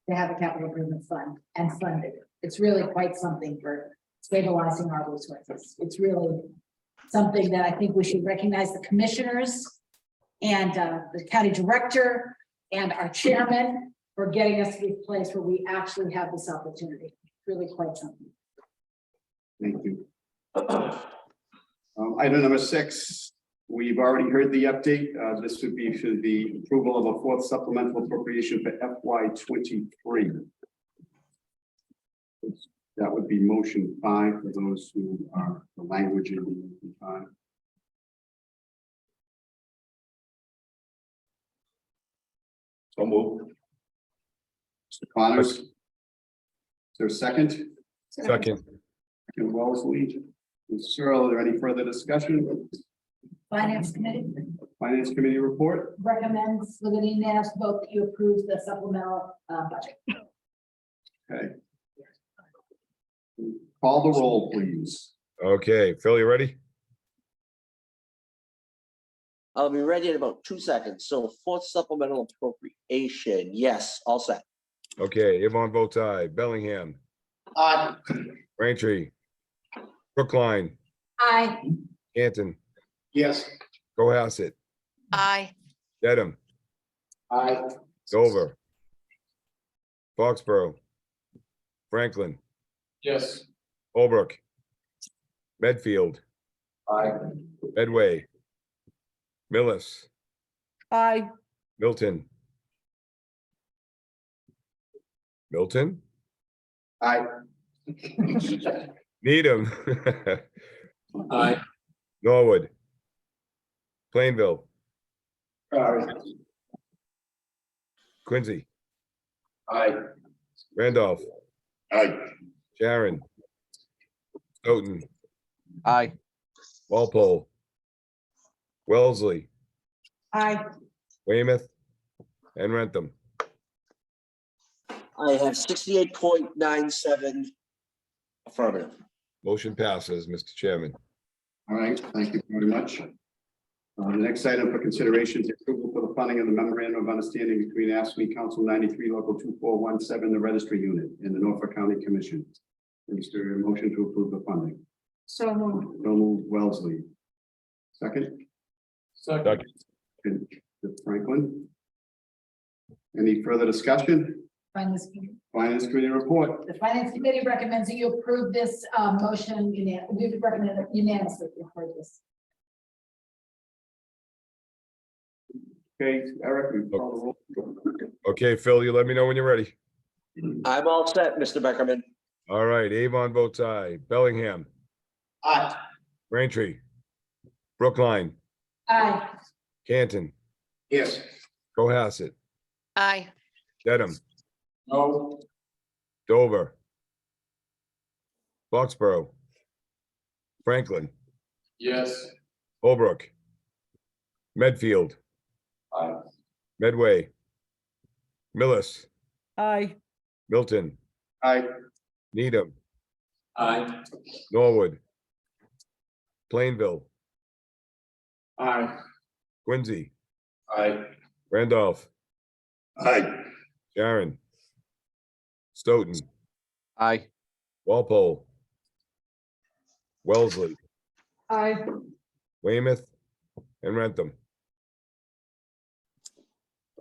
to have a capital improvement fund and fund it. It's really quite something for stabilizing our resources. It's really something that I think we should recognize the commissioners and the county director and our chairman for getting us to the place where we actually have this opportunity. Really quite something. Thank you. Item number 6, we've already heard the update. This would be for the approval of a 4th supplemental appropriation for FY23. That would be motion 5 for those who are the language in motion 5. So move. Mr. Connors. Is there a second? Second. Second, Wellesley. Ms. Searle, are there any further discussion? Finance committee Finance committee report? recommends with an unanimous vote that you approve the supplemental budget. Okay. Call the roll, please. Okay, Phil, you ready? I'll be ready in about 2 seconds. So 4th supplemental appropriation, yes, all set. Okay, Avon votes aye. Bellingham, Aye. Braintree, Brookline, Aye. Canton, Yes. Cohasset, Aye. Dedham, Aye. Dover, Foxborough, Franklin, Yes. Holbrook, Medfield, Aye. Medway, Millis, Aye. Milton. Milton, Aye. Needham, Aye. Norwood, Plainville, Aye. Quincy, Aye. Randolph, Aye. Sharon, Stoughton, Aye. Walpole, Wellesley, Aye. Weymouth, and Rentham. I have 68.97 affirmative. Motion passes, Mr. Chairman. All right, thank you very much. The next item for consideration is approval for the funding of the memorandum of understanding between ASME Council 93 Local 2417, the registry unit, and the Norfolk County Commission. Is there a motion to approve the funding? So moved. So moved, Wellesley. Second, Second. and Franklin. Any further discussion? Finance Committee. Finance Committee report. The Finance Committee recommends that you approve this motion. We recommend it unanimously for this. Okay, Eric, we call the roll. Okay, Phil, you let me know when you're ready. I'm all set, Mr. Beckerman. All right, Avon votes aye. Bellingham, Aye. Braintree, Brookline, Aye. Canton, Yes. Cohasset, Aye. Dedham, No. Dover, Foxborough, Franklin, Yes. Holbrook, Medfield, Aye. Medway, Millis, Aye. Milton, Aye. Needham, Aye. Norwood, Plainville, Aye. Quincy, Aye. Randolph, Aye. Sharon, Stoughton, Aye. Walpole, Wellesley, Aye. Weymouth, and Rentham.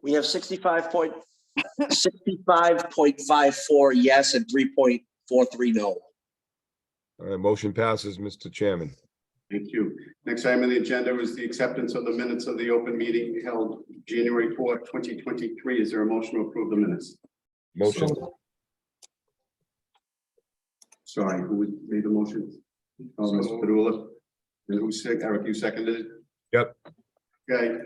We have 65.54 yes and 3.43 no. All right, motion passes, Mr. Chairman. Thank you. Next item on the agenda is the acceptance of the minutes of the open meeting held January 4th, 2023. Is there a motion to approve the minutes? Motion, Sorry, who made the motion? Oh, Mr. Padula. And who said, Eric, you seconded it? Yep. Okay.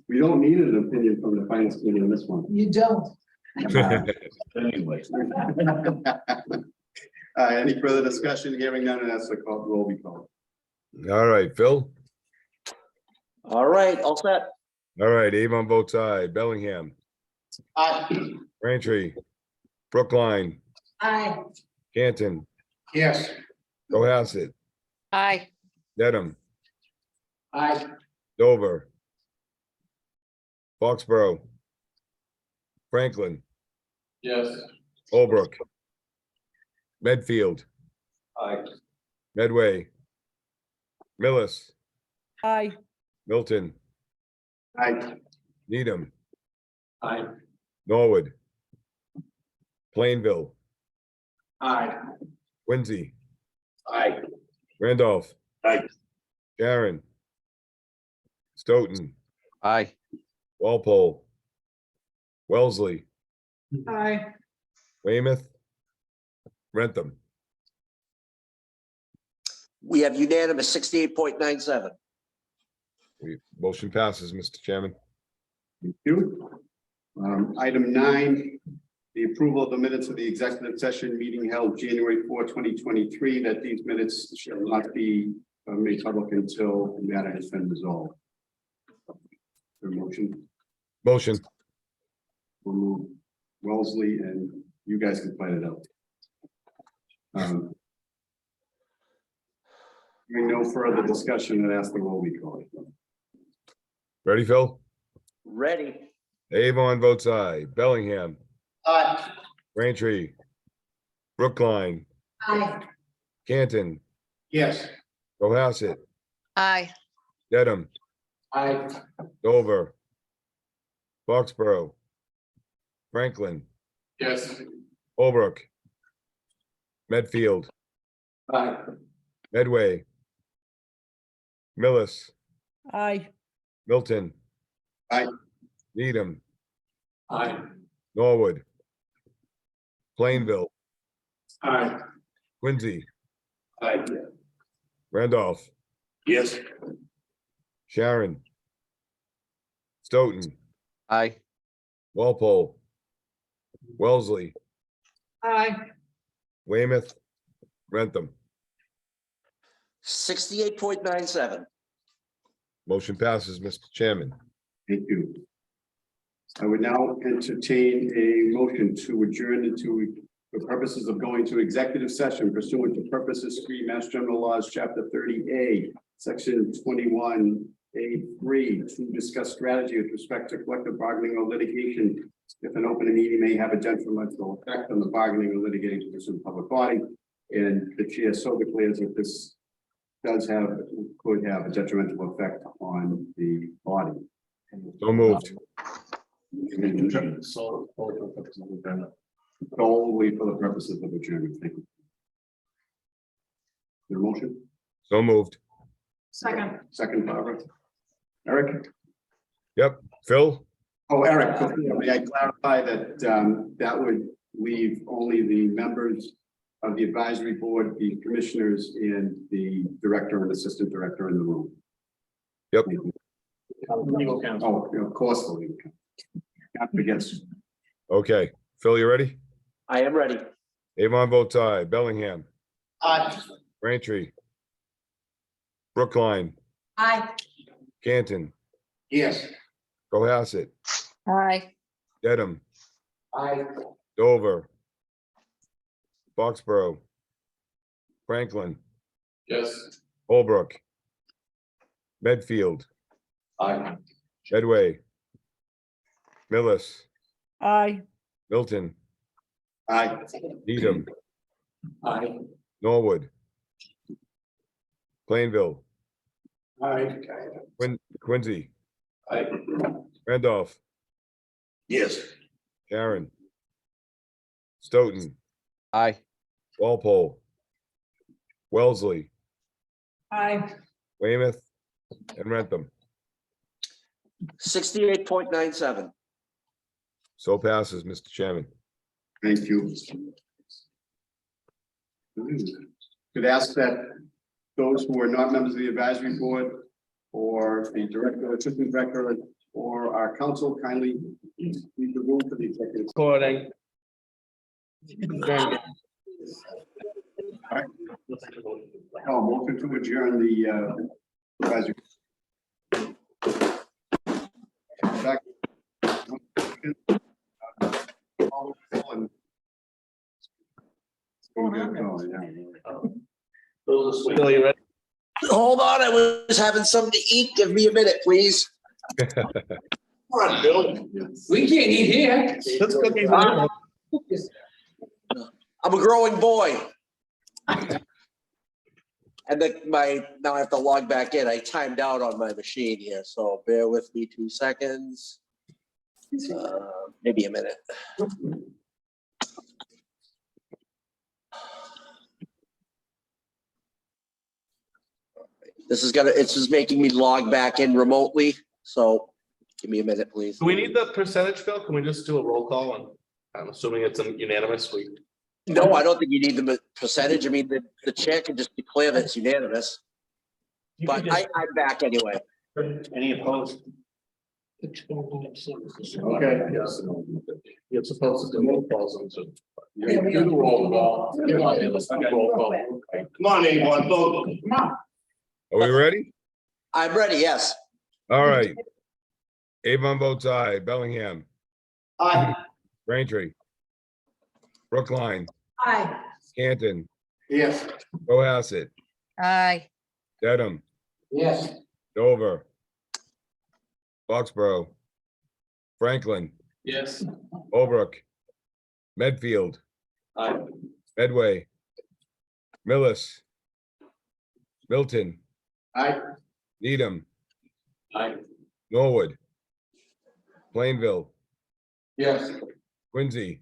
We don't need an opinion from the finance committee on this one. You don't. Anyway. Any further discussion? Hearing none, and that's the call, roll be called. All right, Phil. All right, all set. All right, Avon votes aye. Bellingham, Aye. Braintree, Brookline, Aye. Canton, Yes. Cohasset, Aye. Dedham, Aye. Dover, Foxborough, Franklin, Yes. Holbrook, Medfield, Aye. Medway, Millis, Aye. Milton, Aye. Needham, Aye. Norwood, Plainville, Aye. Quincy, Aye. Randolph, Aye. Sharon, Stoughton, Aye. Walpole, Wellesley, Aye. Weymouth, Rentham. We have unanimous 68.97. Motion passes, Mr. Chairman. Thank you. Item 9, the approval of the minutes of the executive session meeting held January 4th, 2023, that these minutes shall not be made public until the matter has been resolved. The motion Motion. will move Wellesley, and you guys can fight it out. Hearing no further discussion, and ask the roll be called. Ready, Phil? Ready. Avon votes aye. Bellingham, Aye. Braintree. Brookline, Aye. Canton, Yes. Cohasset, Aye. Dedham, Aye. Dover. Foxborough. Franklin, Yes. Holbrook. Medfield, Aye. Medway. Millis, Aye. Milton. Aye. Needham, Aye. Norwood. Plainville, Aye. Quincy, Aye. Randolph, Yes. Sharon. Stoughton, Aye. Walpole. Wellesley, Aye. Weymouth, Rentham. 68.97. Motion passes, Mr. Chairman. Thank you. I would now entertain a motion to adjourn into, for purposes of going to executive session pursuant to purposes 3 Mass General Laws, Chapter 30A, Section 21A3, to discuss strategy with respect to collective bargaining or litigation. If an open meeting may have a detrimental effect on the bargaining or litigating position of the public body, and the chair so declares that this could have a detrimental effect on the body. So moved. Solely for the purposes of adjournment. Thank you. Your motion, So moved. Second. second, Barbara. Eric? Yep. Phil? Oh, Eric, may I clarify that that would leave only the members of the advisory board, the commissioners, and the director and assistant director in the room? Yep. Thank you. Legal counsel. Oh, of course, the legal counsel. Can't forget. Okay. Phil, you ready? I am ready. Avon votes aye. Bellingham, Aye. Braintree. Brookline, Aye. Canton, Yes. Cohasset, Aye. Dedham, Aye. Dover. Foxborough. Franklin, Yes. Holbrook. Medfield, Aye. Medway. Millis, Aye. Milton, Aye. Needham, Aye. Norwood. Plainville, Aye. Quincy, Aye. Randolph, Yes. Sharon. Stoughton, Aye. Walpole. Wellesley, Aye. Weymouth, and Rentham. 68.97. So passes, Mr. Chairman. Thank you. Could ask that those who are not members of the advisory board or the director, assistant director, or our council kindly leave the room for the executive. Recording. Oh, motion to adjourn the advisory. Back. Phil, you ready? Hold on, I was having something to eat. Give me a minute, please. Come on, Bill. We can't eat here. Let's cook these. I'm a growing boy. And now I have to log back in. I timed out on my machine here, so bear with me 2 seconds. Maybe a minute. It's just making me log back in remotely, so give me a minute, please. Do we need the percentage, Phil? Can we just do a roll call? And I'm assuming it's unanimous. No, I don't think you need the percentage. I mean, the chair can just declare that it's unanimous. But I'm back anyway. Any opposed? Okay, yes. You're supposed to do roll calls into. Do the roll call. Roll call. Come on, Avon, vote. Come on. Are we ready? I'm ready, yes. All right. Avon votes aye. Bellingham, Aye. Braintree. Brookline, Aye. Canton, Yes. Cohasset, Aye. Dedham, Yes. Dover. Foxborough. Franklin, Yes. Holbrook, Medfield, Aye. Medway, Millis, Milton, Aye. Needham, Aye. Norwood, Plainville, Yes. Quincy,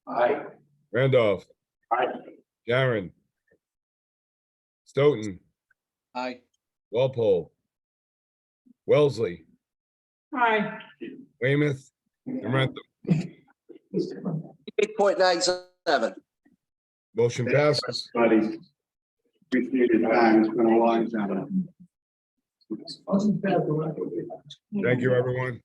Aye. Randolph, Aye. Sharon, Stoughton, Aye. Walpole, Wellesley, Aye. Weymouth, and Rentham. 8.97. Motion passes. Buddy. Appreciate your time. It's been a long time. Thank you, everyone.